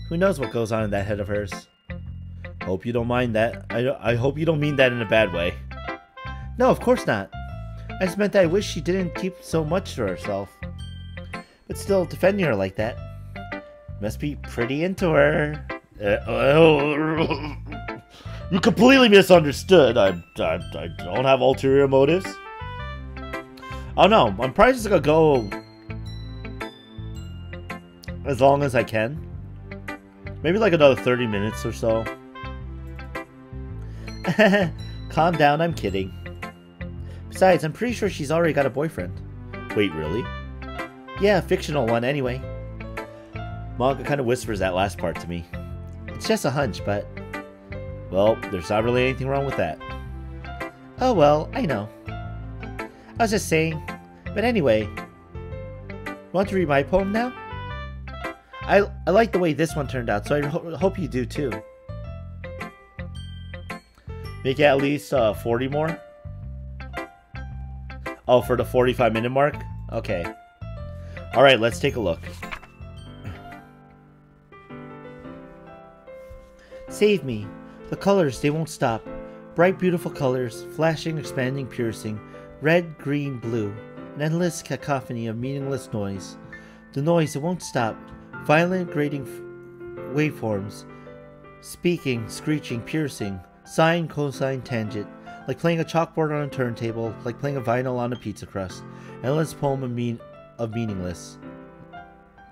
Who knows what goes on in that head of hers. Hope you don't mind that. I hope you don't mean that in a bad way. No, of course not. I just meant that I wish she didn't keep so much to herself. But still, defending her like that must be pretty into her. You completely misunderstood. I don't have ulterior motives. Oh no, I'm probably just gonna go as long as I can. Maybe like another 30 minutes or so. Calm down, I'm kidding. Besides, I'm pretty sure she's already got a boyfriend. Wait, really? Yeah, a fictional one anyway. Manga kind of whispers that last part to me. It's just a hunch, but... well, there's not really anything wrong with that. Oh well, I know. I was just saying. But anyway... want to read my poem now? I like the way this one turned out, so I hope you do too. Make it at least 40 more? Oh, for the 45-minute mark? Okay. Alright, let's take a look. Save me. The colors, they won't stop. Bright, beautiful colors, flashing, expanding, piercing. Red, green, blue. An endless cacophony of meaningless noise. The noise, it won't stop. Violent, grating waveforms. Speaking, screeching, piercing. Sine, cosine, tangent. Like playing a chalkboard on a turntable. Like playing a vinyl on a pizza crust. Endless poem of meaningless.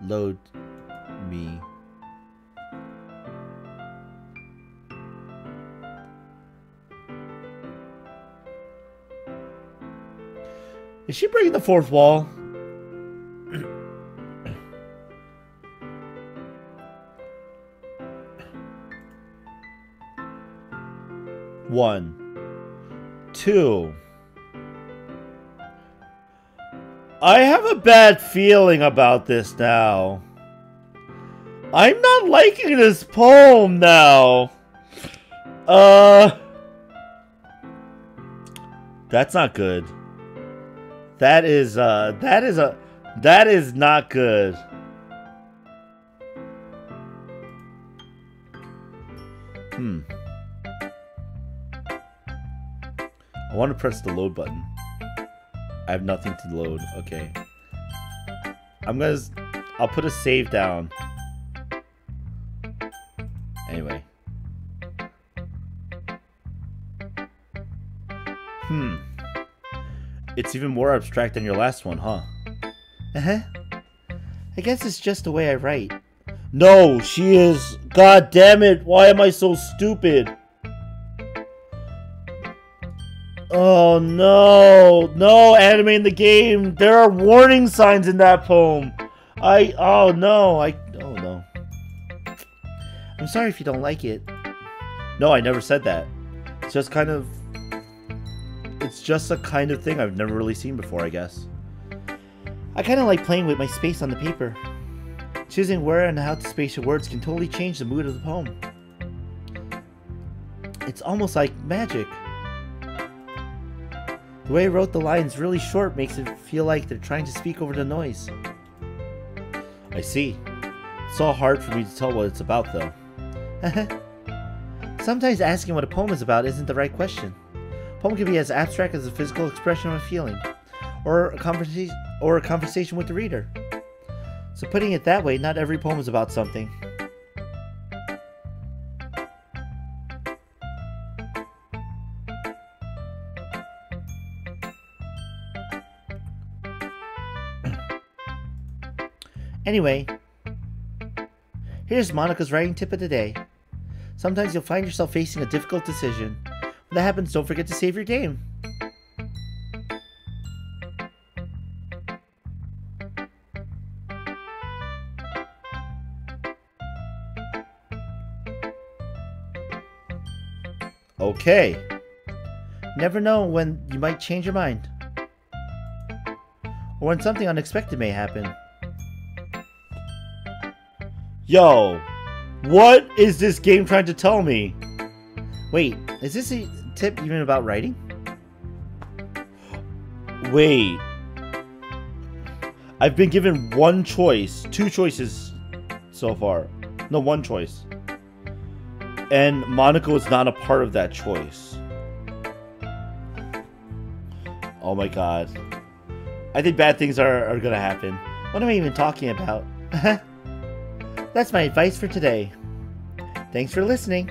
Load me. Is she breaking the fourth wall? One. Two. I have a bad feeling about this now. I'm not liking this poem now. That's not good. That is not good. I want to press the load button. I have nothing to load. Okay. I'll put a save down. Anyway. It's even more abstract than your last one, huh? Uh-huh. I guess it's just the way I write. No, she is. God damn it. Why am I so stupid? Oh no. No, anime in the game. There are warning signs in that poem. Oh no. Oh no. I'm sorry if you don't like it. No, I never said that. It's just kind of... It's just a kind of thing I've never really seen before, I guess. I kind of like playing with my space on the paper. Choosing where and how to space your words can totally change the mood of the poem. It's almost like magic. The way I wrote the lines really short makes it feel like they're trying to speak over the noise. I see. It's all hard for me to tell what it's about, though. Sometimes asking what a poem is about isn't the right question. A poem can be as abstract as a physical expression of a feeling, or a conversation with the reader. So putting it that way, not every poem is about something. Anyway, here's Monica's writing tip of the day. Sometimes you'll find yourself facing a difficult decision. When that happens, don't forget to save your game. Okay. Never know when you might change your mind. Or when something unexpected may happen. Yo, what is this game trying to tell me? Wait, is this a tip even about writing? Wait. I've been given one choice, 2 choices so far. No, 1 choice. And Monica was not a part of that choice. Oh my god. I think bad things are gonna happen. What am I even talking about? That's my advice for today. Thanks for listening.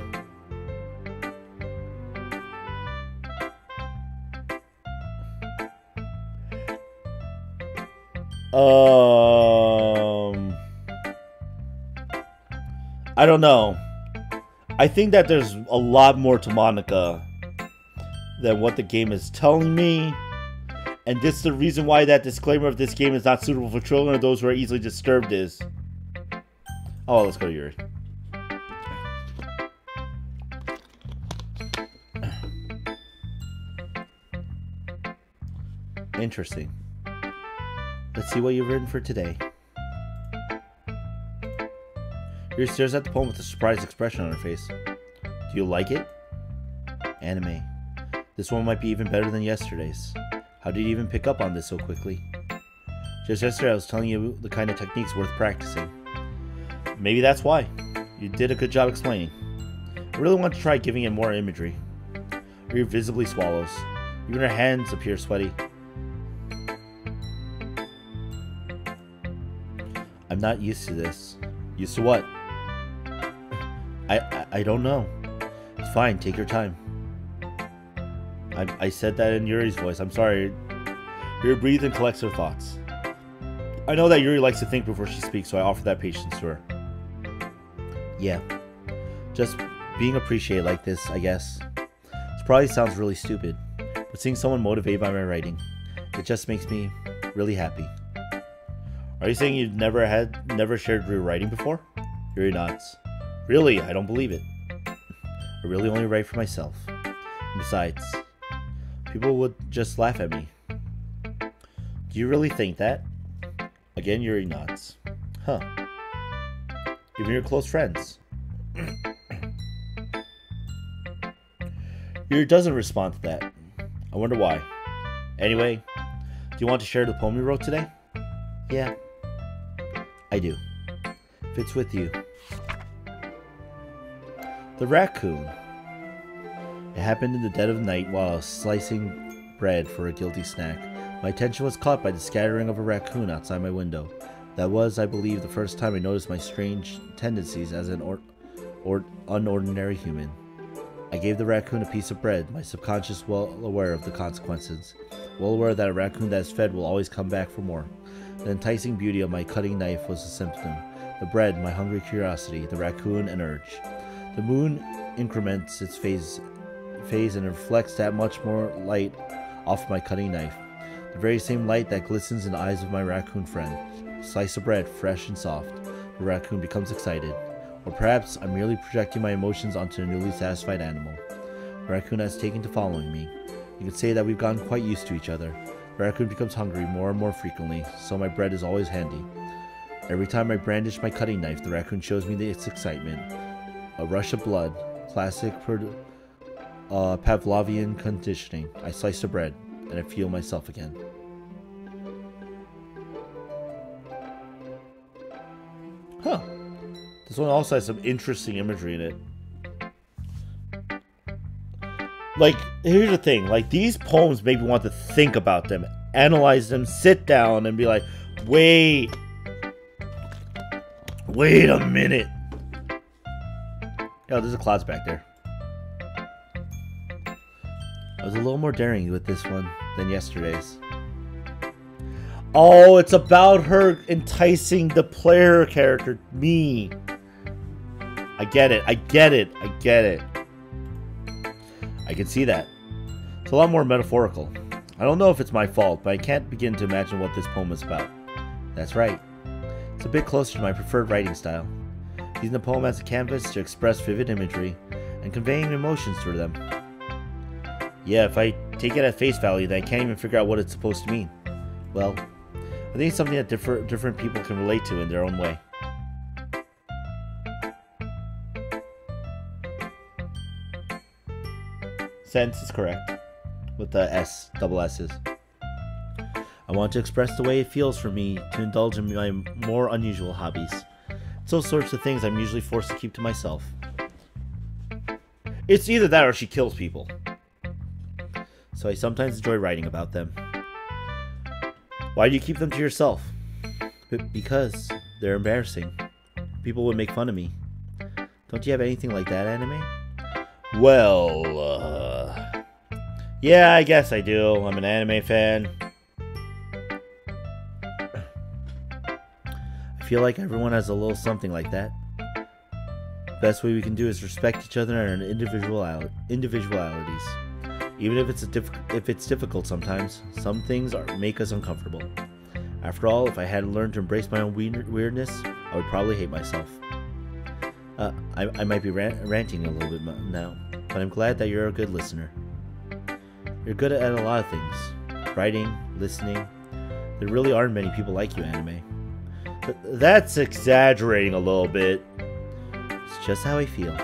I don't know. I think that there's a lot more to Monica than what the game is telling me. And this is the reason why that disclaimer of this game is not suitable for children or those who are easily disturbed is. Oh, let's go to Yuri. Interesting. Let's see what you've written for today. Yuri stares at the poem with a surprised expression on her face. Do you like it? Anime. This one might be even better than yesterday's. How did you even pick up on this so quickly? Just yesterday I was telling you the kind of techniques worth practicing. Maybe that's why. You did a good job explaining. I really want to try giving it more imagery. Yuri visibly swallows. Even her hands appear sweaty. I'm not used to this. Used to what? I don't know. It's fine, take your time. I said that in Yuri's voice. I'm sorry. Yuri breathes and collects her thoughts. I know that Yuri likes to think before she speaks, so I offer that patience to her. Yeah. Just being appreciated like this, I guess. This probably sounds really stupid, but seeing someone motivated by my writing, it just makes me really happy. Are you saying you've never shared your writing before? Yuri nods. Really? I don't believe it. I really only write for myself. And besides, people would just laugh at me. Do you really think that? Again, Yuri nods. Huh. Even your close friends. Yuri doesn't respond to that. I wonder why. Anyway, do you want to share the poem you wrote today? Yeah, I do. If it's with you. The raccoon. It happened in the dead of night while I was slicing bread for a guilty snack. My attention was caught by the scattering of a raccoon outside my window. That was, I believe, the first time I noticed my strange tendencies as an unordinary human. I gave the raccoon a piece of bread, my subconscious well aware of the consequences. Well aware that a raccoon that is fed will always come back for more. The enticing beauty of my cutting knife was a symptom. The bread, my hungry curiosity, the raccoon, an urge. The moon increments its phase and reflects that much more light off my cutting knife. The very same light that glistens in the eyes of my raccoon friend. A slice of bread, fresh and soft. The raccoon becomes excited. Or perhaps I'm merely projecting my emotions onto a newly satisfied animal. The raccoon has taken to following me. You could say that we've gotten quite used to each other. The raccoon becomes hungry more and more frequently, so my bread is always handy. Every time I brandish my cutting knife, the raccoon shows me its excitement. A rush of blood. Classic Pavlovian conditioning. I slice the bread, and I feel myself again. Huh. This one also has some interesting imagery in it. Like, here's the thing. Like, these poems make me want to think about them, analyze them, sit down, and be like, wait a minute. Oh, there's a clouds back there. I was a little more daring with this one than yesterday's. Oh, it's about her enticing the player character, me. I get it. I can see that. It's a lot more metaphorical. I don't know if it's my fault, but I can't begin to imagine what this poem is about. That's right. It's a bit closer to my preferred writing style. Using the poem as a canvas to express vivid imagery and conveying emotions through them. Yeah, if I take it at face value, then I can't even figure out what it's supposed to mean. Well, I think it's something that different people can relate to in their own way. Sense is correct, with the double S's. I want to express the way it feels for me to indulge in my more unusual hobbies. It's those sorts of things I'm usually forced to keep to myself. It's either that or she kills people. So I sometimes enjoy writing about them. Why do you keep them to yourself? Because they're embarrassing. People would make fun of me. Don't you have anything like that, anime? Well, yeah, I guess I do. I'm an anime fan. I feel like everyone has a little something like that. Best way we can do is respect each other and our individualities. Even if it's difficult sometimes, some things make us uncomfortable. After all, if I hadn't learned to embrace my own weirdness, I would probably hate myself. I might be ranting a little bit now, but I'm glad that you're a good listener. You're good at a lot of things. Writing, listening. There really aren't many people like you, anime. But that's exaggerating a little bit. It's just how I feel.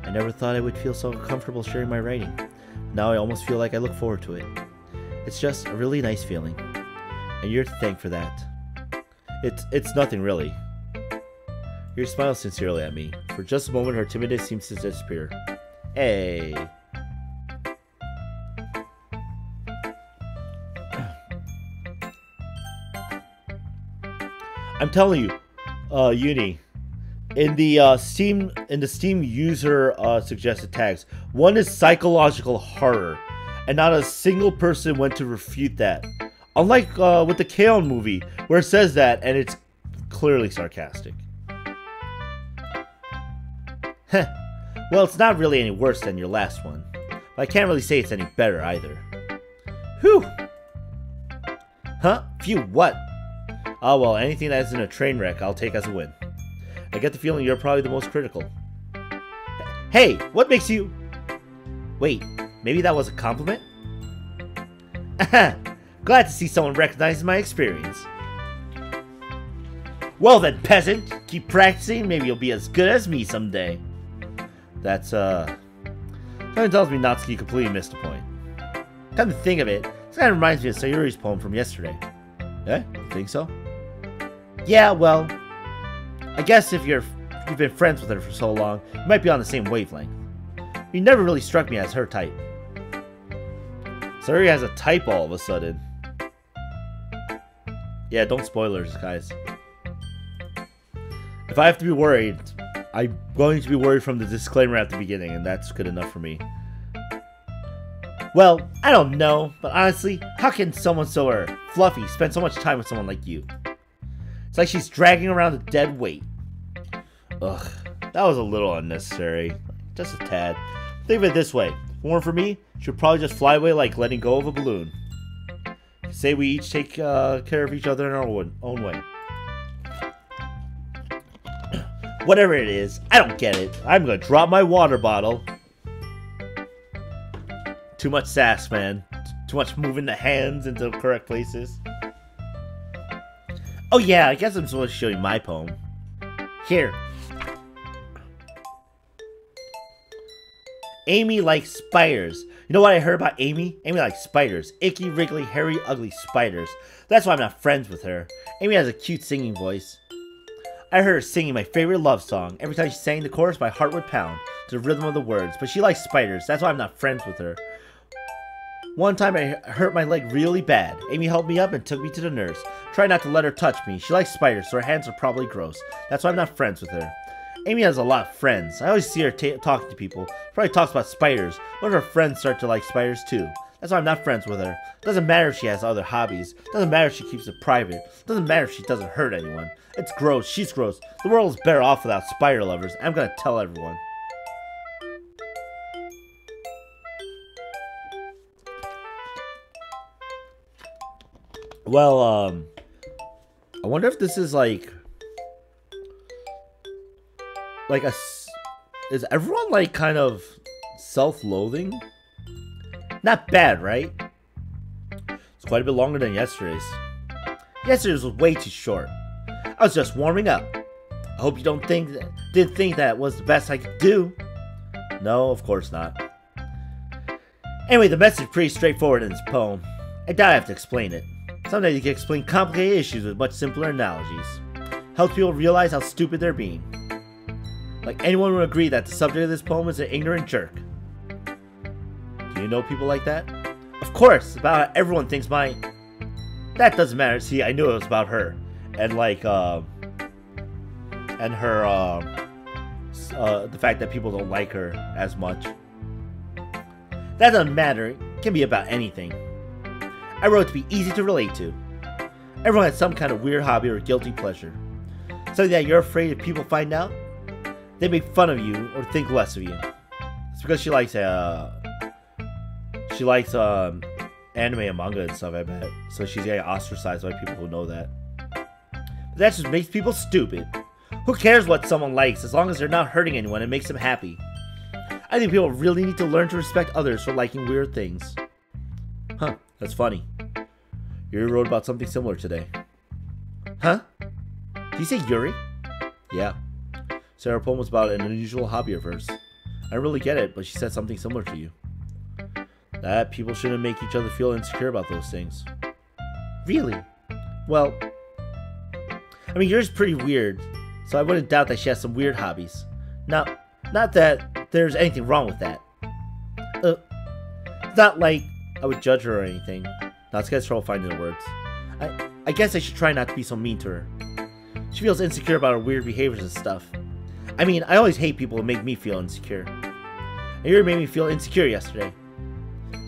I never thought I would feel so comfortable sharing my writing. Now I almost feel like I look forward to it. It's just a really nice feeling. And you're to thank for that. It's nothing really. Your smile sincerely at me. For just a moment her timidness seems to disappear. Hey. I'm telling you, Uni, in the Steam user suggested tags, one is psychological horror, and not a single person went to refute that. Unlike with the K-On! Movie, where it says that, and it's clearly sarcastic. Heh. Well, it's not really any worse than your last one, but I can't really say it's any better either. Whew. Huh? Phew, what? Oh well, anything that isn't a train wreck, I'll take as a win. I get the feeling you're probably the most critical. Hey, what makes you... Wait, maybe that was a compliment? Glad to see someone recognizes my experience. Well then, peasant, keep practicing, maybe you'll be as good as me someday. That's, something tells me Natsuki completely missed a point. Come to think of it, this kind of reminds me of Sayuri's poem from yesterday. Eh? You think so? Yeah, well, I guess if you've been friends with her for so long, you might be on the same wavelength. You never really struck me as her type. Sayuri has a type all of a sudden. Yeah, don't spoilers, guys. If I have to be worried, I'm going to be worried from the disclaimer at the beginning, and that's good enough for me. Well, I don't know, but honestly, how can someone so fluffy spend so much time with someone like you? It's like she's dragging around a dead weight. Ugh, that was a little unnecessary. Just a tad. Think of it this way. If it weren't for me, she would probably just fly away like letting go of a balloon. Say we each take care of each other in our own way. Whatever it is, I don't get it. I'm gonna drop my water bottle. Too much sass, man. Too much moving the hands into the correct places. Oh yeah, I guess I'm supposed to show you my poem. Here. Amy likes spiders. You know what I heard about Amy? Amy likes spiders. Icky, wriggly, hairy, ugly spiders. That's why I'm not friends with her. Amy has a cute singing voice. I heard her singing my favorite love song. Every time she sang the chorus, my heart would pound to the rhythm of the words. But she likes spiders. That's why I'm not friends with her. One time I hurt my leg really bad. Amy helped me up and took me to the nurse. Try not to let her touch me. She likes spiders, so her hands are probably gross. That's why I'm not friends with her. Amy has a lot of friends. I always see her talking to people. She probably talks about spiders. One of her friends start to like spiders too. That's why I'm not friends with her. Doesn't matter if she has other hobbies. Doesn't matter if she keeps it private. Doesn't matter if she doesn't hurt anyone. It's gross. She's gross. The world is better off without spider lovers. I'm gonna tell everyone. Well, I wonder if this is like is everyone like kind of self-loathing? Not bad, right? It's quite a bit longer than yesterday's. Yesterday's was way too short. I was just warming up. I hope you didn't think that was the best I could do. No, of course not. Anyway, the message is pretty straightforward in this poem. I doubt I have to explain it. Sometimes you can explain complicated issues with much simpler analogies. Helps people realize how stupid they're being. Like anyone would agree that the subject of this poem is an ignorant jerk. Do you know people like that? Of course, about how everyone thinks my... That doesn't matter. See, I knew it was about her. And like, and her, the fact that people don't like her as much. That doesn't matter. It can be about anything. I wrote it to be easy to relate to. Everyone has some kind of weird hobby or guilty pleasure. Something that you're afraid if people find out, they make fun of you or think less of you. It's because she likes anime and manga and stuff, I bet. So she's getting ostracized by people who know that. But that just makes people stupid. Who cares what someone likes as long as they're not hurting anyone and makes them happy? I think people really need to learn to respect others for liking weird things. Huh, that's funny. Yuri wrote about something similar today. Huh? Did you say Yuri? Yeah. Sarah poem was about an unusual hobby of hers. I don't really get it, but she said something similar to you. That people shouldn't make each other feel insecure about those things. Really? Well, I mean, yours is pretty weird, so I wouldn't doubt that she has some weird hobbies. Now, not that there's anything wrong with that. It's not like I would judge her or anything. Now, let's get trouble finding the words. I guess I should try not to be so mean to her. She feels insecure about her weird behaviors and stuff. I mean, I always hate people who make me feel insecure. And Yuri made me feel insecure yesterday.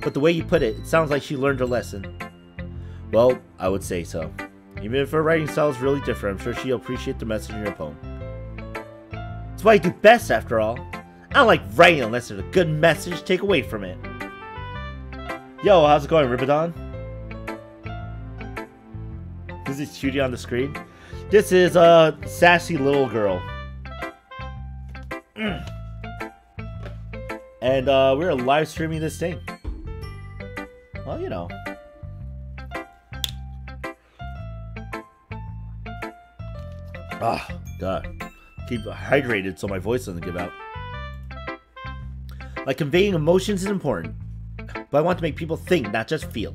But the way you put it, it sounds like she learned her lesson. Well, I would say so. Even if her writing style is really different, I'm sure she'll appreciate the message in your poem. It's what I do best, after all. I don't like writing unless there's a good message to take away from it. Yo, how's it going, Ribadon? This is Cutie on the screen. This is a sassy little girl. And we're live streaming this thing. Well, you know. Ah, God. Keep hydrated so my voice doesn't give out. Like conveying emotions is important, but I want to make people think, not just feel.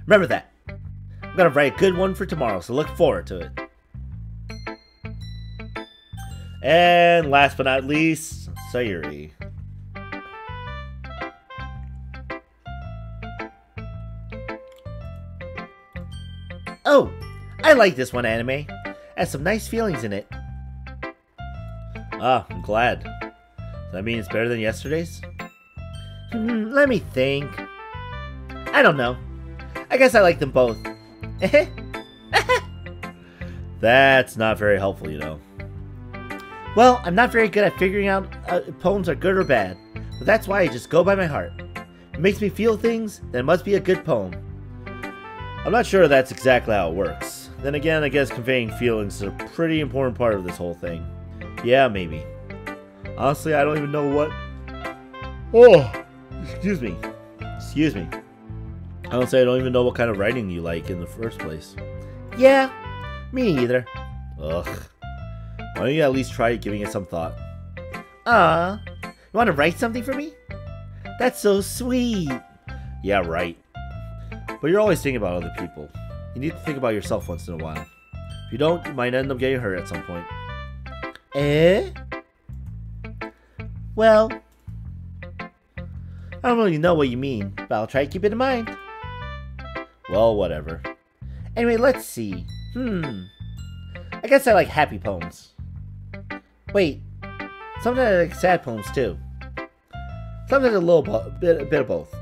Remember that. I'm gonna write a good one for tomorrow, so look forward to it. And last but not least, Sayuri. Oh, I like this one, anime. Has some nice feelings in it. Ah, I'm glad. Does that mean it's better than yesterday's? Let me think. I don't know. I guess I like them both. That's not very helpful, you know. Well, I'm not very good at figuring out if poems are good or bad, but that's why I just go by my heart. If it makes me feel things, then it must be a good poem. I'm not sure that's exactly how it works. Then again, I guess conveying feelings is a pretty important part of this whole thing. Yeah, maybe. Honestly, I don't even know what... Oh, excuse me. Excuse me. Honestly, I don't even know what kind of writing you like in the first place. Yeah, me neither. Ugh. Why don't you at least try giving it some thought? You want to write something for me? That's so sweet. Yeah, right. But you're always thinking about other people. You need to think about yourself once in a while. If you don't, you might end up getting hurt at some point. Well, I don't really know what you mean, but I'll try to keep it in mind. Well, whatever. Anyway, let's see. I guess I like happy poems. Wait, sometimes I like sad poems too. Sometimes a little bit of both.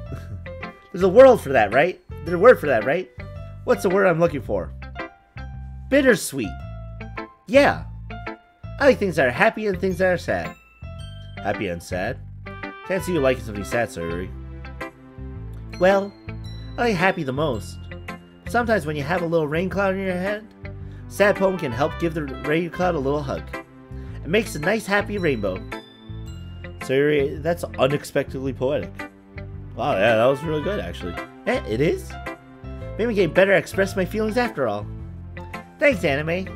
There's a word for that, right? There's a word for that, right? What's the word I'm looking for? Bittersweet. Yeah. I like things that are happy and things that are sad. Happy and sad? Can't see you liking something sad, Sayuri. Well, I like happy the most. Sometimes when you have a little rain cloud in your head, a sad poem can help give the rain cloud a little hug. It makes a nice happy rainbow. Sayuri, that's unexpectedly poetic. Wow, yeah, that was really good actually. It is? Maybe I'm getting better at expressing my feelings after all. Thanks, anime.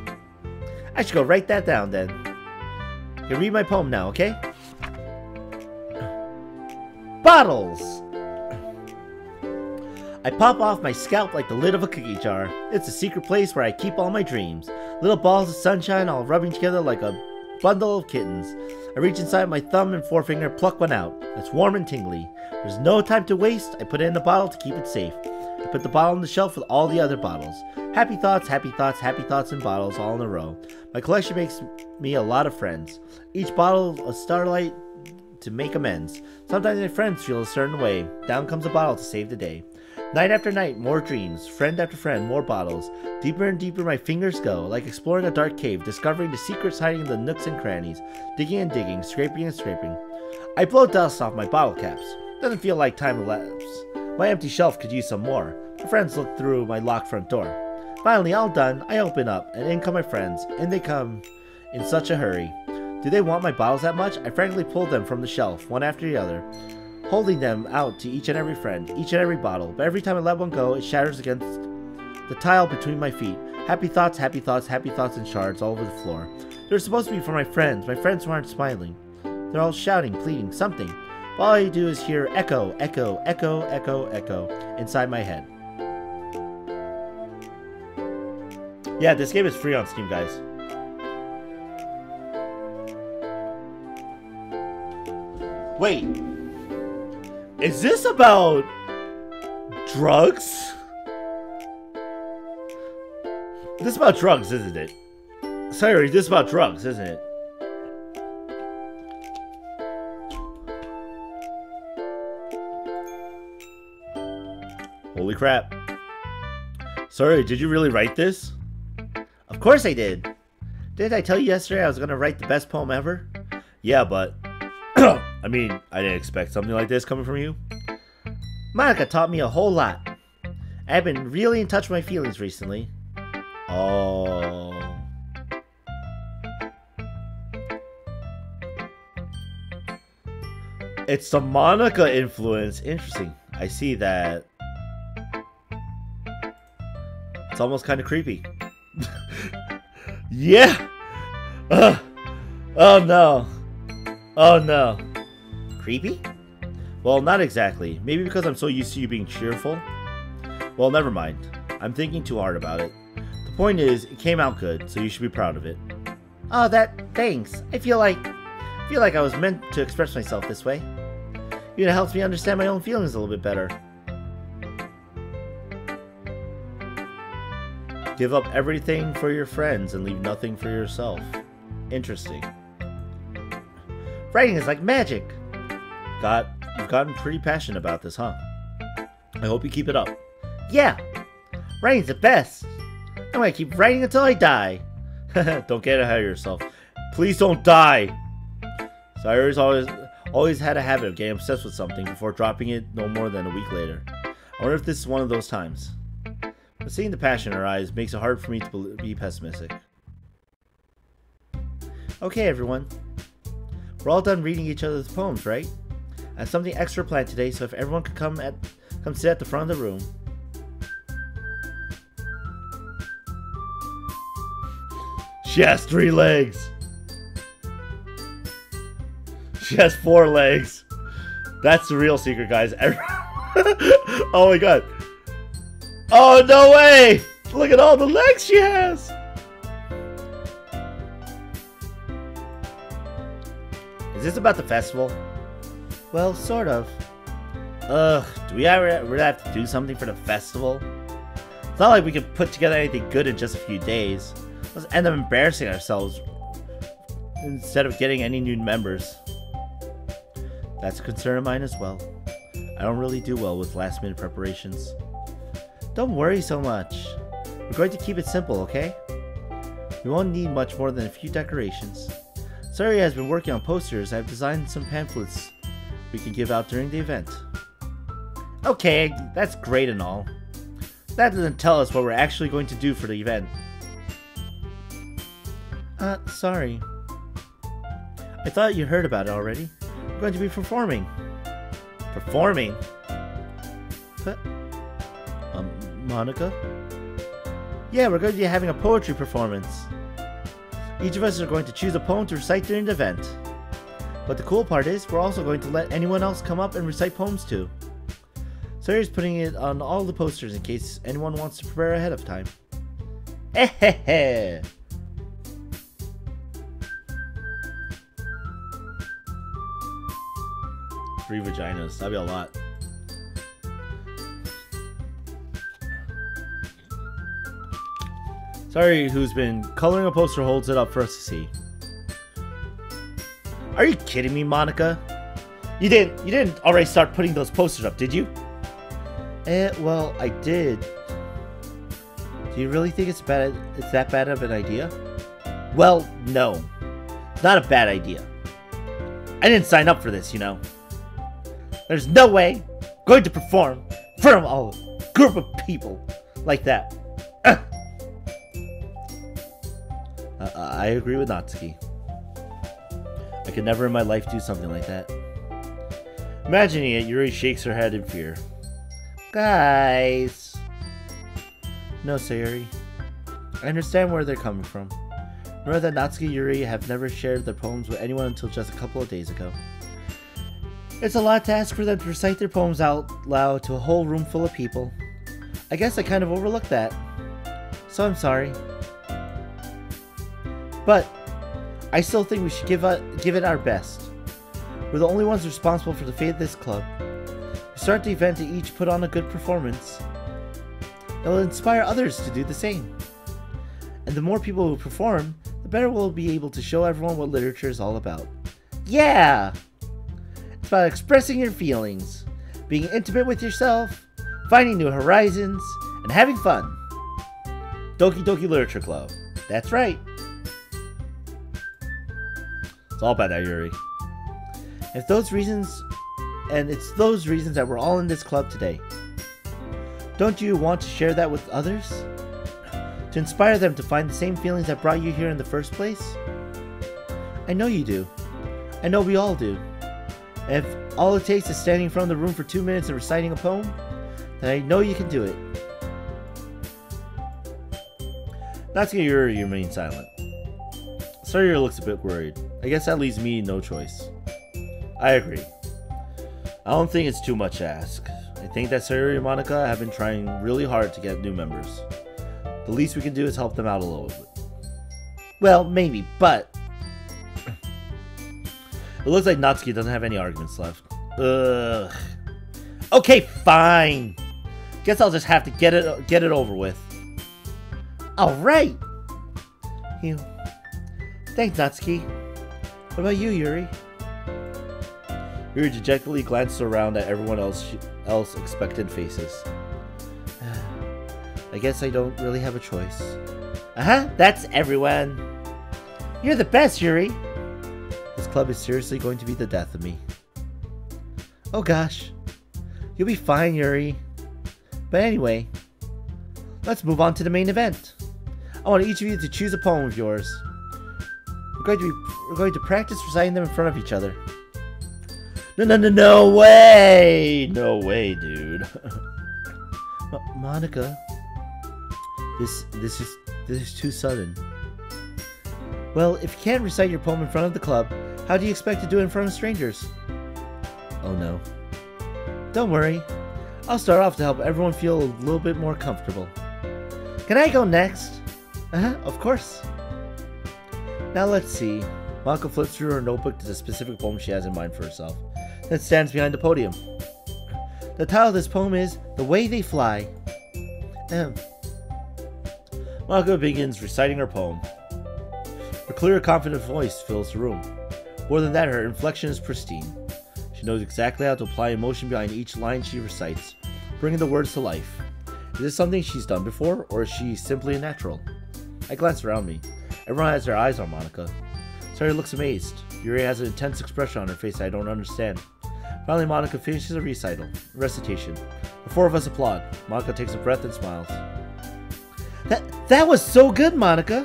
I should go write that down then. You can read my poem now, okay? Bottles! I pop off my scalp like the lid of a cookie jar. It's a secret place where I keep all my dreams. Little balls of sunshine all rubbing together like a bundle of kittens. I reach inside my thumb and forefinger, pluck one out. It's warm and tingly. There's no time to waste. I put it in the bottle to keep it safe. I put the bottle on the shelf with all the other bottles. Happy thoughts, happy thoughts, happy thoughts in bottles all in a row. My collection makes me a lot of friends. Each bottle a starlight to make amends. Sometimes my friends feel a certain way. Down comes a bottle to save the day. Night after night, more dreams. Friend after friend, more bottles. Deeper and deeper my fingers go, like exploring a dark cave, discovering the secrets hiding in the nooks and crannies. Digging and digging, scraping and scraping. I blow dust off my bottle caps. Doesn't feel like time elapsed. My empty shelf could use some more. My friends look through my locked front door. Finally, all done, I open up, and in come my friends, and they come in such a hurry. Do they want my bottles that much? I frankly pulled them from the shelf, one after the other, holding them out to each and every friend, each and every bottle, but every time I let one go, it shatters against the tile between my feet. Happy thoughts, happy thoughts, happy thoughts in shards all over the floor. They're supposed to be for my friends who aren't smiling. They're all shouting, pleading, something. But all I do is hear echo, echo, echo, echo, echo inside my head. Yeah, this game is free on Steam, guys. Wait. Is this about drugs? This is about drugs, isn't it? Sorry, this is about drugs, isn't it? Holy crap. Sorry, did you really write this? Of course I did. Didn't I tell you yesterday I was going to write the best poem ever? Yeah, but... I mean, I didn't expect something like this coming from you. Monica taught me a whole lot. I've been really in touch with my feelings recently. Oh. It's the Monica influence. Interesting. I see that. It's almost kind of creepy. Yeah. Oh no. Oh no. Creepy? Well, not exactly. Maybe because I'm so used to you being cheerful. Well, never mind. I'm thinking too hard about it. The point is, it came out good, so you should be proud of it. Oh, thanks. I feel like I was meant to express myself this way. It helps me understand my own feelings a little bit better. Give up everything for your friends and leave nothing for yourself. Interesting. Writing is like magic. You've gotten pretty passionate about this, huh? I hope you keep it up. Yeah! Writing's the best! I'm gonna keep writing until I die! Don't get ahead of yourself. Please don't die! Sayori's always had a habit of getting obsessed with something before dropping it no more than a week later. I wonder if this is one of those times. But seeing the passion in her eyes makes it hard for me to be pessimistic. Okay, everyone. We're all done reading each other's poems, right? I have something extra planned today, so if everyone could come sit at the front of the room. She has 3 legs. She has 4 legs. That's the real secret, guys. Oh my god. Oh, no way! Look at all the legs she has! Is this about the festival? Well, sort of. Ugh, do we ever have to do something for the festival? It's not like we can put together anything good in just a few days. Let's end up embarrassing ourselves instead of getting any new members. That's a concern of mine as well. I don't really do well with last-minute preparations. Don't worry so much. We're going to keep it simple, okay? We won't need much more than a few decorations. Sayori has been working on posters. I've designed some pamphlets we can give out during the event. Okay, that's great and all. That doesn't tell us what we're actually going to do for the event. Sorry. I thought you heard about it already. We're going to be performing. Performing? But, Monica? Yeah, we're going to be having a poetry performance. Each of us are going to choose a poem to recite during the event. But the cool part is, we're also going to let anyone else come up and recite poems too. Sawyer's putting it on all the posters in case anyone wants to prepare ahead of time. Hehehe! 3 vaginas. That'd be a lot. Sorry, who's been coloring a poster holds it up for us to see. Are you kidding me, Monica? You didn't already start putting those posters up, did you? Well, I did. Do you really think it's that bad of an idea? Well, no. It's not a bad idea. I didn't sign up for this, you know. There's no way I'm going to perform in front of a group of people like that. I agree with Natsuki. I could never in my life do something like that. Imagining it, Yuri shakes her head in fear. Guys! No, Sayori. I understand where they're coming from. Remember that Natsuki and Yuri have never shared their poems with anyone until just a couple of days ago. It's a lot to ask for them to recite their poems out loud to a whole room full of people. I guess I kind of overlooked that. So I'm sorry. But I still think we should give it our best. We're the only ones responsible for the fate of this club. We start the event to each put on a good performance. It will inspire others to do the same. And the more people who perform, the better we'll be able to show everyone what literature is all about. Yeah! It's about expressing your feelings, being intimate with yourself, finding new horizons, and having fun. Doki Doki Literature Club. That's right. It's all about that, Yuri. It's those reasons that we're all in this club today. Don't you want to share that with others? To inspire them to find the same feelings that brought you here in the first place? I know you do. I know we all do. And if all it takes is standing in front of the room for 2 minutes and reciting a poem, then I know you can do it. Natsuki and Yuri remain silent. Sayori looks a bit worried. I guess that leaves me no choice. I agree. I don't think it's too much to ask. I think that Sayori and Monica have been trying really hard to get new members. The least we can do is help them out a little bit. Well, maybe, but it looks like Natsuki doesn't have any arguments left. Ugh. Okay, fine. Guess I'll just have to get it over with. Alright! You. Thanks, Natsuki. What about you, Yuri? Yuri dejectedly glances around at everyone else expectant faces. I guess I don't really have a choice. That's everyone! You're the best, Yuri! This club is seriously going to be the death of me. Oh gosh. You'll be fine, Yuri. But anyway, let's move on to the main event. I want each of you to choose a poem of yours. We're going to practice reciting them in front of each other. No way! No way, dude. Monica, this is too sudden. Well, if you can't recite your poem in front of the club, how do you expect to do it in front of strangers? Oh no. Don't worry. I'll start off to help everyone feel a little bit more comfortable. Can I go next? Of course. Now let's see. Monica flips through her notebook to the specific poem she has in mind for herself, then stands behind the podium. The title of this poem is The Way They Fly. Monica begins reciting her poem. Her clear, confident voice fills the room. More than that, her inflection is pristine. She knows exactly how to apply emotion behind each line she recites, bringing the words to life. Is this something she's done before, or is she simply a natural? I glance around me. Everyone has their eyes on Monica. Sayori looks amazed. Yuri has an intense expression on her face I don't understand. Finally, Monica finishes a recitation. The four of us applaud. Monica takes a breath and smiles. That was so good, Monica!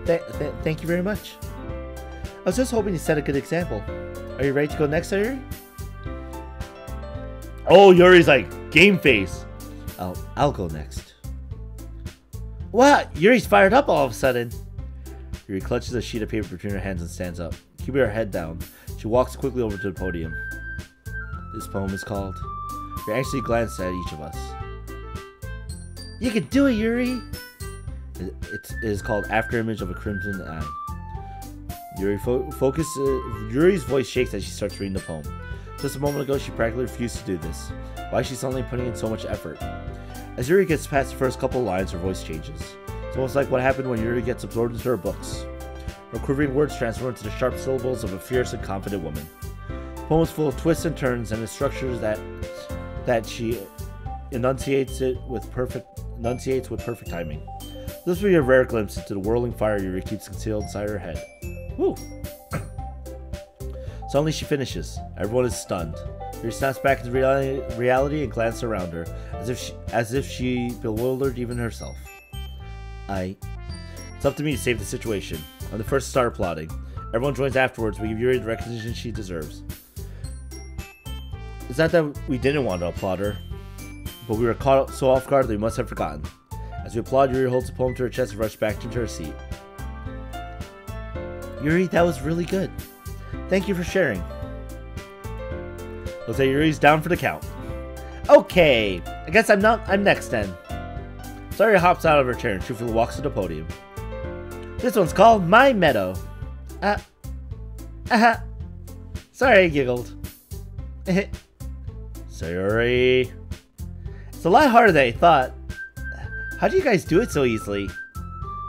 Thank you very much. I was just hoping to set a good example. Are you ready to go next, Yuri? Oh, Yuri's like, game face. I'll go next. Wow, Yuri's fired up all of a sudden. Yuri clutches a sheet of paper between her hands and stands up. Keeping her head down, she walks quickly over to the podium. This poem is called... Yuri actually glances at each of us. You can do it, Yuri! It is called After Image of a Crimson Eye. Yuri's voice shakes as she starts reading the poem. Just a moment ago, she practically refused to do this. Why is she suddenly putting in so much effort? As Yuri gets past the first couple lines, her voice changes. It's almost like what happened when Yuri gets absorbed into her books. Her quivering words transform into the sharp syllables of a fierce and confident woman. The poem is full of twists and turns, and the structures that she enunciates with perfect timing. This will be a rare glimpse into the whirling fire Yuri keeps concealed inside her head. Woo! Suddenly she finishes. Everyone is stunned. Yuri snaps back into reality and glances around her, as if she bewildered even herself. It's up to me to save the situation. I'm the first to start applauding. Everyone joins afterwards. We give Yuri the recognition she deserves. It's not that we didn't want to applaud her, but we were caught so off guard that we must have forgotten. As we applaud, Yuri holds the poem to her chest and rushes back into her seat. Yuri, that was really good. Thank you for sharing. Looks like Yuri's down for the count. Okay, I guess I'm next then. Sayori hops out of her chair and truthfully walks to the podium. This one's called My Meadow. Sorry, I giggled. Sayori. It's a lot harder than I thought. How do you guys do it so easily?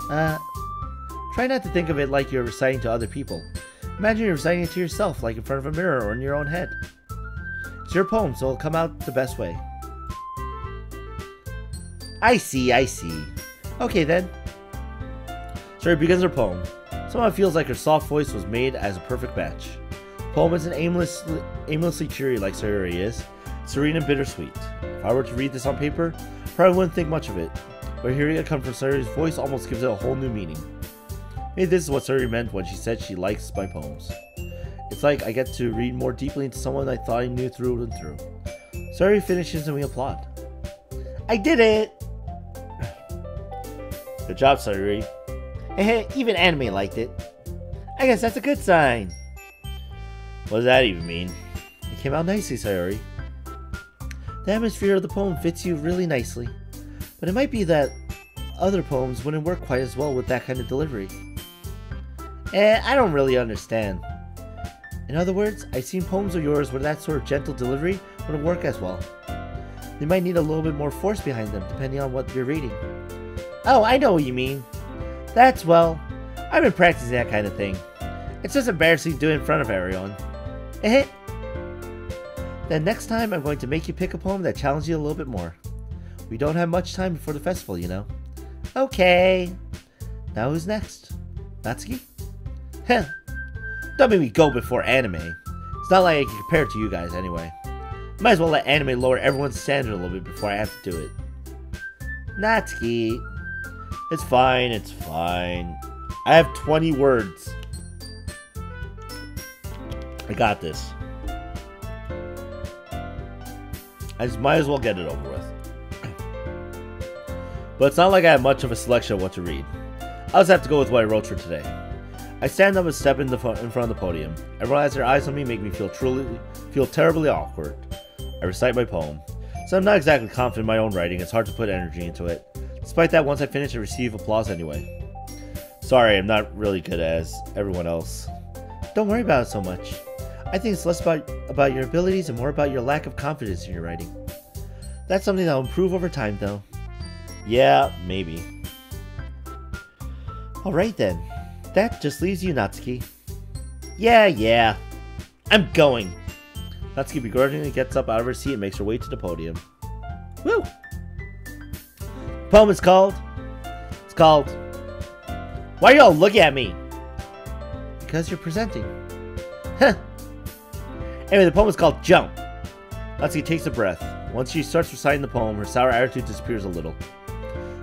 Try not to think of it like you're reciting to other people. Imagine you're reciting it to yourself, like in front of a mirror or in your own head. It's your poem, so it'll come out the best way. I see. Okay then. Sayori begins her poem. Somehow it feels like her soft voice was made as a perfect match. The poem isn't aimlessly cheery like Sayori is. It's serene and bittersweet. If I were to read this on paper, I probably wouldn't think much of it. But hearing it come from Sayori's voice almost gives it a whole new meaning. Maybe this is what Sayori meant when she said she likes my poems. It's like I get to read more deeply into someone I thought I knew through and through. Sayori finishes and we applaud. I did it! Good job, Sayori. Even anime liked it. I guess that's a good sign. What does that even mean? It came out nicely, Sayori. The atmosphere of the poem fits you really nicely. But it might be that other poems wouldn't work quite as well with that kind of delivery. I don't really understand. In other words, I've seen poems of yours where that sort of gentle delivery wouldn't work as well. They might need a little bit more force behind them, depending on what you're reading. Oh, I know what you mean. That's, well, I've been practicing that kind of thing. It's just embarrassing to do it in front of everyone. Eh? Then next time I'm going to make you pick a poem that challenges you a little bit more. We don't have much time before the festival, you know. Okay. Now who's next? Natsuki? Heh. Don't make me go before anime. It's not like I can compare it to you guys anyway. Might as well let anime lower everyone's standard a little bit before I have to do it. Natsuki. It's fine, it's fine. I have 20 words. I got this. I just might as well get it over with. But it's not like I have much of a selection of what to read. I'll just have to go with what I wrote for today. I stand up and step in front of the podium. Everyone has their eyes on me, make me feel terribly awkward. I recite my poem. So I'm not exactly confident in my own writing, it's hard to put energy into it. Despite that, once I finish, I receive applause anyway. Sorry, I'm not really good as everyone else. Don't worry about it so much. I think it's less about your abilities and more about your lack of confidence in your writing. That's something that will improve over time, though. Yeah, maybe. Alright then. That just leaves you, Natsuki. Yeah. I'm going. Natsuki begrudgingly gets up out of her seat and makes her way to the podium. Woo! The poem is called... It's called... Why are y'all looking at me? Because you're presenting. Huh. Anyway, the poem is called Jump. Natsuki takes a breath. Once she starts reciting the poem, her sour attitude disappears a little.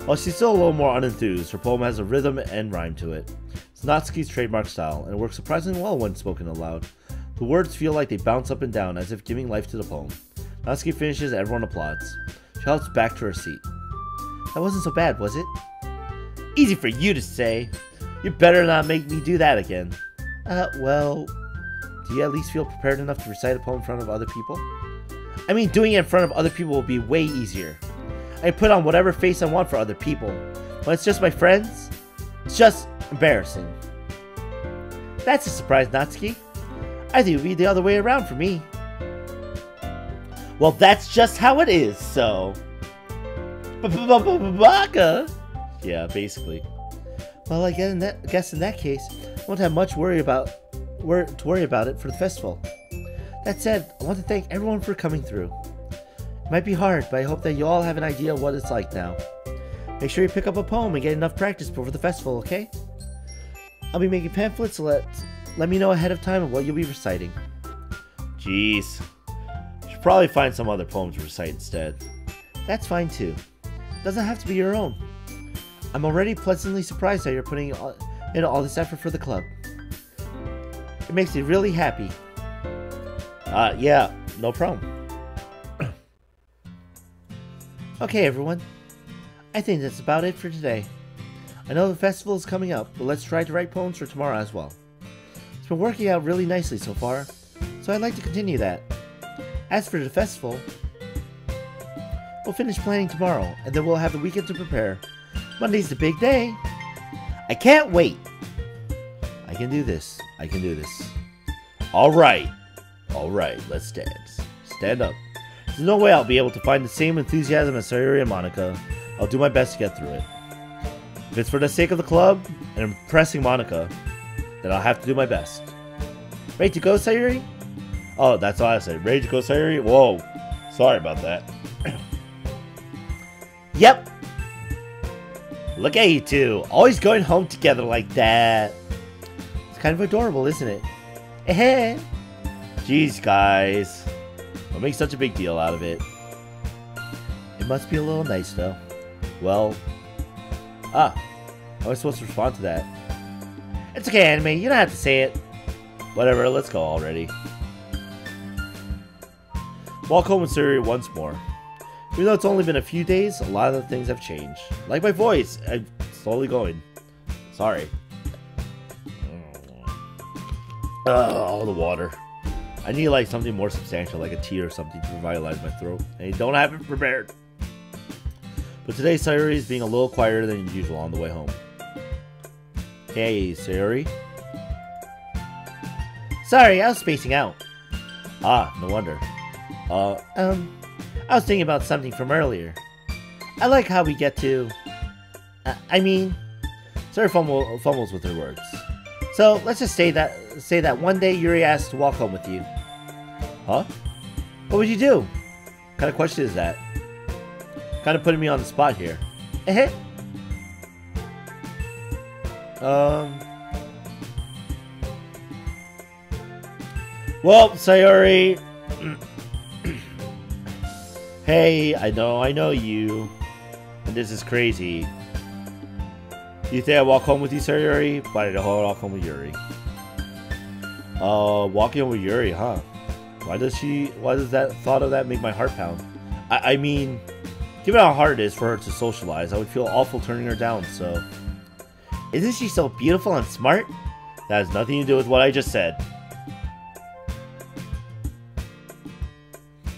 While she's still a little more unenthused, her poem has a rhythm and rhyme to it. It's Natsuki's trademark style, and it works surprisingly well when spoken aloud. The words feel like they bounce up and down, as if giving life to the poem. Natsuki finishes and everyone applauds. She hops back to her seat. That wasn't so bad, was it? Easy for you to say. You better not make me do that again. Well... Do you at least feel prepared enough to recite a poem in front of other people? I mean, doing it in front of other people will be way easier. I put on whatever face I want for other people. When it's just my friends, it's just embarrassing. That's a surprise, Natsuki. I think it would be the other way around for me. Well, that's just how it is, so... Baka! Yeah, basically. Well, I guess in that case, I won't have much to worry about it for the festival. That said, I want to thank everyone for coming through. It might be hard, but I hope that you all have an idea of what it's like now. Make sure you pick up a poem and get enough practice before the festival, okay? I'll be making pamphlets, so let me know ahead of time of what you'll be reciting. Jeez. Should probably find some other poems to recite instead. That's fine too. Doesn't have to be your own. I'm already pleasantly surprised that you're putting in all this effort for the club. It makes me really happy. Yeah, no problem. Okay, everyone. I think that's about it for today. I know the festival is coming up, but let's try to write poems for tomorrow as well. It's been working out really nicely so far, so I'd like to continue that. As for the festival, we'll finish planning tomorrow, and then we'll have the weekend to prepare. Monday's the big day. I can't wait. I can do this. I can do this. Alright, let's dance. Stand up. There's no way I'll be able to find the same enthusiasm as Sayuri and Monica. I'll do my best to get through it. If it's for the sake of the club and impressing Monica, then I'll have to do my best. Ready to go, Sayuri? Oh, that's all I said. Ready to go, Sayuri? Whoa. Sorry about that. Yep. Look at you two. Always going home together like that. It's kind of adorable, isn't it? Eh. Jeez, guys. Don't make such a big deal out of it. It must be a little nice, though. Well... how am I supposed to respond to that? It's okay, Anime. You don't have to say it. Whatever, let's go already. Walk home with Sayuri once more. Even though it's only been a few days, a lot of the things have changed. Like my voice. I'm slowly going. Sorry. All the water. I need like something more substantial, like a tea or something to revitalize my throat. And I don't have it prepared. But today Sayuri is being a little quieter than usual on the way home. Hey, Sayuri. Sorry, I was spacing out. Ah, no wonder. I was thinking about something from earlier. I like how we get to... I mean, Sarah fumbles with her words. So let's just say that one day Yuri asked to walk home with you. Huh? What would you do? What kind of question is that? Kind of putting me on the spot here. Eh? Well, Sayori. Hey, I know you. And this is crazy. You think I walk home with you, Sayori? But I don't walk home with Yuri. Walking home with Yuri, huh? Why does that thought of that make my heart pound? I mean, given how hard it is for her to socialize, I would feel awful turning her down, so... Isn't she so beautiful and smart? That has nothing to do with what I just said.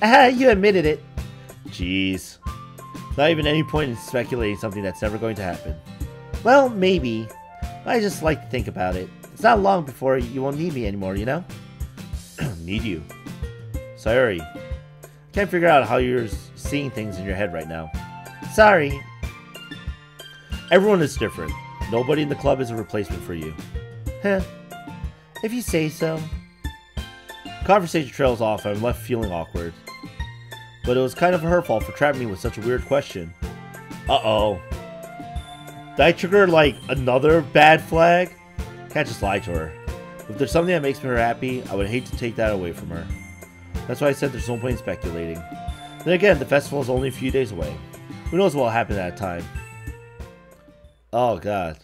Ah, you admitted it. Jeez. Not even any point in speculating something that's never going to happen. Well, maybe. I just like to think about it. It's not long before you won't need me anymore, you know? Need you. Sorry. Can't figure out how you're seeing things in your head right now. Sorry. Everyone is different. Nobody in the club is a replacement for you. Heh. If you say so. Conversation trails off and I'm left feeling awkward. But it was kind of her fault for trapping me with such a weird question. Uh-oh. Did I trigger, like, another bad flag? Can't just lie to her. If there's something that makes me happy, I would hate to take that away from her. That's why I said there's no point in speculating. Then again, the festival is only a few days away. Who knows what will happen at that time? Oh, God.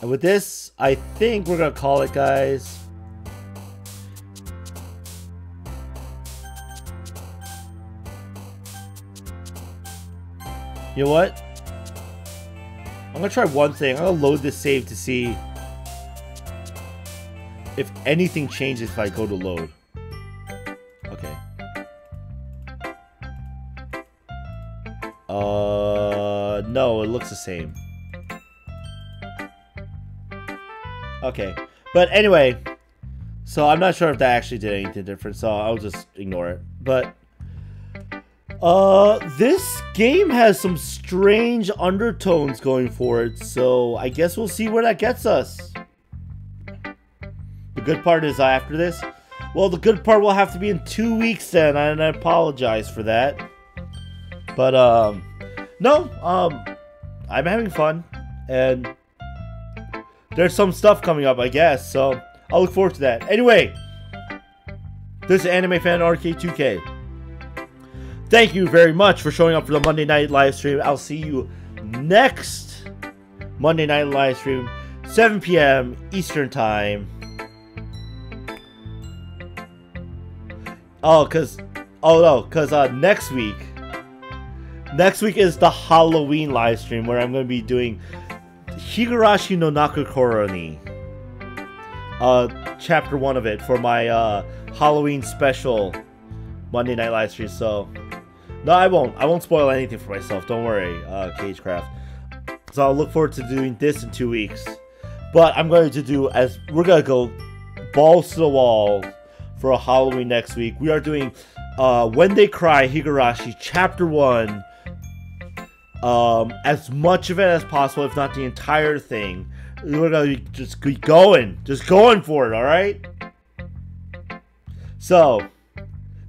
And with this, I think we're going to call it, guys. You know what? I'm going to try one thing. I'm going to load this save to see if anything changes if I go to load. Okay. No, it looks the same. Okay. But anyway, so I'm not sure if that actually did anything different, so I'll just ignore it. But this game has some strange undertones going for it, so I guess we'll see where that gets us. The good part is after this, well, the good part will have to be in 2 weeks then, and I apologize for that. But, no, I'm having fun, and there's some stuff coming up, I guess, so I'll look forward to that. Anyway, this is animefanrk2k. Thank you very much for showing up for the Monday Night Livestream. I'll see you next Monday Night Livestream, 7 p.m. Eastern Time. Because next week is the Halloween livestream where I'm going to be doing Higurashi no Nakukoro ni, chapter 1 of it for my Halloween special Monday Night Livestream. So no, I won't spoil anything for myself, don't worry, Cagecraft. So I'll look forward to doing this in 2 weeks. But I'm going to do, we're going to go balls to the wall for a Halloween next week. We are doing When They Cry Higurashi chapter 1. As much of it as possible, if not the entire thing. We're gonna just keep going for it, alright? So,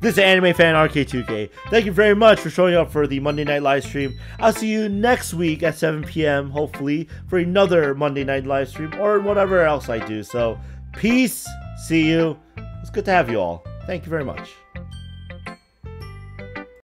this is animefanrk2k. Thank you very much for showing up for the Monday Night Livestream. I'll see you next week at 7 p.m. hopefully for another Monday Night Livestream or whatever else I do. So, peace. See you. It's good to have you all. Thank you very much.